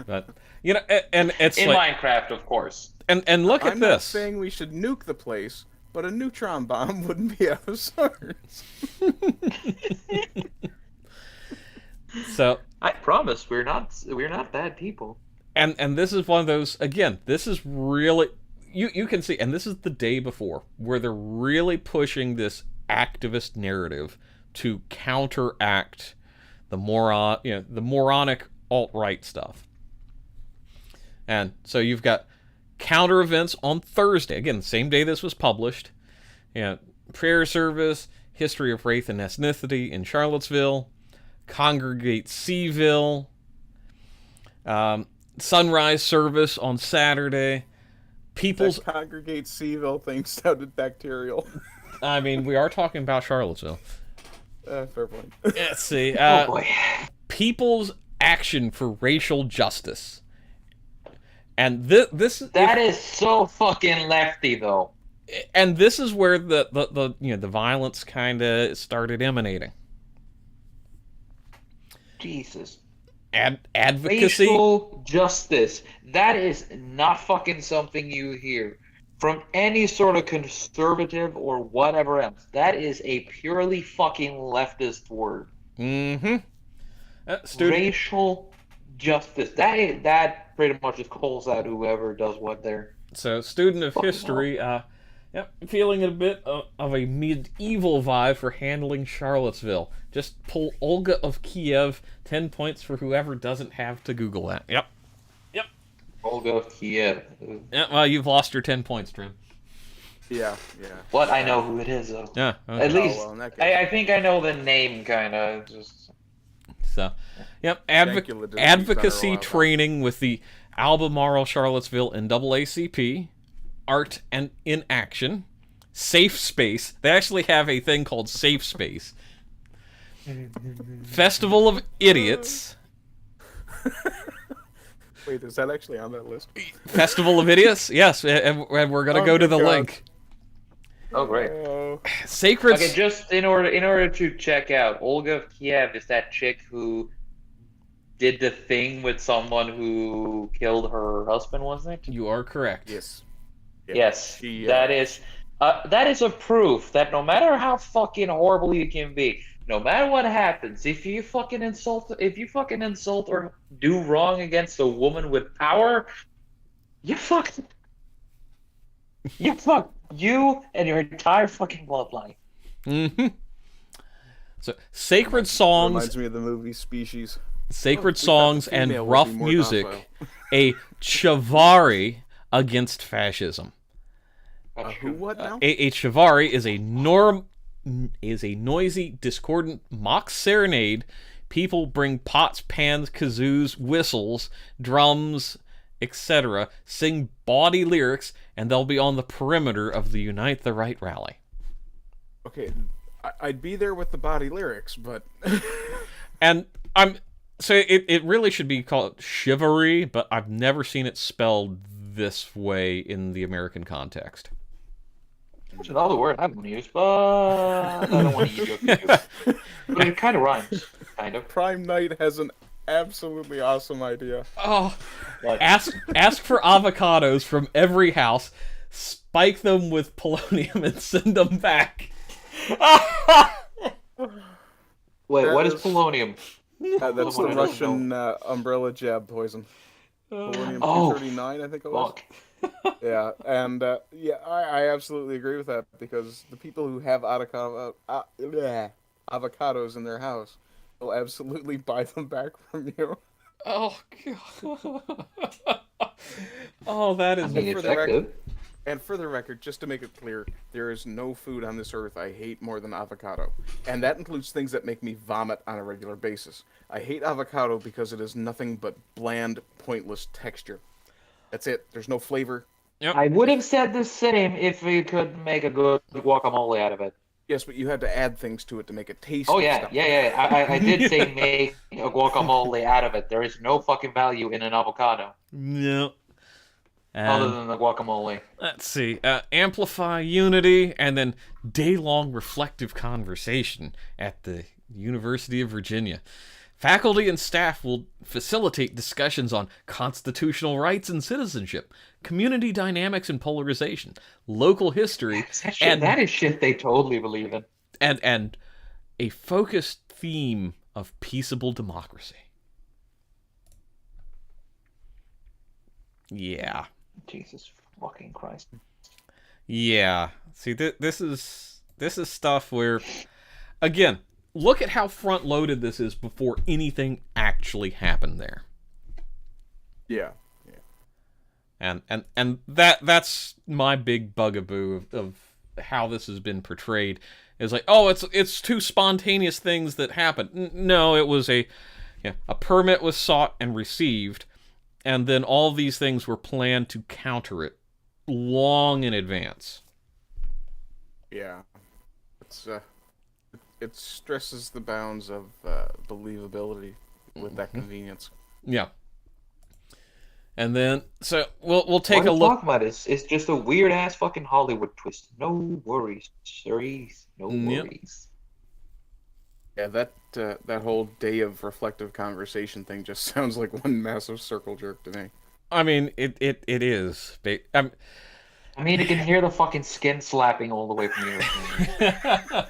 But and it's In like, Minecraft, of course. and look at I'm not this. saying we should nuke the place, but a neutron bomb wouldn't be out of sorts. So I promise we're not bad people. and this is one of those, again, this is really you can see, and this is the day before where they're really pushing this activist narrative to counteract the moronic alt-right stuff. And so you've got counter events on Thursday, again, the same day this was published. Prayer service, history of race and ethnicity in Charlottesville, Congregate Seaville, sunrise service on Saturday. People's That Congregate Seaville thing sounded bacterial. I mean, we are talking about Charlottesville. Fair point. Let's see. Oh boy. People's Action for Racial Justice. And that is so fucking lefty, though. And this is where the violence kind of started emanating. Jesus. Advocacy. Racial justice. That is not fucking something you hear from any sort of conservative or whatever else. That is a purely fucking leftist word. Mm-hmm. Racial justice. That pretty much just calls out whoever does what there. So, student of history, feeling a bit of a medieval vibe for handling Charlottesville. Just pull Olga of Kiev, 10 points for whoever doesn't have to Google that. Yep. Olga of Kiev. Yeah, well, you've lost your 10 points, Trim. Yeah. What? I know who it is, though. Yeah. Okay. At least, well, in that case. I think I know the name, kind of. Just So, yep, Dracula did advocacy better a while training with the Albemarle, Charlottesville, and AACP. Art and in action. Safe space. They actually have a thing called Safe Space. Festival of Idiots. Wait, is that actually on that list? Festival of Idiots? Yes, and we're going to go to the God. link. Oh, great. Sacred... Okay, just in order to check out, Olga of Kiev is that chick who did the thing with someone who killed her husband, wasn't it? You are correct. Yes. Yeah. Yes, She, that is a proof that no matter how fucking horrible you can be, no matter what happens, if you fucking insult or do wrong against a woman with power, you fucked. You and your entire fucking bloodline. Mm-hmm. So, sacred songs... Reminds me of the movie Species. Sacred We thought songs the and female would rough be more music, docile. a chivalry against fascism. Who? What now? A chivalry is a noisy, discordant mock serenade. People bring pots, pans, kazoos, whistles, drums, etc., sing bawdy lyrics, and they'll be on the perimeter of the Unite the Right rally. Okay, I'd be there with the body lyrics, but And so it really should be called chivalry, but I've never seen it spelled this way in the American context. There's another word I don't use, but I don't want to use it. But it kind of rhymes, kind of. Prime Knight has an absolutely awesome idea. Oh, What? ask for avocados from every house, spike them with polonium, and send them back. Wait, what is That is- polonium? That's the I don't Russian umbrella jab poison. Polonium Oh, 239, I think it was. Fuck. Yeah, and I absolutely agree with that because the people who have avocados in their house will absolutely buy them back from you. Oh god. Oh, that is I mean, for it's the record- effective. And for the record, just to make it clear, there is no food on this earth I hate more than avocado. And that includes things that make me vomit on a regular basis. I hate avocado because it is nothing but bland, pointless texture. That's it. There's no flavor. I would have said the same if we could make a good guacamole out of it. Yes, but you had to add things to it to make it taste. Oh and yeah, stuff. yeah. I did say make a guacamole out of it. There is no fucking value in an avocado no. other than the guacamole. Let's see. Amplify unity, and then day-long reflective conversation at the University of Virginia. Faculty and staff will facilitate discussions on constitutional rights and citizenship, community dynamics and polarization, local history, That is shit they totally believe in. and a focused theme of peaceable democracy. Yeah. Jesus fucking Christ. Yeah. See, this is stuff where, again, look at how front-loaded this is before anything actually happened there. Yeah. And that's my big bugaboo of how this has been portrayed. Is like, oh, it's two spontaneous things that happened. No, it was a permit was sought and received, and then all these things were planned to counter it long in advance. Yeah. It stresses the bounds of believability with that convenience. Yeah. And then, so we'll take What a I'm look. talking about is just a weird ass fucking Hollywood twist. No worries, sirs. No Yep. worries. Yeah, that whole day of reflective conversation thing just sounds like one massive circle jerk to me. I mean, it is. I mean, you can hear the fucking skin slapping all the way from here.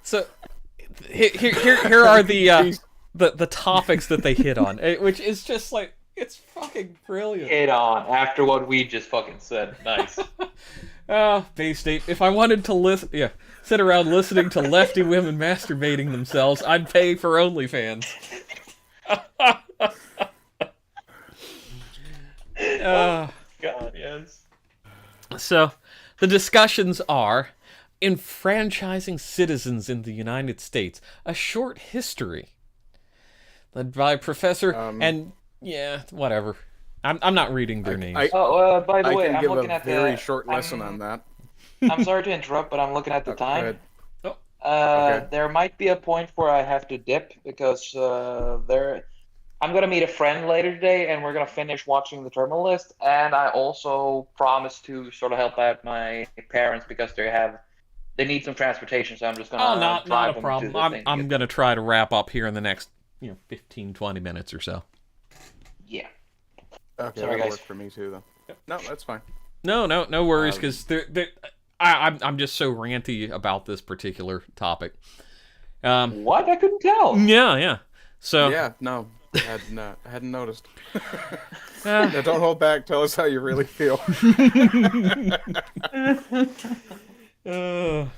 So here are the topics that they hit on, which is just like, it's fucking brilliant. Hit on after what we just fucking said. Nice. Bay State. If I wanted to sit around listening to lefty women masturbating themselves, I'd pay for OnlyFans. God, yes. So, The discussions are enfranchising citizens in the United States, a short history, led by Professor and yeah, whatever. I'm not reading their names. By the I way, can I'm give looking a at very the. short lesson on that. I'm sorry to interrupt, but I'm looking at the Go time. ahead. Okay. There might be a point where I have to dip because I'm gonna meet a friend later today, and we're gonna finish watching the Terminal List. And I also promised to sort of help out my parents because they need some transportation, so I'm just gonna not drive a them problem. to the thing. I'm gonna try to wrap up here in the next 15, 20 minutes or so. Yeah. Okay, Sorry, that'll guys. work for me too, though. No, that's fine. No worries, because I'm just so ranty about this particular topic. What? I couldn't tell. Yeah. So Yeah, no, I hadn't noticed. Now, don't hold back. Tell us how you really feel. the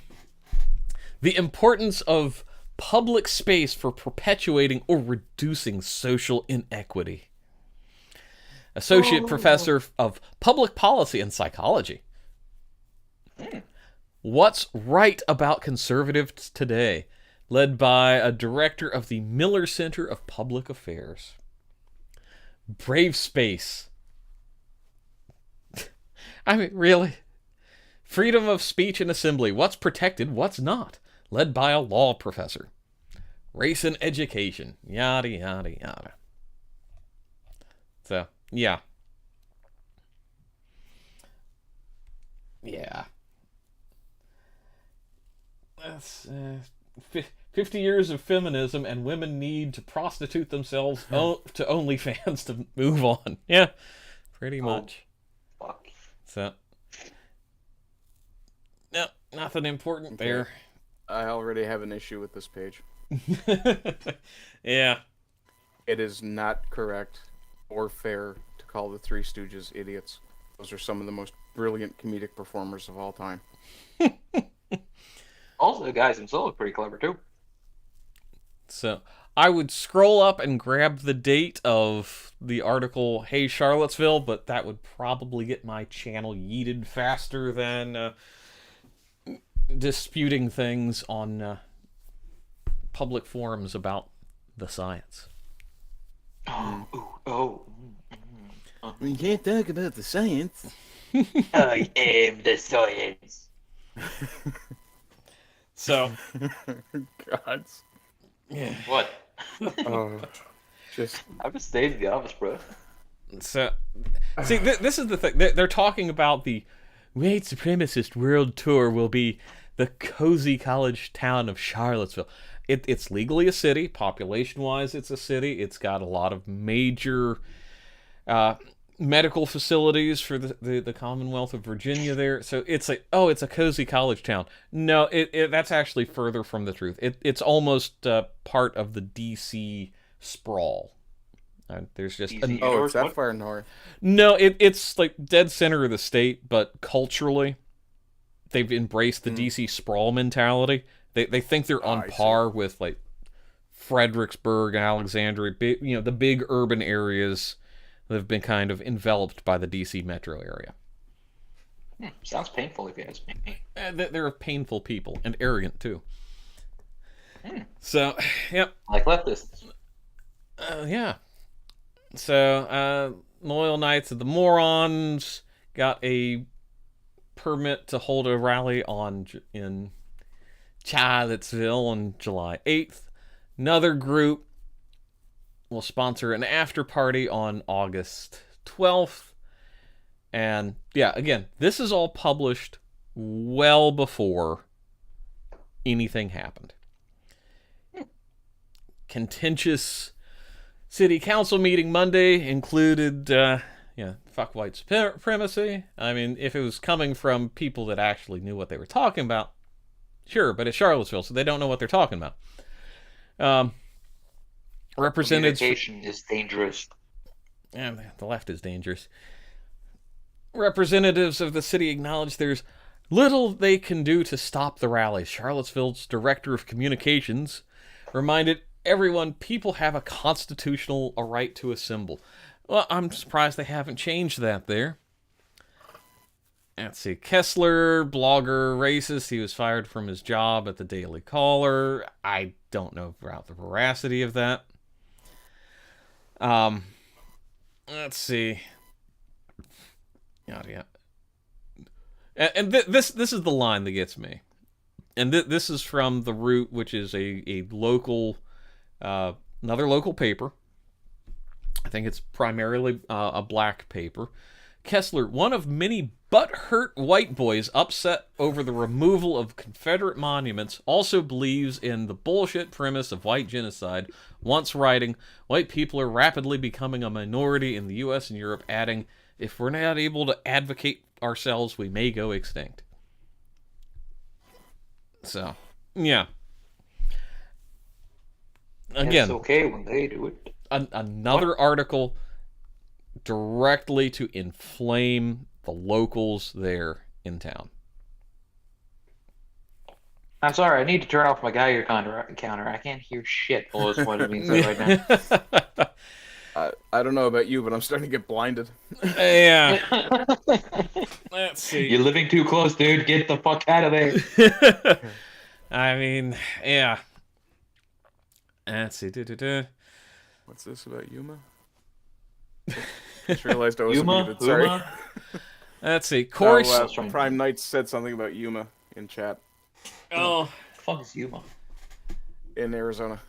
importance of public space for perpetuating or reducing social inequity. Associate Professor of Public Policy and Psychology. What's Right About Conservatives Today? Led by a director of the Miller Center of Public Affairs. Brave Space. I mean, really? Freedom of speech and assembly. What's protected, what's not? Led by a law professor. Race and education. Yada, yada, yada. So, yeah. Yeah. That's 50 years of feminism and women need to prostitute themselves to OnlyFans to move on. Yeah, pretty much. Fuck. So, no, nothing important there. I already have an issue with this page. Yeah. It is not correct or fair to call the Three Stooges idiots. Those are some of the most brilliant comedic performers of all time. Also, the guys themselves are pretty clever too. So I would scroll up and grab the date of the article, Hey Charlottesville, but that would probably get my channel yeeted faster than disputing things on public forums about the science. We can't talk about the science. I am the science. So, Gods. yeah. What? Just I've just stayed in the office, bro. So, see, this is the thing. They're talking about the white supremacist world tour will be the cozy college town of Charlottesville. It's legally a city. Population-wise, it's a city. It's got a lot of major medical facilities for the Commonwealth of Virginia there. So it's like, oh, it's a cozy college town. No, that's actually further from the truth. It's almost part of the D.C. sprawl. There's just it's that far north. No, it's like dead center of the state, but culturally, they've embraced the DC sprawl mentality. They think they're on par with like Fredericksburg, Alexandria, the big urban areas that have been kind of enveloped by the DC metro area. Sounds painful if you ask me. They're painful people and arrogant too. So, yep. Like leftists. Yeah. So, Loyal Knights of the Morons got a permit to hold a rally in Charlottesville on July 8th. Another group will sponsor an after party on August 12th. And yeah, again, this is all published well before anything happened. Contentious city council meeting Monday included, fuck white supremacy. I mean, if it was coming from people that actually knew what they were talking about, sure, but it's Charlottesville, so they don't know what they're talking about. Representatives. Communication is dangerous. Yeah, the left is dangerous. Representatives of the city acknowledge there's little they can do to stop the rally. Charlottesville's director of communications reminded everyone people have a constitutional right to assemble. Well, I'm surprised they haven't changed that there. Let's see. Kessler, blogger, racist. He was fired from his job at the Daily Caller. I don't know about the veracity of that. Let's see. Yeah. And this is the line that gets me. And this is from The Root, which is a local, another local paper. I think it's primarily a black paper. Kessler, one of many butthurt white boys upset over the removal of Confederate monuments, also believes in the bullshit premise of white genocide, once writing, "White people are rapidly becoming a minority in the U.S. and Europe," adding, "If we're not able to advocate ourselves, we may go extinct." So, yeah. Again, It's okay when they do it. another article directly to inflame the locals there in town. I'm sorry, I need to turn off my Geiger counter. I can't hear shit below this point being said right now. I don't know about you, but I'm starting to get blinded. Yeah. Let's see. You're living too close, dude. Get the fuck out of there. I mean, yeah. Let's see. What's this about Yuma? Just realized I was Yuma? muted. Sorry. Uma? Let's see. Corey. Prime Knight said something about Yuma in chat Oh. Fuck is Yuma? in Arizona.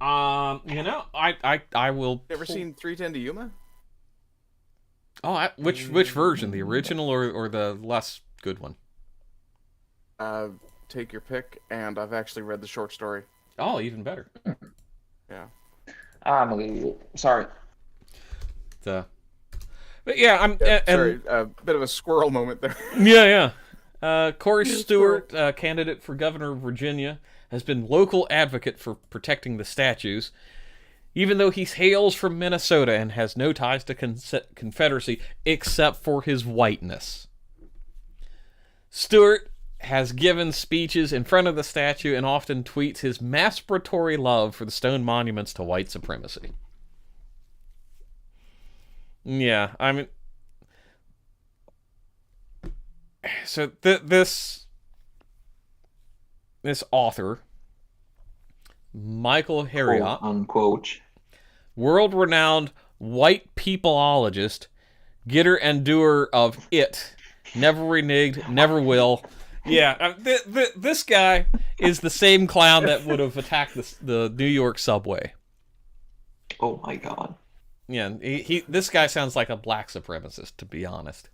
You know, I will. Ever seen 310 to Yuma? Oh, which version? The original or the less good one? Take your pick, and I've actually read the short story. Oh, even better. Yeah. I'm a little sorry. But yeah, I'm. Sorry, a bit of a squirrel moment there. Yeah. Corey Stewart, candidate for governor of Virginia, has been local advocate for protecting the statues, even though he hails from Minnesota and has no ties to Confederacy except for his whiteness. Stewart has given speeches in front of the statue and often tweets his masturbatory love for the stone monuments to white supremacy. Yeah, I mean... So this author, Michael Harriot, Unquote. world-renowned white peopleologist, getter and doer of it, never reneged, never will. Yeah, this guy is the same clown that would have attacked the New York subway. Oh my god. Yeah, this guy sounds like a black supremacist, to be honest.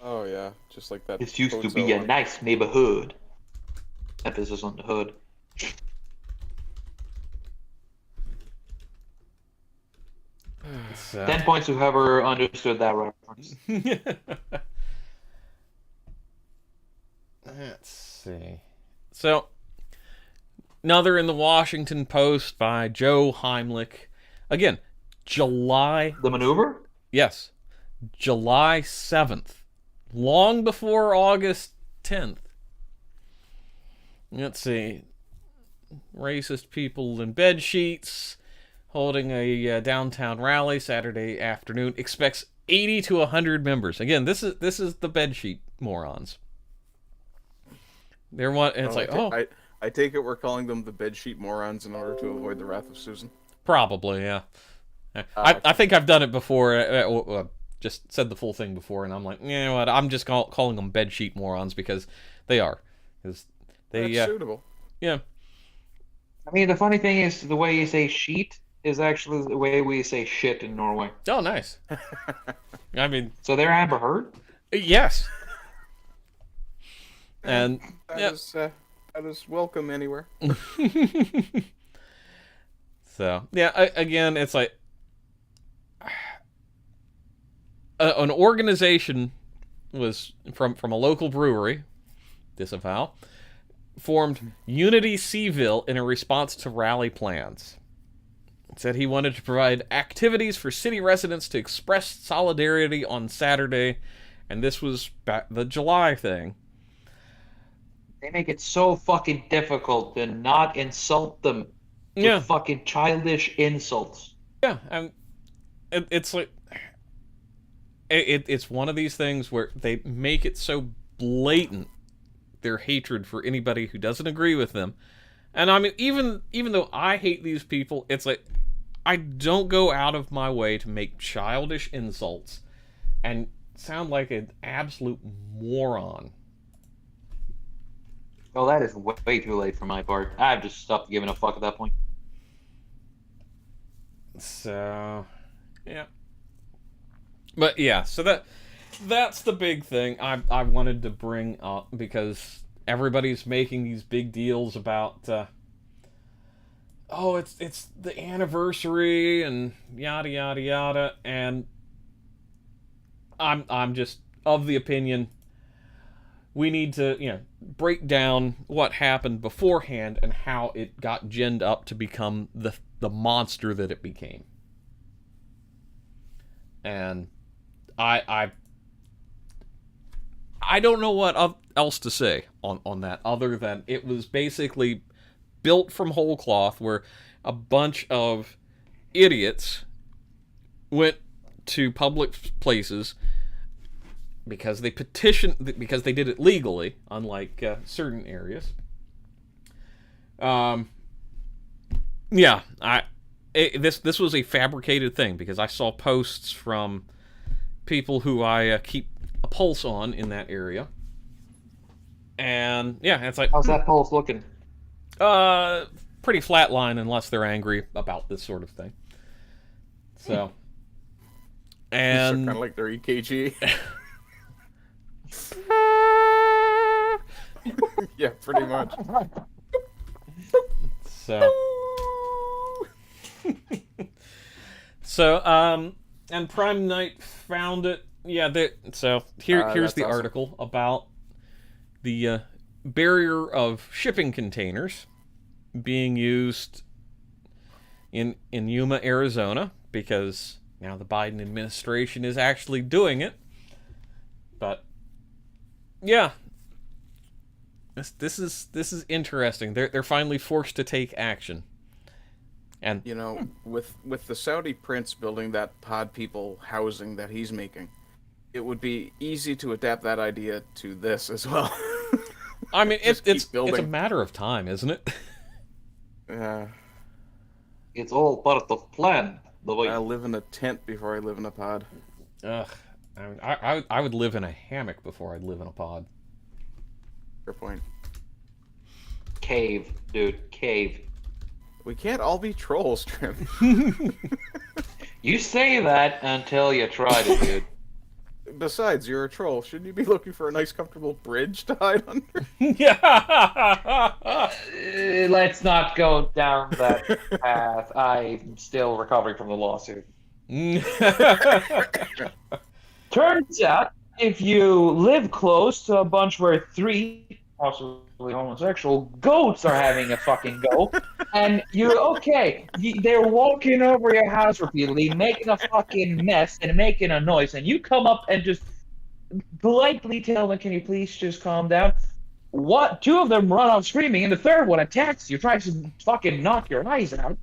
Oh yeah, just like that. This used to Bozo be a one. nice neighborhood. Emphasis on the hood. So. 10 points to whoever understood that reference. Let's see. So, another in the Washington Post by Joe Heimlich. Again, July... The maneuver? Yes. July 7th. Long before August 10th. Let's see. Racist people in bed sheets holding a downtown rally Saturday afternoon. Expects 80 to 100 members. Again, this is the bed sheet morons. They're one. And it's I take it we're calling them the bedsheet morons in order to avoid the wrath of Susan. Probably, yeah. I think I've done it before. Just said the full thing before, and I'm like, you know what? I'm just calling them bedsheet morons because they are. Because they That's suitable. Yeah. I mean, the funny thing is, the way you say sheet is actually the way we say shit in Norway. Oh, nice. I mean, So they're Amber Heard? yes. And That is welcome anywhere. So yeah, again, it's like an organization was from a local brewery, disavow, formed Unity Seaville in a response to rally plans. It said he wanted to provide activities for city residents to express solidarity on Saturday, and this was the July thing. They make it so fucking difficult to not insult them with Yeah. fucking childish insults. Yeah, and it's like it's one of these things where they make it so blatant, their hatred for anybody who doesn't agree with them. And I mean, even though I hate these people, it's like, I don't go out of my way to make childish insults and sound like an absolute moron. Well, that is way too late for my part. I've just stopped giving a fuck at that point. So, yeah. But yeah, so that's the big thing I wanted to bring up, because everybody's making these big deals about oh, it's the anniversary and yada yada yada, and I'm just of the opinion we need to, break down what happened beforehand and how it got ginned up to become the monster that it became. And I don't know what else to say on that, other than it was basically built from whole cloth, where a bunch of idiots went to public places because they because they did it legally, unlike certain areas. This was a fabricated thing, because I saw posts from people who I keep a pulse on in that area, and yeah, it's like, how's that pulse looking? Pretty flatline, unless they're angry about this sort of thing. So, and kind of like their EKG. Yeah, pretty much. And Prime Night found it. Yeah, here's the awesome. article about the barrier of shipping containers being used in Yuma, Arizona, because now the Biden administration is actually doing it. But yeah, this is interesting. They're finally forced to take action. And with the Saudi prince building that pod people housing that he's making, it would be easy to adapt that idea to this as well. I mean, it's a building. matter of time, isn't it? Yeah. It's all part of plan. I'll live in a tent before I live in a pod. Ugh. I mean, I would live in a hammock before I'd live in a pod. Fair point. Cave, dude, cave. We can't all be trolls, Trim. You say that until you tried it, dude. Besides, you're a troll. Shouldn't you be looking for a nice, comfortable bridge to hide under? Yeah. Let's not go down that path. I'm still recovering from the lawsuit. Turns out, if you live close to a bunch where 3 possibly homosexual goats are having a fucking go, and they're walking over your house repeatedly, making a fucking mess and making a noise, and you come up and just politely tell them, "Can you please just calm down?" 2 of them run off screaming, and the third one attacks you, tries to fucking knock your eyes out.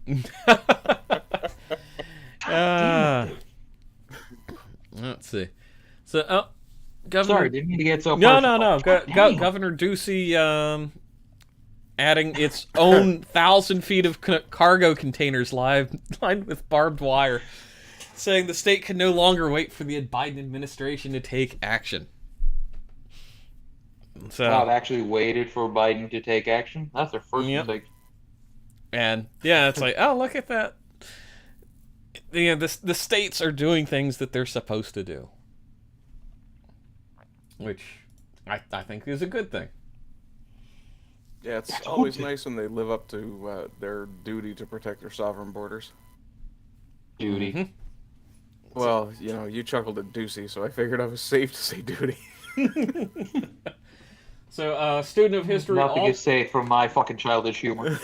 Let's see. So, Governor. Sorry, didn't mean to get so. No. Governor Ducey adding its own 1,000 feet of cargo containers lined with barbed wire, saying the state can no longer wait for the Biden administration to take action. So, I've actually waited for Biden to take action. That's their first mistake. And yeah, it's like, oh, look at that. The states are doing things that they're supposed to do, which I think is a good thing. Yeah, it's always nice when they live up to their duty to protect their sovereign borders. Duty. Mm-hmm. Well, you chuckled at Ducey, so I figured I was safe to say duty. So, student of history. Nothing to say from my fucking childish humor.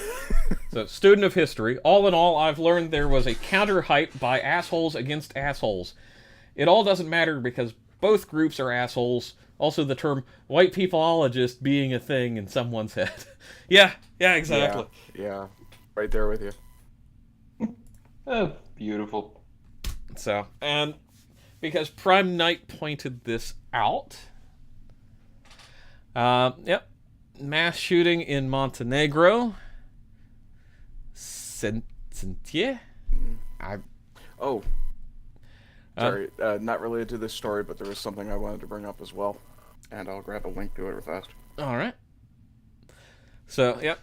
So, student of history. All in all, I've learned there was a counter-hype by assholes against assholes. It all doesn't matter because both groups are assholes. Also, the term white peopleologist being a thing in someone's head. Yeah, exactly. Yeah, right there with you. Oh, beautiful. So, and because Prime Knight pointed this out. Yep. Mass shooting in Montenegro. Sentie? Oh, sorry, not related to this story, but there was something I wanted to bring up as well, and I'll grab a link to it fast. All right. So, yep.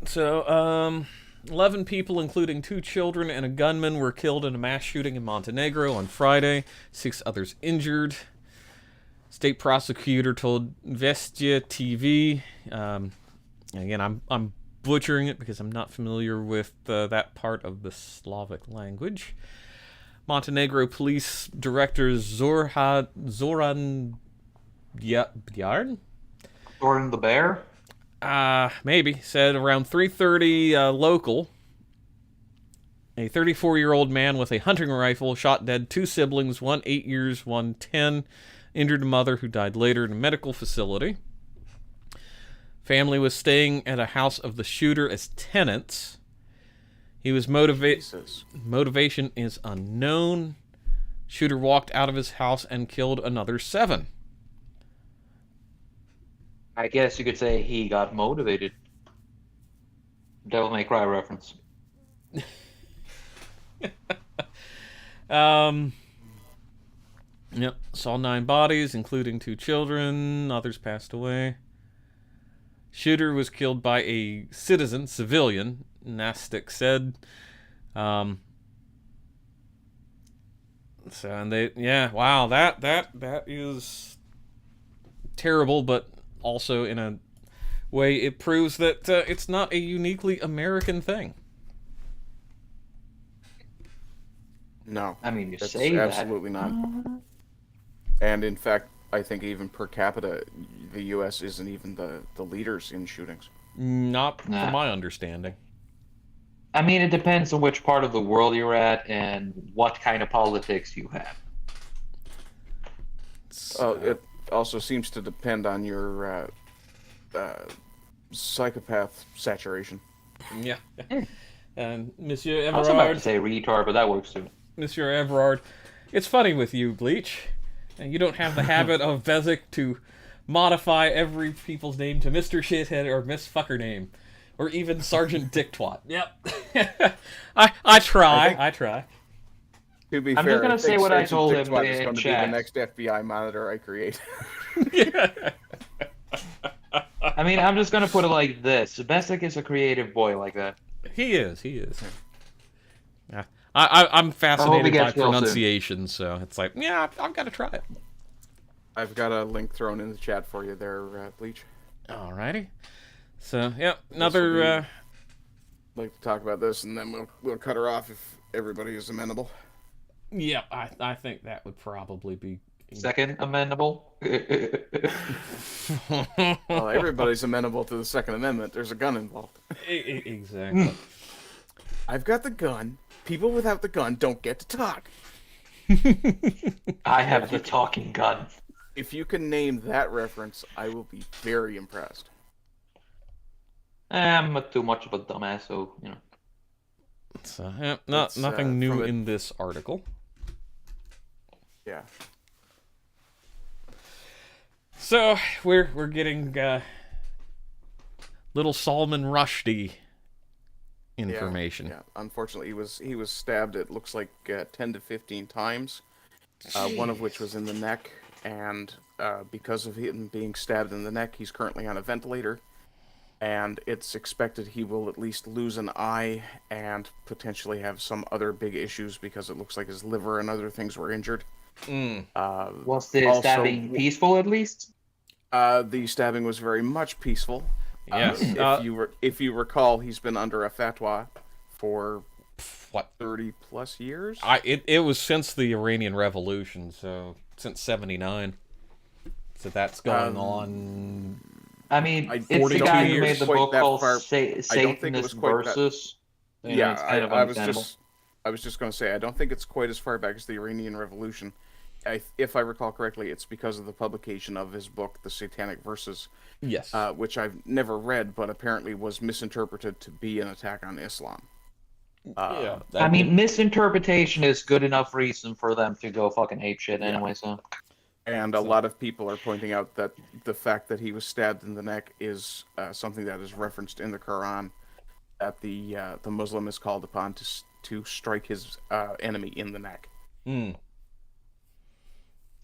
So, 11 people, including 2 children and a gunman, were killed in a mass shooting in Montenegro on Friday. 6 others injured. State prosecutor told Vestia TV. Again, I'm butchering it because I'm not familiar with that part of the Slavic language. Montenegro Police Director Zoran Bjarn? Zoran the Bear? Maybe. Said around 3:30 local, a 34-year-old man with a hunting rifle shot dead 2 siblings, one 8 years, one 10, injured a mother who died later in a medical facility. Family was staying at a house of the shooter as tenants. He was motivation is unknown. Shooter walked out of his house and killed another 7. I guess you could say he got motivated. Devil May Cry reference. Yep, saw 9 bodies, including 2 children. Others passed away. Shooter was killed by a civilian, Nastic said. So, and wow, that is terrible, but also in a way it proves that it's not a uniquely American thing. No, I mean, you it's say that. absolutely not. And in fact, I think even per capita, the U.S. isn't even the leaders in shootings. Not Nah. from my understanding. I mean, it depends on which part of the world you're at and what kind of politics you have. It also seems to depend on your psychopath saturation. Yeah. And Monsieur I was about to Everard, say retard, but that works too. Monsieur Everard, it's funny with you, Bleach. And you don't have the habit of Bezic to modify every people's name to Mr. Shithead or Miss Fucker name. Or even Sergeant Dick Twat. Yep. I try. To be I'm fair, just gonna I say think what I Sergeant told Dick him Twat is in going to be chat. the next FBI monitor I create. Yeah. I mean, I'm just gonna put it like this: Bezic is a creative boy like that. He is. Yeah. I'm fascinated by gets well soon. pronunciation, so it's like, yeah, I've got to try it. I've got a link thrown in the chat for you there, Bleach. Alrighty. So, yep, I'd another... like to talk about this, and then we'll cut her off if everybody is amenable. Yeah, I think that would probably be... Second amendable. Well, everybody's amenable to the Second Amendment. There's a gun involved. Exactly. I've got the gun. People without the gun don't get to talk. I have the talking gun. If you can name that reference, I will be very impressed. I'm not too much of a dumbass, so, you know. So, yeah, It's, nothing new from a- in this article. Yeah. So, we're getting little Salman Rushdie information. Yeah. Unfortunately, he was stabbed. It looks like 10 to 15 times. One of which was in the neck, and because of him being stabbed in the neck, he's currently on a ventilator. And it's expected he will at least lose an eye and potentially have some other big issues because it looks like his liver and other things were injured. Was the Also- stabbing peaceful at least? The stabbing was very much peaceful. Yes. If you recall, he's been under a fatwa for What? 30 plus years. It was since the Iranian Revolution, so since '79. So that's going on. I mean, I it's the 42 guy who years, made the quite book that called far- I don't think it was Satanist quite that- Versus. You know, Yeah, it's kind of I was understandable. just going to say I don't think it's quite as far back as the Iranian Revolution. If I recall correctly, it's because of the publication of his book, The Satanic Verses, Yes. which I've never read, but apparently was misinterpreted to be an attack on Islam. Yeah. I mean, misinterpretation is good enough reason for them to go fucking ape shit anyway, so. And a lot of people are pointing out that the fact that he was stabbed in the neck is something that is referenced in the Quran, that the Muslim is called upon to strike his enemy in the neck. Mm.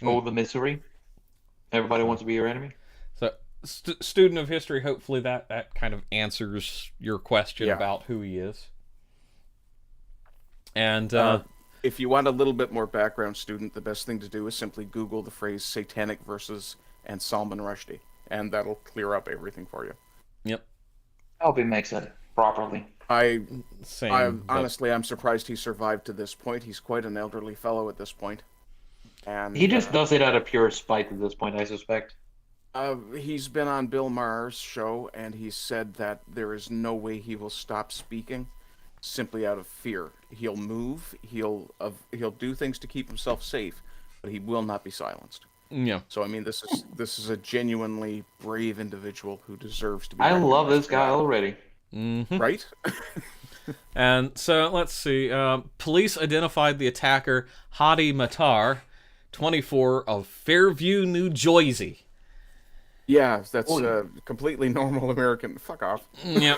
Oh, the misery. Everybody wants to be your enemy. So, student of history, hopefully that kind of answers your question about who he is. And if you want a little bit more background, student, the best thing to do is simply Google the phrase "satanic verses" and Salman Rushdie, and that'll clear up everything for you. Yep. Hope he makes it properly. Honestly, I'm surprised he survived to this point. He's quite an elderly fellow at this point. And He just does it out of pure spite at this point, I suspect. He's been on Bill Maher's show, and he said that there is no way he will stop speaking, simply out of fear. He'll move, he'll do things to keep himself safe, but he will not be silenced. Yeah. So I mean, this is a genuinely brave individual who deserves to be. I love this guy already. Mm-hmm. Right? And so let's see. Police identified the attacker Hadi Matar, 24, of Fairview, New Jersey. Yeah, that's completely normal American. Fuck off. Yep.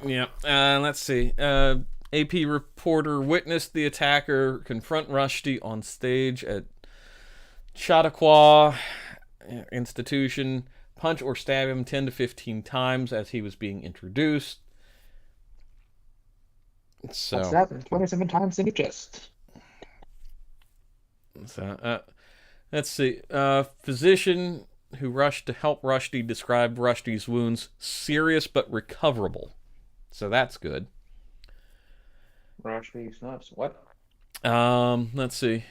Yep. Let's see. AP reporter witnessed the attacker confront Rushdie on stage at Chautauqua Institution, punch or stab him 10 to 15 times as he was being introduced. So What's that? 27 times in the chest. So, let's see. Physician who rushed to help Rushdie described Rushdie's wounds serious but recoverable. So that's good. Rushdie's nuts. What? Let's see.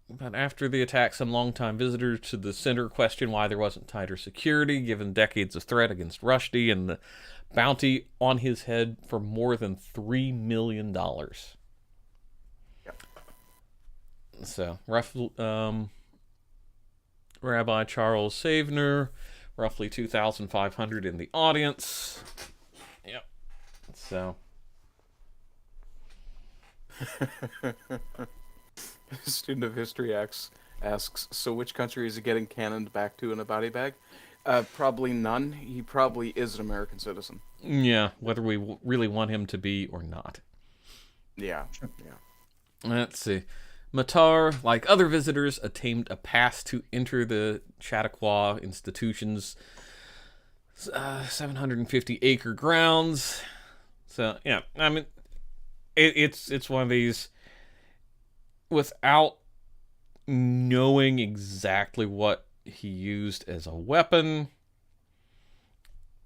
But after the attack, some longtime visitors to the center questioned why there wasn't tighter security, given decades of threat against Rushdie and the bounty on his head for more than $3 million. Yep. So, Rabbi Charles Savener, roughly 2,500 in the audience. Yep. So. Student of history asks, so which country is he getting cannoned back to in a body bag? Probably none. He probably is an American citizen. Yeah, whether we really want him to be or not. Yeah. Let's see. Matar, like other visitors, obtained a pass to enter the Chautauqua Institution's 750-acre grounds. So, yeah, I mean, it's one of these, without knowing exactly what he used as a weapon,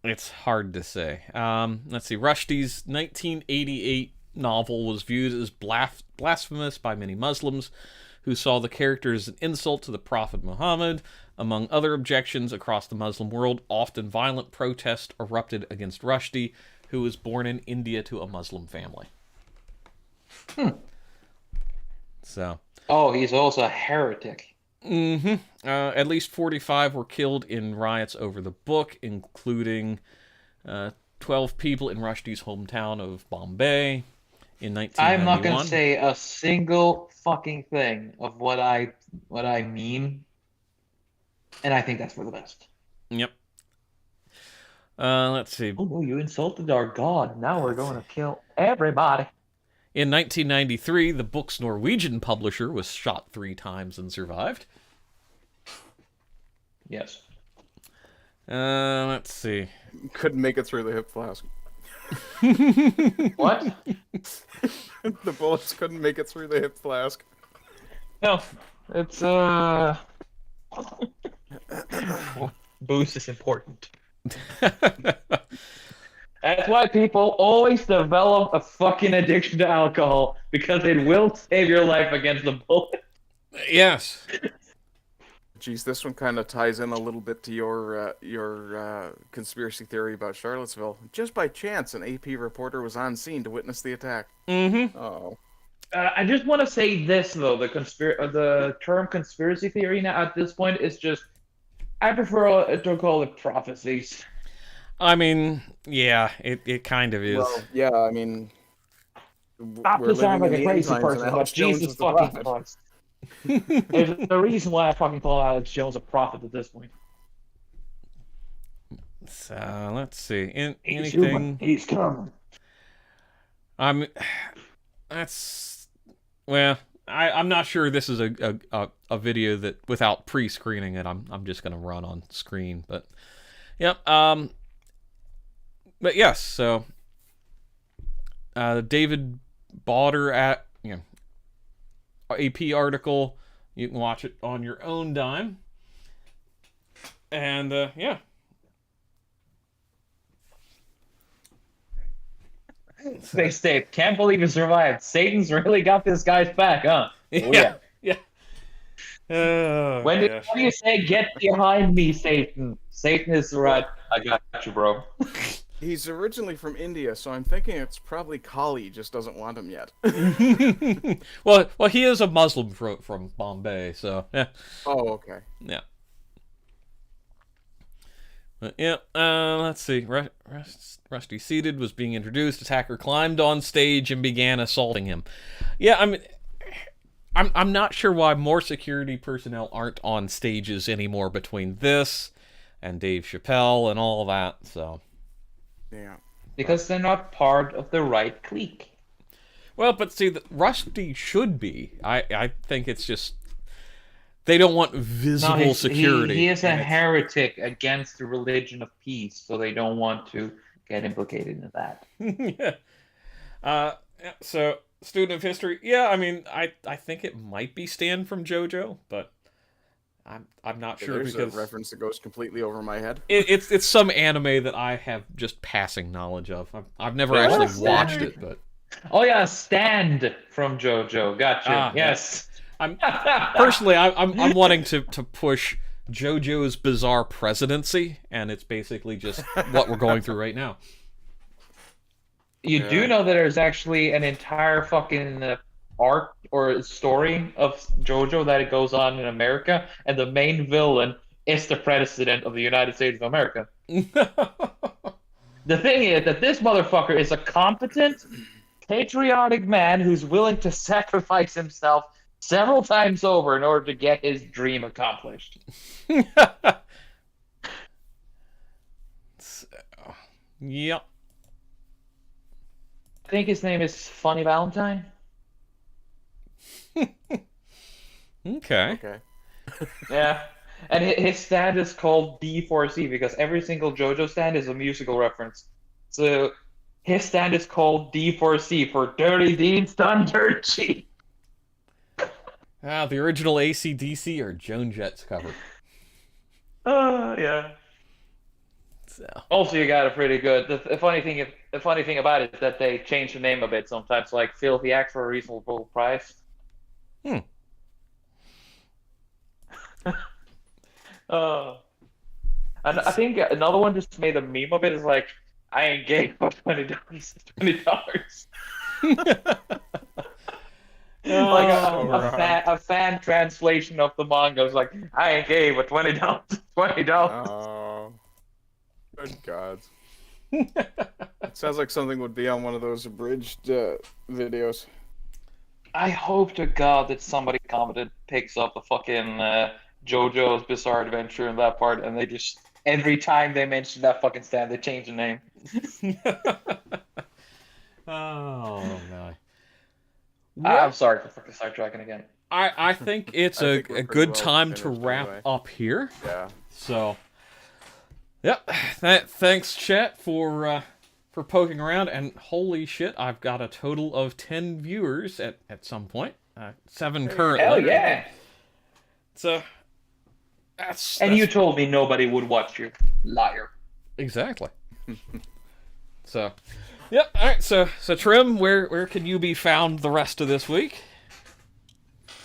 it's hard to say. Let's see. Rushdie's 1988 novel was viewed as blasphemous by many Muslims who saw the character as an insult to the Prophet Muhammad. Among other objections across the Muslim world, often violent protests erupted against Rushdie, who was born in India to a Muslim family. So. Oh, he's also a heretic. Mm-hmm. At least 45 were killed in riots over the book, including 12 people in Rushdie's hometown of Bombay in 1991. I'm not going to say a single fucking thing of what I mean, and I think that's for the best. Yep. Let's see. Oh, no, you insulted our god. Now we're going to kill everybody. In 1993, the book's Norwegian publisher was shot 3 times and survived. Yes. Let's see. Couldn't make it through the hip flask. What? The bullets couldn't make it through the hip flask. No, it's booze is important. That's why people always develop a fucking addiction to alcohol, because it will save your life against the bullet. Yes. Geez, this one kind of ties in a little bit to your conspiracy theory about Charlottesville. Just by chance, an AP reporter was on scene to witness the attack. Mm-hmm. Oh. I just want to say this though: the term conspiracy theory now at this point is just, I prefer to call it prophecies. I mean, yeah, it kind of is. Well, yeah, I mean, Not we're to sound living like in a the end crazy times, and person, but Alex Jones Jesus is the fucking prophet. Christ. There's a reason why I fucking call Alex Jones a prophet at this point. So let's see. He's human. Anything? He's coming. That's well. I'm not sure this is a video that without pre-screening it. I'm just gonna run on screen, but yep. But yes. So David Bauder at AP article. You can watch it on your own dime. And yeah. They say, can't believe he survived. Satan's really got this guy's back, huh? Yeah. Oh, When do gosh. you say, get behind me, Satan? Satan is right. I got you, bro. He's originally from India, so I'm thinking it's probably Kali just doesn't want him yet. well, he is a Muslim from Bombay, so yeah. Oh, okay. Yeah. But, yeah, let's see. Rusty seated was being introduced. Attacker climbed on stage and began assaulting him. Yeah, I mean, I'm not sure why more security personnel aren't on stages anymore between this and Dave Chappelle and all that. So. Yeah. Because they're not part of the right clique. Well, but see, Rusty should be. I think it's just they don't want visible security. He is a heretic against the religion of peace, so they don't want to get implicated in that. Yeah. So, student of history. Yeah, I mean, I think it might be Stan from JoJo, but I'm not sure There's because a reference that goes completely over my head. it's some anime that I have just passing knowledge of. I've never actually watched it, but Oh yeah, Stand from JoJo. Gotcha. Yes. I'm personally I'm wanting to push JoJo's Bizarre Presidency, and it's basically just what we're going through right now. You do know that there's actually an entire fucking arc or story of JoJo that it goes on in America, and the main villain is the president of the United States of America. The thing is that this motherfucker is a competent, patriotic man who's willing to sacrifice himself several times over in order to get his dream accomplished. So, yep. I think his name is Funny Valentine. Okay. Yeah. And his stand is called D4C because every single JoJo stand is a musical reference. So his stand is called D4C for Dirty Deeds Done Dirt Cheap. The original AC/DC or Joan Jett's cover. Yeah. So. Also, you got a pretty good. The funny thing about it is that they change the name a bit sometimes, like Filthy Act for a Reasonable Price. And I think another one just made a meme of it is like, I ain't gay for $20. Like a fan translation of the manga is like, I ain't gay but $20. Oh, good God. It sounds like something would be on one of those abridged videos. I hope to God that somebody competent picks up the fucking JoJo's Bizarre Adventure in that part, and they just every time they mention that fucking stand, they change the name. Oh no! I'm sorry for fucking sidetracking again. I think it's a good time to wrap up here. Yeah. So, yep. Thanks, chat, for poking around. And holy shit, I've got a total of 10 viewers at some point. 7 currently. Hell yeah! So, that's you told me nobody would watch you, liar. Exactly. So, yep. All right. So Trim, where can you be found the rest of this week?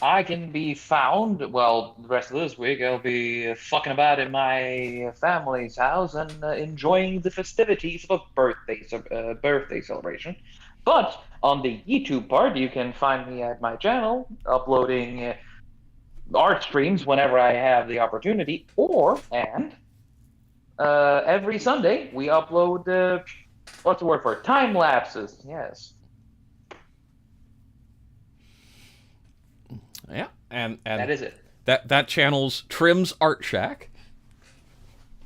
I can be found, well, the rest of this week I'll be fucking about in my family's house and enjoying the festivities of a birthday celebration. But on the YouTube part, you can find me at my channel uploading art streams whenever I have the opportunity, and every Sunday we upload. What's the word for it? Time lapses. Yes. Yeah, and That is it. that channel's Trim's Art Shack.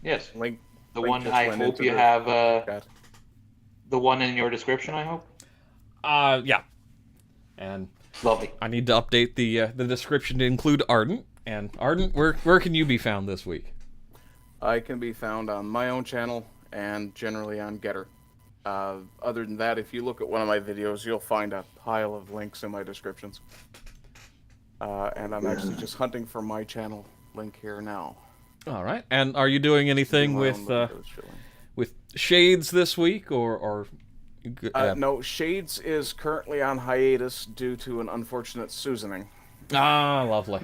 Yes. Link. The link one just I went hope into you the have. chat. The one in your description, I hope. Yeah, and Lovely. I need to update the description to include Ardent. And Ardent, where can you be found this week? I can be found on my own channel and generally on Getter. Other than that, if you look at one of my videos, you'll find a pile of links in my descriptions. And I'm actually just hunting for my channel link here now. All right. And are you doing anything My with own videos showing. with Shades this week, or No, Shades is currently on hiatus due to an unfortunate Susaning. lovely,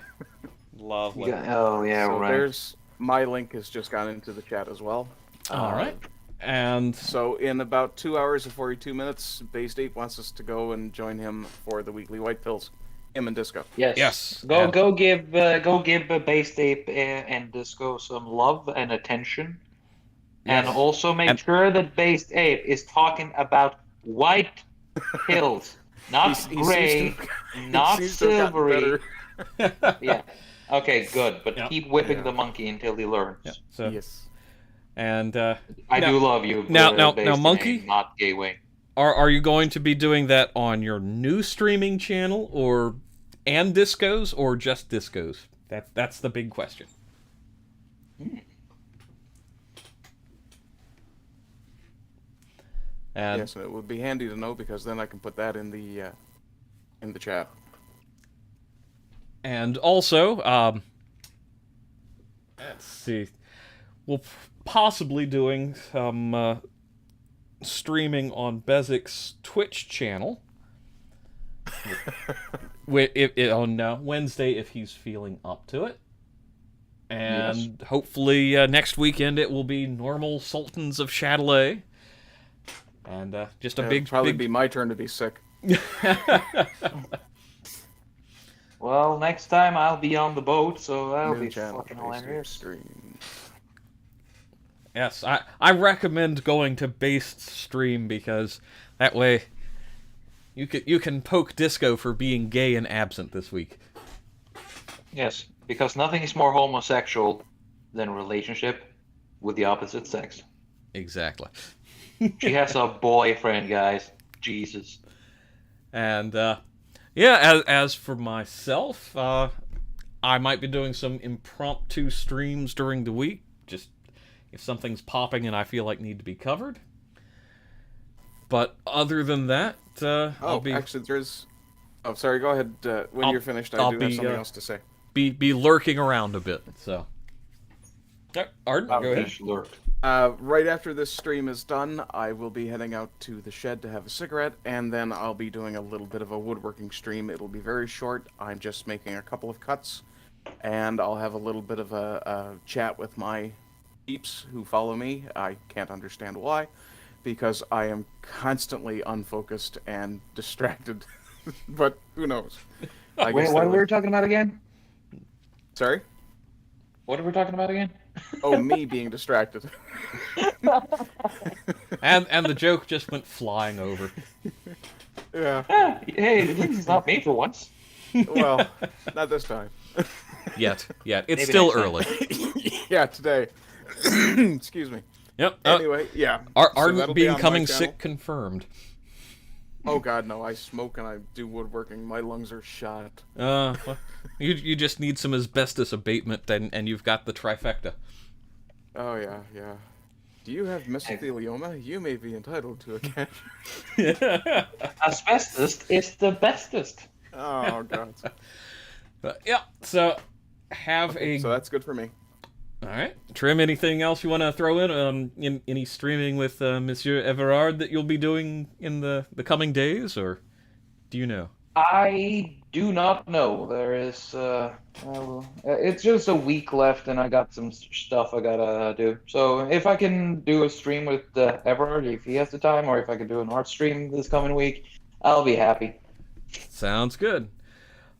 lovely. Oh yeah, So right. there's my link has just gone into the chat as well. All right. And So in about 2 hours and 42 minutes, Bay State wants us to go and join him for the weekly White Pills. Him and Disco. Yes. Yes, Go and- go give Base Tape and Disco some love and attention, and Yes. also make And- sure that Base Tape is talking about white pills, not He gray, seems to- not he seems to have gotten silvery. better. Yeah. Okay, good. But Yeah. keep whipping Yeah. the monkey until he learns. yeah, so Yes. and I Now- do love you. now, Base Monkey? Tape, not Gay Wayne. are you going to be doing that on your new streaming channel, or and Discos, or just Discos? That's the big question. And Yes, and it would be handy to know because then I can put that in the chat. And also, let's see, we'll possibly doing some streaming on Bezik's Twitch channel. On Wednesday if he's feeling up to it. And hopefully next weekend it will be normal Sultans of Shadilay. And just a It'll big, probably big... be my turn to be sick. Well, next time I'll be on the boat, so that'll New be channel, fucking Bay State hilarious. stream. Yes, I recommend going to Based Stream because that way you can poke Disco for being gay and absent this week. Yes, because nothing is more homosexual than a relationship with the opposite sex. Exactly. She has a boyfriend, guys. Jesus. And yeah, as for myself, I might be doing some impromptu streams during the week, just if something's popping and I feel like need to be covered. But other than that, I'll be actually, there's. Oh, sorry. Go ahead. When I'll- you're finished, I'll I do have be, something else to say. be lurking around a bit. So, Arden, go ahead. Lurk. Right after this stream is done, I will be heading out to the shed to have a cigarette, and then I'll be doing a little bit of a woodworking stream. It'll be very short. I'm just making a couple of cuts, and I'll have a little bit of a chat with my peeps who follow me. I can't understand why, because I am constantly unfocused and distracted. But who knows? I Wait, guess what that were we would- talking about again? Sorry? What are we talking about again? Oh, me being distracted. And the joke just went flying over. Yeah. Hey, this is not me for once. Well, not this time. Yet, it's Maybe still next time. early. Yeah, today. Excuse me. Yep. Anyway, yeah. Arden that'll be on my becoming channel. sick confirmed. Oh God, no! I smoke and I do woodworking. My lungs are shot. Well, you just need some asbestos abatement, and you've got the trifecta. Oh yeah, yeah. Do you have mesothelioma? You may be entitled to a cash. Asbestos is the bestest. Oh God. But, yeah. So have a. So that's good for me. All right, Trim. Anything else you want to throw in any streaming with Monsieur Everard that you'll be doing in the coming days, or do you know? I do not know. There is, it's just a week left, and I got some stuff I gotta do. So if I can do a stream with Everard, if he has the time, or if I can do an art stream this coming week, I'll be happy. Sounds good.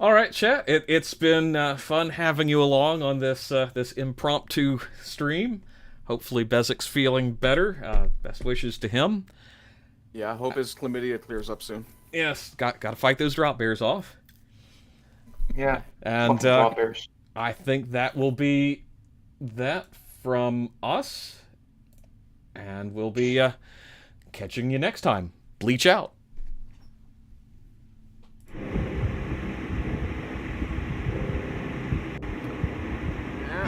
All right, chat. It's been fun having you along on this this impromptu stream. hopefully Bezik's feeling better. Best wishes to him. Yeah, I hope his chlamydia clears up soon. Yes, got to fight those drop bears off. Yeah. And Fucking drop bears. I think that will be that from us. And we'll be catching you next time. Bleach out.